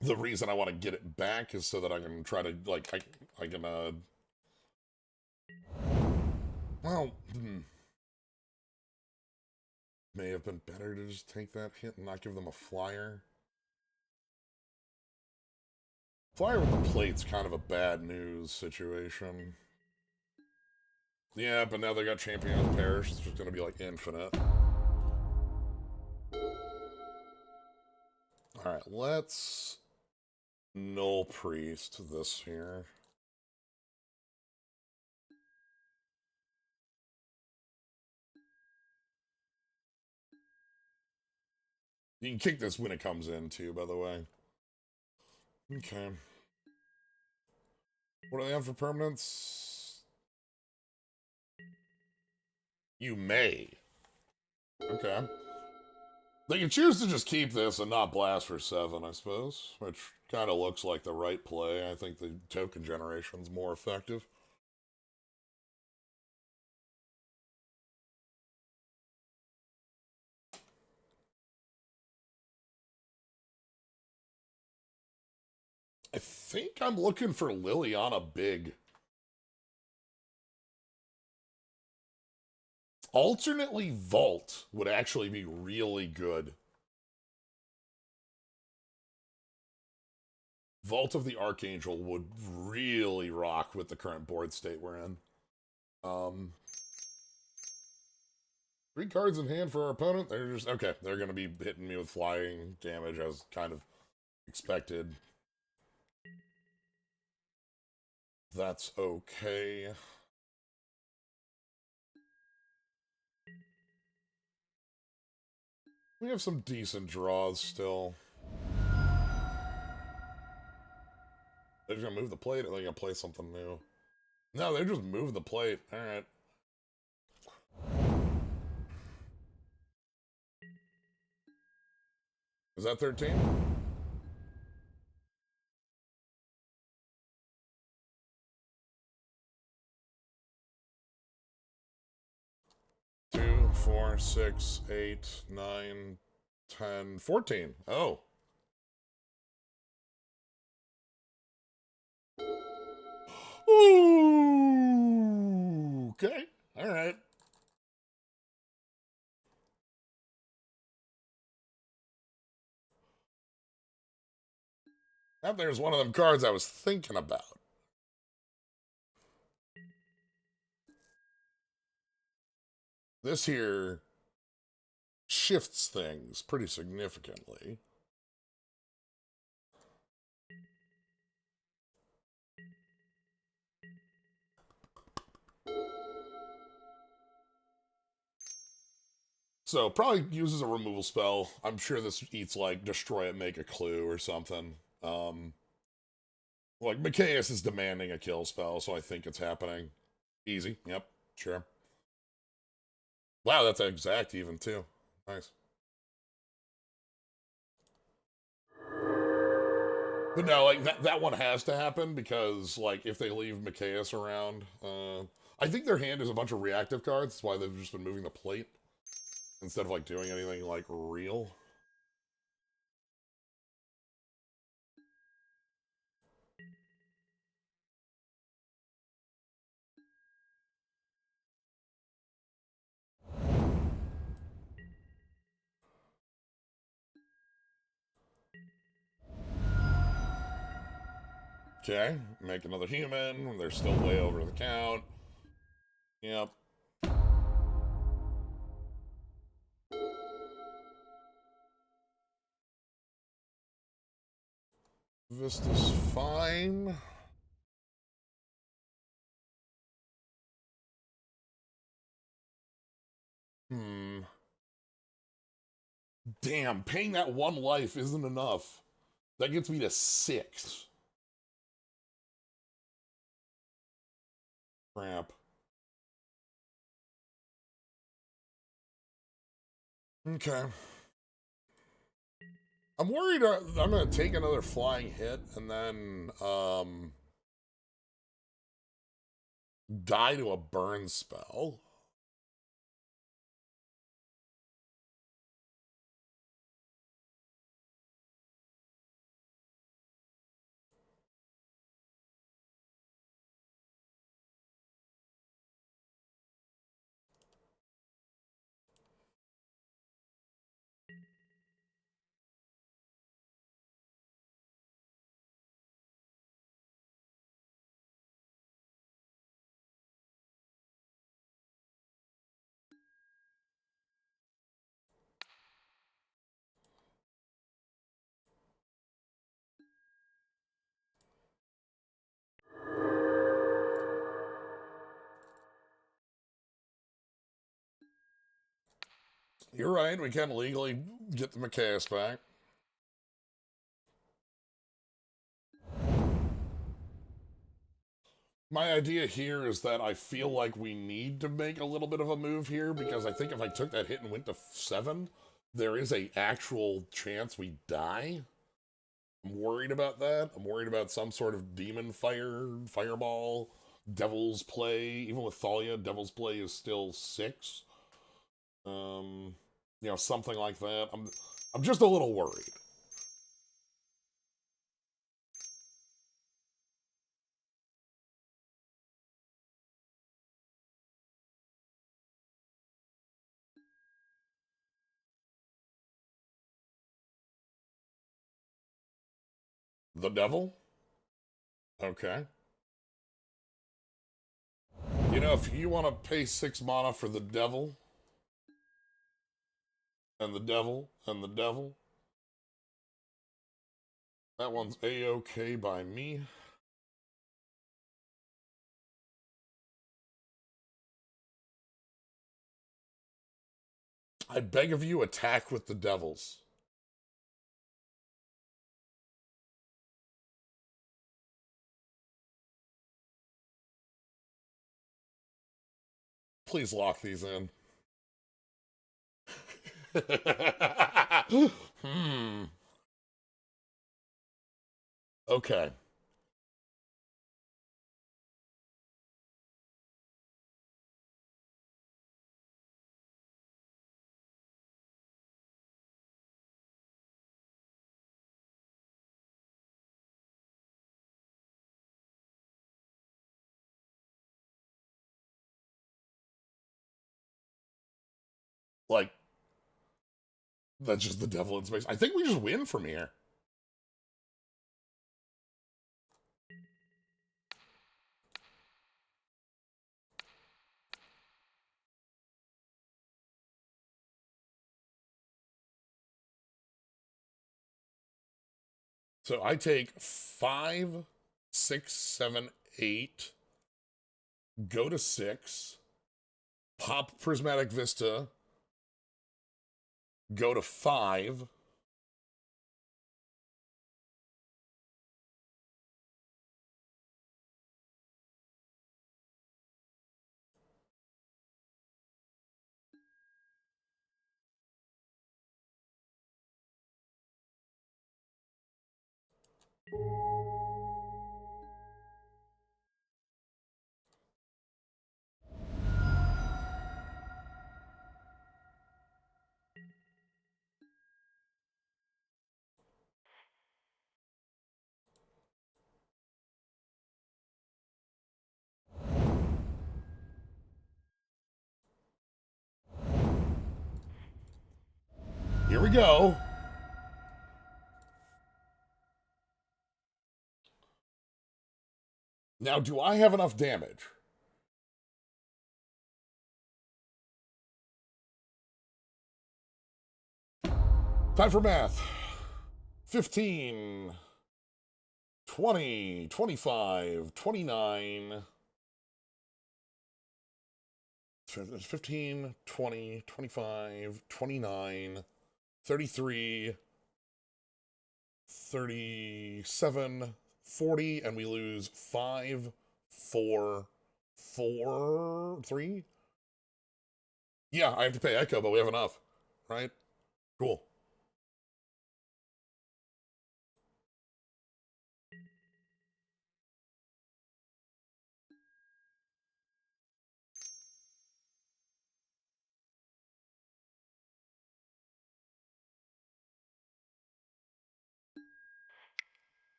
The reason I want to get it back is so that I can try to, like, I can, well, may have been better to just take that hit and not give them a flyer. Flyer with the plate's kind of a bad news situation. Yeah, but now they got Champion of the Parish. It's just going to be like infinite. Alright, let's Null Priest this here. You can kick this when it comes in, too, by the way. Okay. What do they have for permanents? You may. Okay. They can choose to just keep this and not blast for 7, I suppose, which kind of looks like the right play. I think the token generation's more effective. I think I'm looking for Liliana big. Alternately, Vault would actually be really good. Vault of the Archangel would really rock with the current board state we're in. 3 cards in hand for our opponent. They're just, okay, they're going to be hitting me with flying damage as kind of expected. That's okay. We have some decent draws still. They're just gonna move the plate, or they're gonna play something new. No, they just move the plate. Alright. Is that 13? Two, 4, 6, 8, 9, 10, 14. Oh. Ooh. Okay. Alright. That there's one of them cards I was thinking about. This here shifts things pretty significantly. So probably uses a removal spell. I'm sure this eats like destroy it, make a clue or something. Like Mikaeus is demanding a kill spell, so I think it's happening. Easy. Yep. Sure. Wow, that's exact even too. Nice. But no, like that one has to happen because like if they leave Mikaeus around, I think their hand is a bunch of reactive cards. That's why they've just been moving the plate instead of like doing anything like real. Okay, make another human. They're still way over the count. Yep. Vista's fine. Hmm. Damn, paying that 1 life isn't enough. That gets me to 6. Crap. Okay. I'm worried I'm going to take another flying hit and then die to a burn spell. You're right, we can legally get the Mikaeus back. My idea here is that I feel like we need to make a little bit of a move here because I think if I took that hit and went to 7, there is a actual chance we die. I'm worried about that. I'm worried about some sort of demon fireball, devil's play. Even with Thalia, devil's play is still 6. Um, something like that. I'm just a little worried. The devil? Okay. If you want to pay 6 mana for the devil, and the devil, and the devil, that one's A-okay by me. I beg of you, attack with the devils. Please lock these in. Hmm. Okay. Like, that's just the devil in space. I think we just win from here. So I take 5, 6, 7, 8, go to 6, pop Prismatic Vista, go to 5. Here we go. Now, do I have enough damage? Time for math. 15, 20, 25, 29. 15, 20, 25, 29, 33, 37, 40, and we lose 5, 4, 4, 3. Yeah, I have to pay Echo, but we have enough, right? Cool.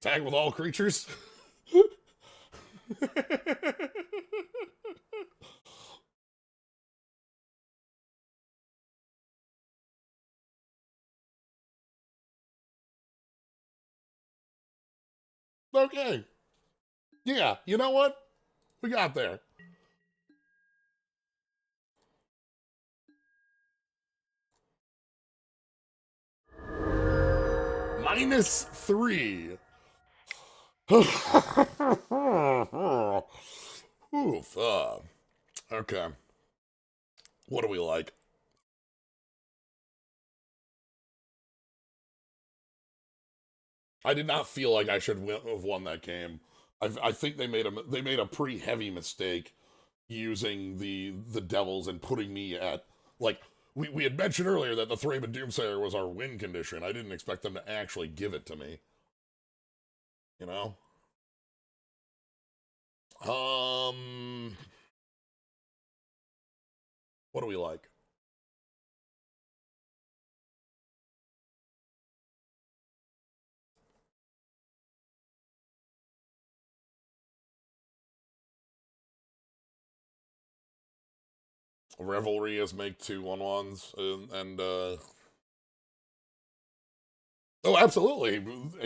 Tag with all creatures. Okay. Yeah, you know what? We got there. -3. Oof. Okay. What do we like? I did not feel like I should have won that game. I think they made a pretty heavy mistake using the devils and putting me at like we had mentioned earlier that the Thraben Doomsayer was our win condition. I didn't expect them to actually give it to me. You know? Um what do we like? Revelry is make 2/1/1s and oh, absolutely.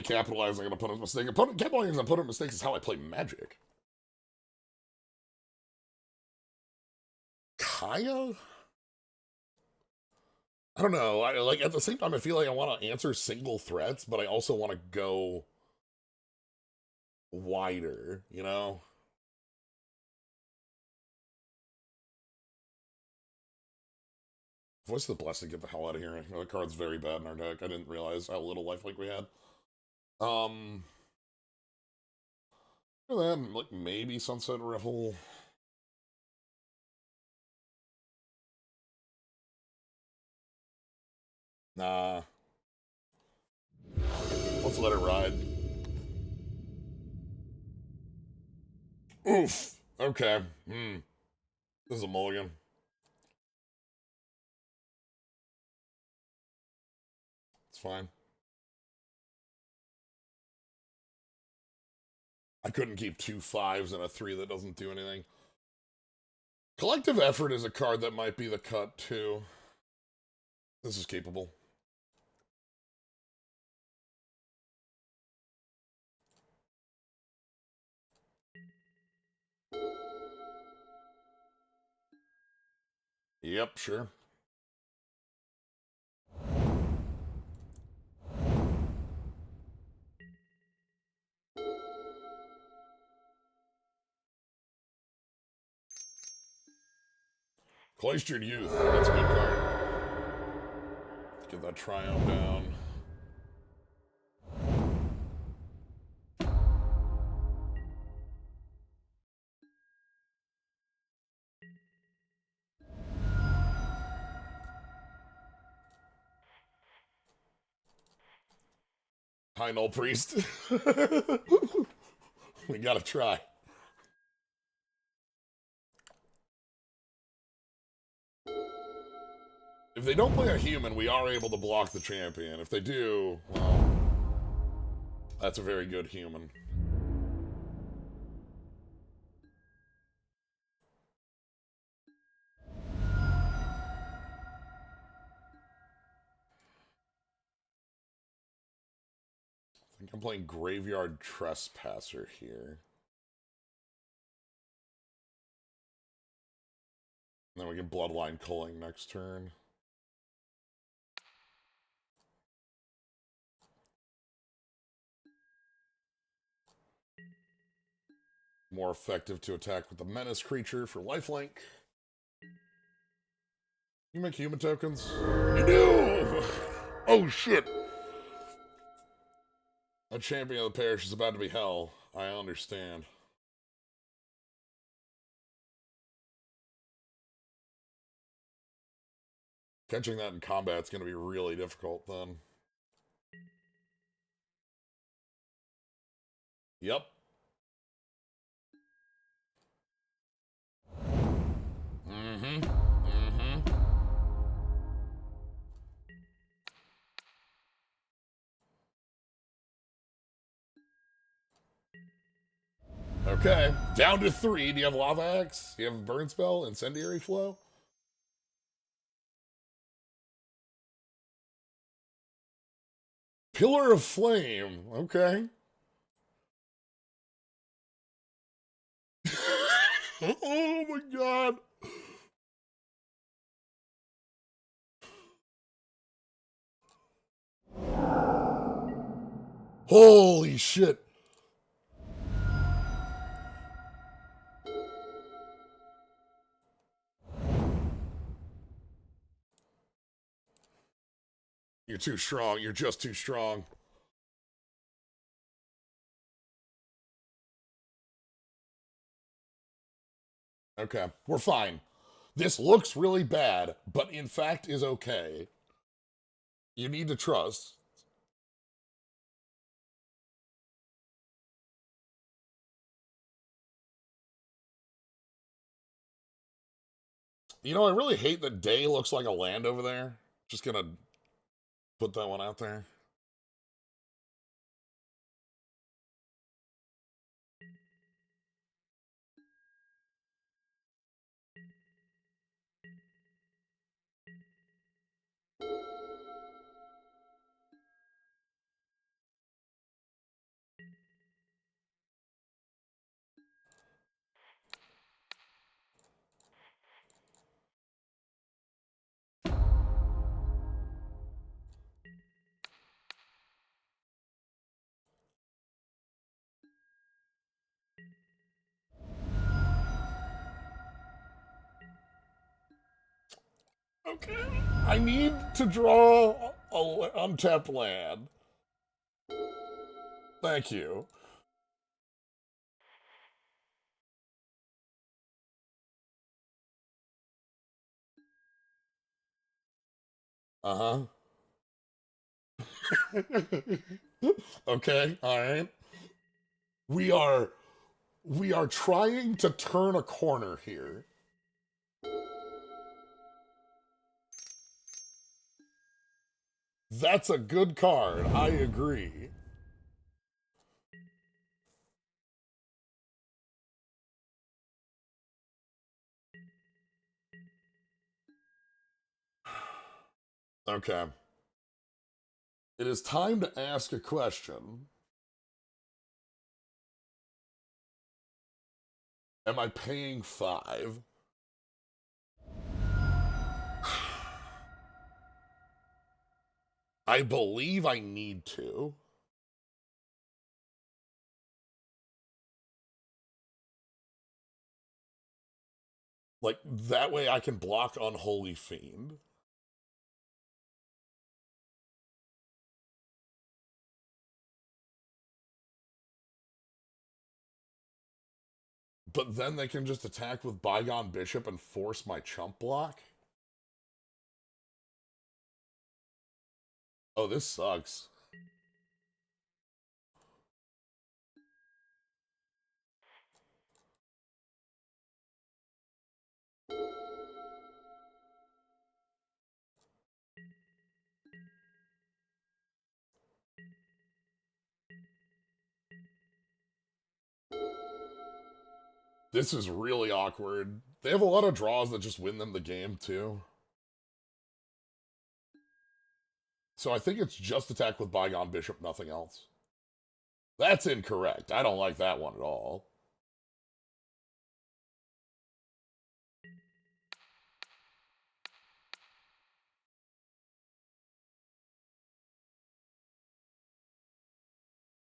Capitalizing on opponent's mistake. Capitalizing on opponent's mistakes is how I play Magic. Kaya? I don't know. I like at the same time I feel like I want to answer single threats, but I also want to go wider, you know? Voice of the Blessed, get the hell out of here. The card's very bad in our deck. I didn't realize how little lifelink we had. And then, like, maybe Sunset Revel. Nah. Let's let it ride. Oof. Okay. This is a mulligan. It's fine. I couldn't keep 2 5s and a 3 that doesn't do anything. Collective Effort is a card that might be the cut, too. This is capable. Yep, sure. Cloistered Youth. That's a good card. Get that Triumph down. High Null Priest. We gotta try. If they don't play a human, we are able to block the champion. If they do, well, that's a very good human. I think I'm playing Graveyard Trespasser here. And then we can Bloodline Culling next turn. More effective to attack with the Menace creature for lifelink. You make human tokens? You do! Oh shit! A champion of the parish is about to be hell. I understand. Catching that in combat is going to be really difficult then. Yep. Okay. Down to 3. Do you have Lava Axe? Do you have Burn Spell? Incendiary Flow? Pillar of Flame. Okay. Oh my god. Holy shit. You're too strong. You're just too strong. Okay, we're fine. This looks really bad, but in fact is okay. You need to trust. You know, I really hate that Day looks like a land over there. Just gonna put that one out there. Okay. I need to draw a untapped land. Thank you. Uh huh. Okay, all right. We are we are trying to turn a corner here. That's a good card. I agree. Okay. It is time to ask a question. Am I paying 5? I believe I need to. Like, that way I can block Unholy Fiend. But then they can just attack with Bygone Bishop and force my chump block? Oh, this sucks. This is really awkward. They have a lot of draws that just win them the game, too. So I think it's just attack with Bygone Bishop, nothing else. That's incorrect. I don't like that one at all.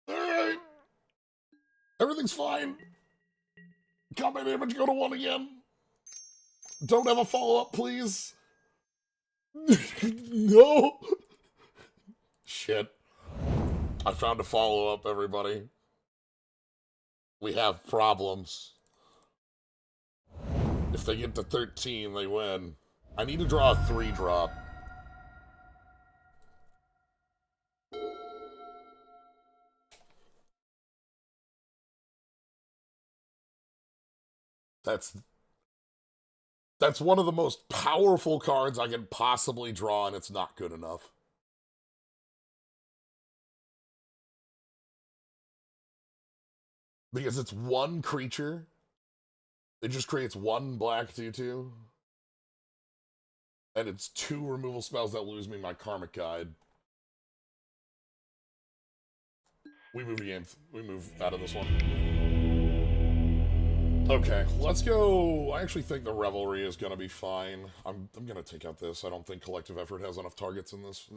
Alright. Everything's fine. Combat damage go to 1 again. Don't have a follow-up, please. No. Shit. I found a follow-up, everybody. We have problems. If they get to 13, they win. I need to draw a 3-drop. That's that's one of the most powerful cards I can possibly draw, and it's not good enough. Because it's one creature. It just creates one black 2/2. And it's 2 removal spells that lose me my Karmic Guide. We move game. We move out of this one. Okay, let's go. I actually think the Revelry is going to be fine. I'm going to take out this. I don't think Collective Effort has enough targets in this.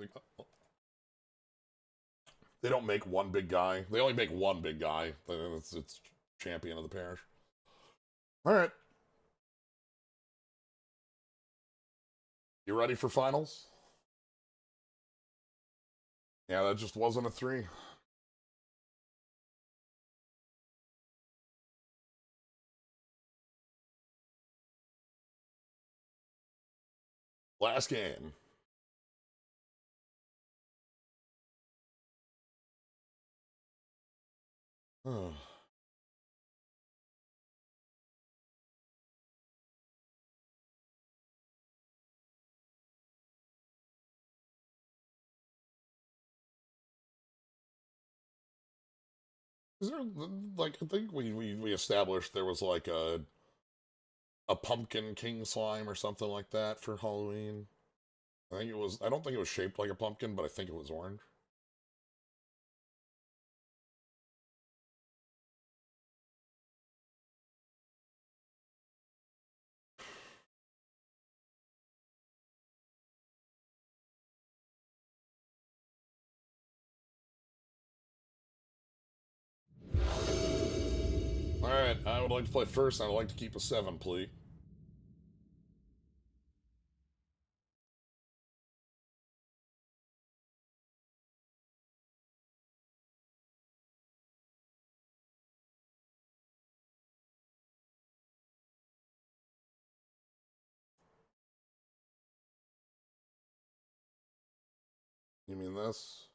They don't make one big guy. They only make one big guy. It's champion of the parish. All right. You ready for finals? Yeah, that just wasn't a 3. Last game. Oh. Is there, like, I think we established there was like a pumpkin king slime or something like that for Halloween. I think it was, I don't think it was shaped like a pumpkin, but I think it was orange. Alright, I would like to play first. I would like to keep a 7, please. You mean this?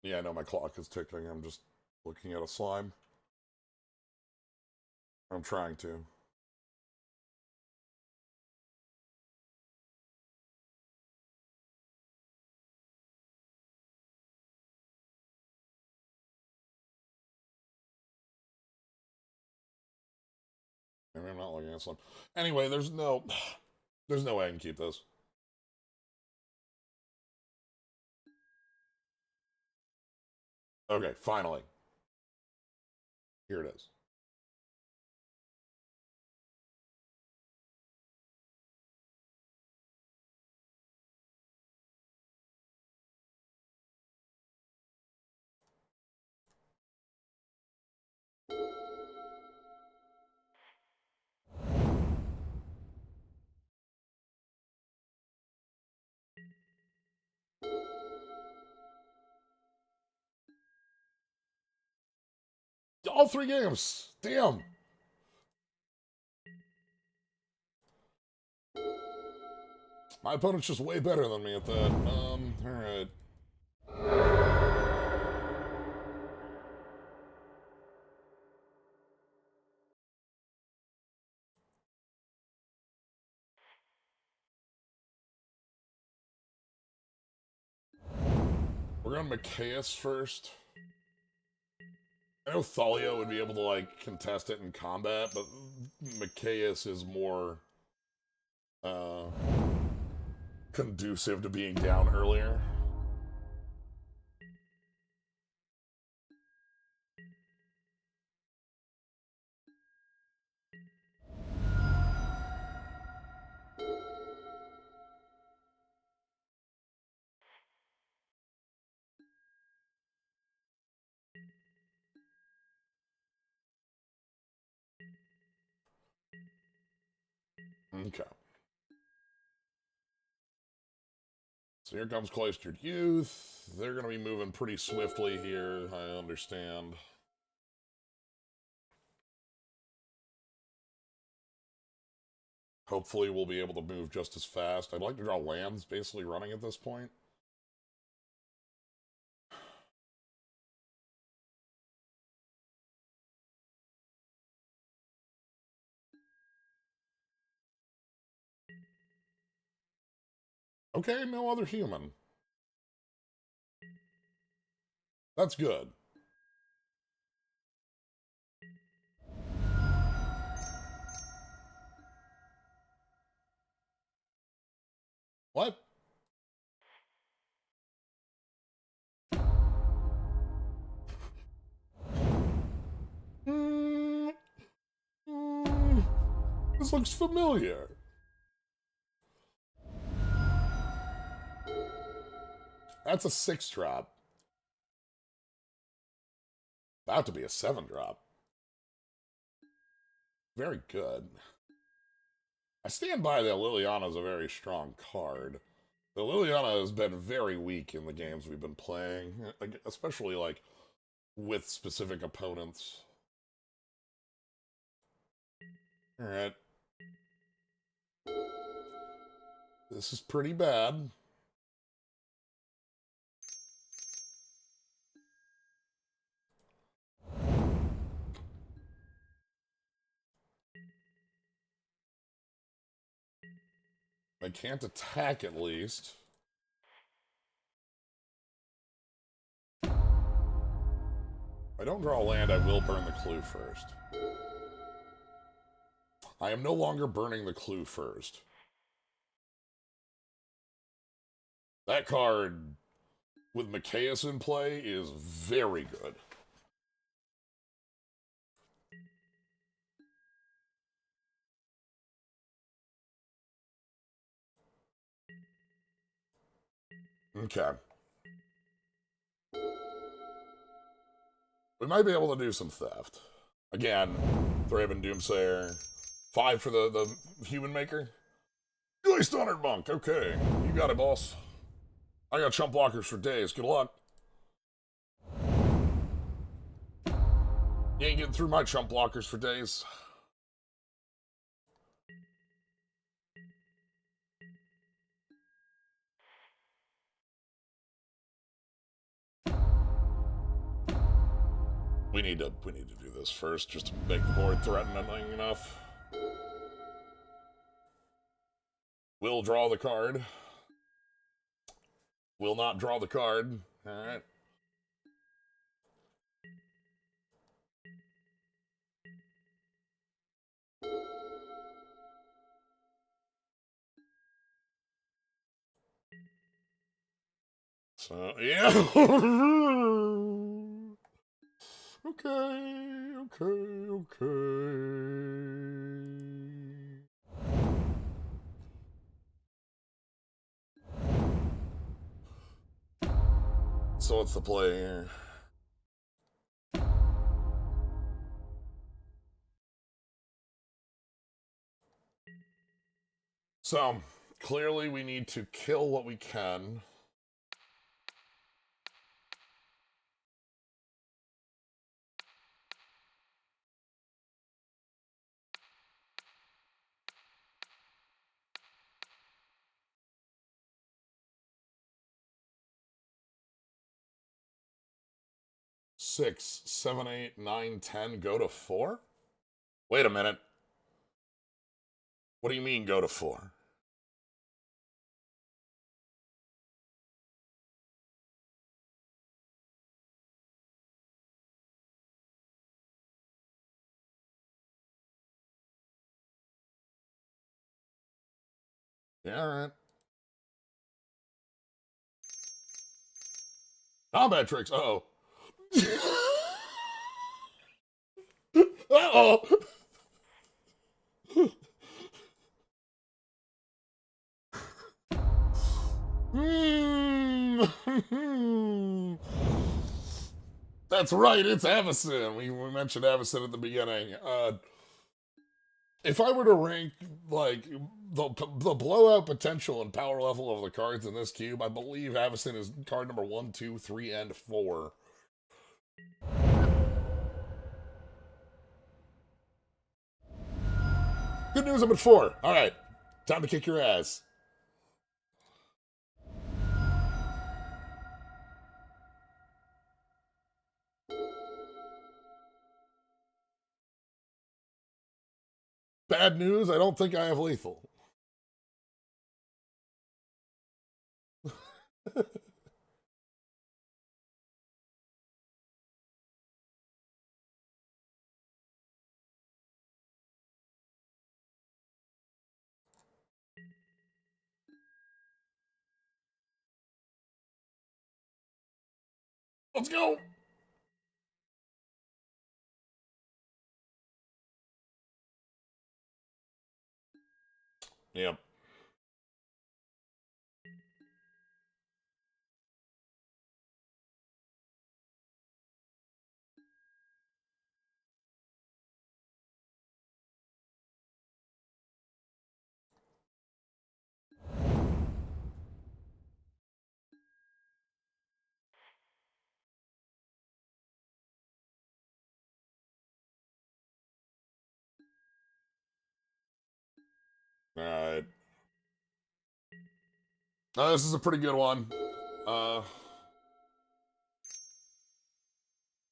Yeah, I know my clock is ticking. I'm just looking at a slime. I'm trying to. Maybe I'm not looking at slime. Anyway, there's no way I can keep this. Okay, finally. Here it is. All 3 games. Damn. My opponent's just way better than me at that. Alright. We're going Macias first. I know Thalia would be able to, like, contest it in combat, but Macias is more, uh, conducive to being down earlier. Okay. So here comes Cloistered Youth. They're going to be moving pretty swiftly here, I understand. Hopefully we'll be able to move just as fast. I'd like to draw lands basically running at this point. Okay, no other human. That's good. What? Hmm. This looks familiar. That's a 6-drop. About to be a 7-drop. Very good. I stand by that Liliana is a very strong card. The Liliana has been very weak in the games we've been playing, especially like with specific opponents. All right. This is pretty bad. I can't attack at least. If I don't draw land, I will burn the clue first. I am no longer burning the clue first. That card with Mikaeus in play is very good. Okay. We might be able to do some theft. Again, Thraben Doomsayer. 5 for the human maker. Glazed Honored Monk. Okay. You got it, boss. I got chump blockers for days. Good luck. You ain't getting through my chump blockers for days. We need to do this first just to make the board threatening enough. Will draw the card. Will not draw the card. Alright. So, yeah. Okay. So what's the play here? So, clearly we need to kill what we can. Six, seven, 8, 9, 10, go to 4? Wait a minute. What do you mean go to 4? Yeah, alright. Combat tricks. Uh-oh. Uh-oh. That's right, it's Avacyn. We mentioned Avacyn at the beginning. If I were to rank, like, the blowout potential and power level of the cards in this cube, I believe Avacyn is card number 1, 2, 3, and 4. Good news, I'm at 4. Alright, time to kick your ass. Bad news, I don't think I have lethal. Let's go! Yep. Alright. This is a pretty good one. Uh,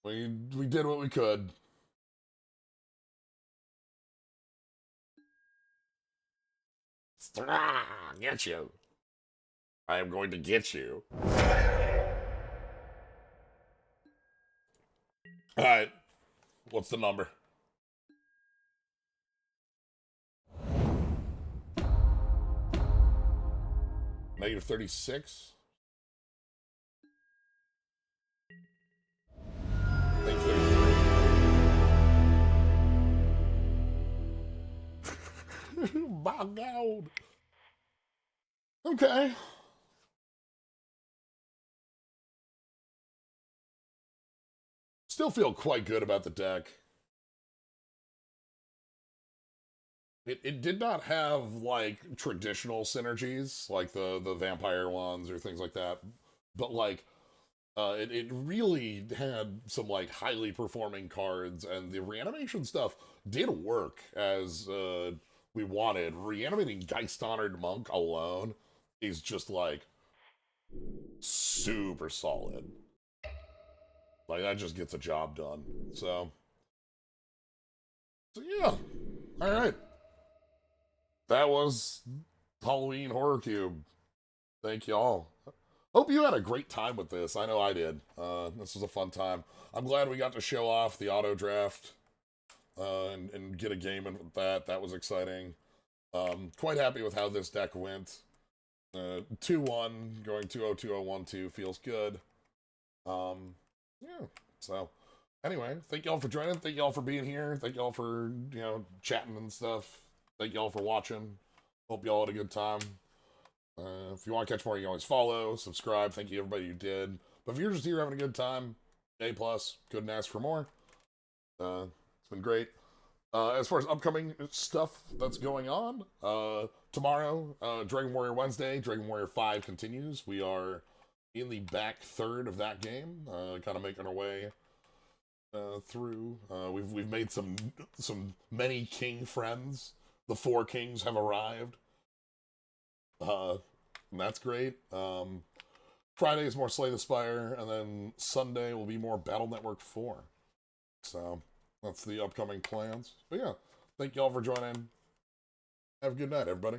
we did what we could. Get you. I am going to get you. All right. What's the number? Negative 36? Negative 33. My God. Okay. Still feel quite good about the deck. It did not have like traditional synergies like the vampire ones or things like that, but like it really had some like highly performing cards, and the reanimation stuff did work as we wanted. Reanimating Geist Honored Monk alone is just like super solid. Like that just gets a job done. So yeah. All right. That was Halloween Horror Cube. Thank y'all. Hope you had a great time with this. I know I did. This was a fun time. I'm glad we got to show off the auto draft and get a game in with that. That was exciting. Quite happy with how this deck went. 2-1, going 2-0-2-0-1-2 feels good. Yeah, so anyway, thank y'all for joining. Thank y'all for being here. Thank y'all for, chatting and stuff. Thank y'all for watching. Hope y'all had a good time. If you want to catch more, you can always follow, subscribe. Thank you everybody who did. But if you're just here having a good time, A+, couldn't ask for more. It's been great. As far as upcoming stuff that's going on, tomorrow, Dragon Warrior Wednesday, Dragon Warrior 5 continues. We are in the back third of that game, kind of making our way through. We've made some many king friends. The 4 kings have arrived. And that's great. Friday is more Slay the Spire, and then Sunday will be more Battle Network 4. So that's the upcoming plans. But yeah, thank y'all for joining. Have a good night, everybody.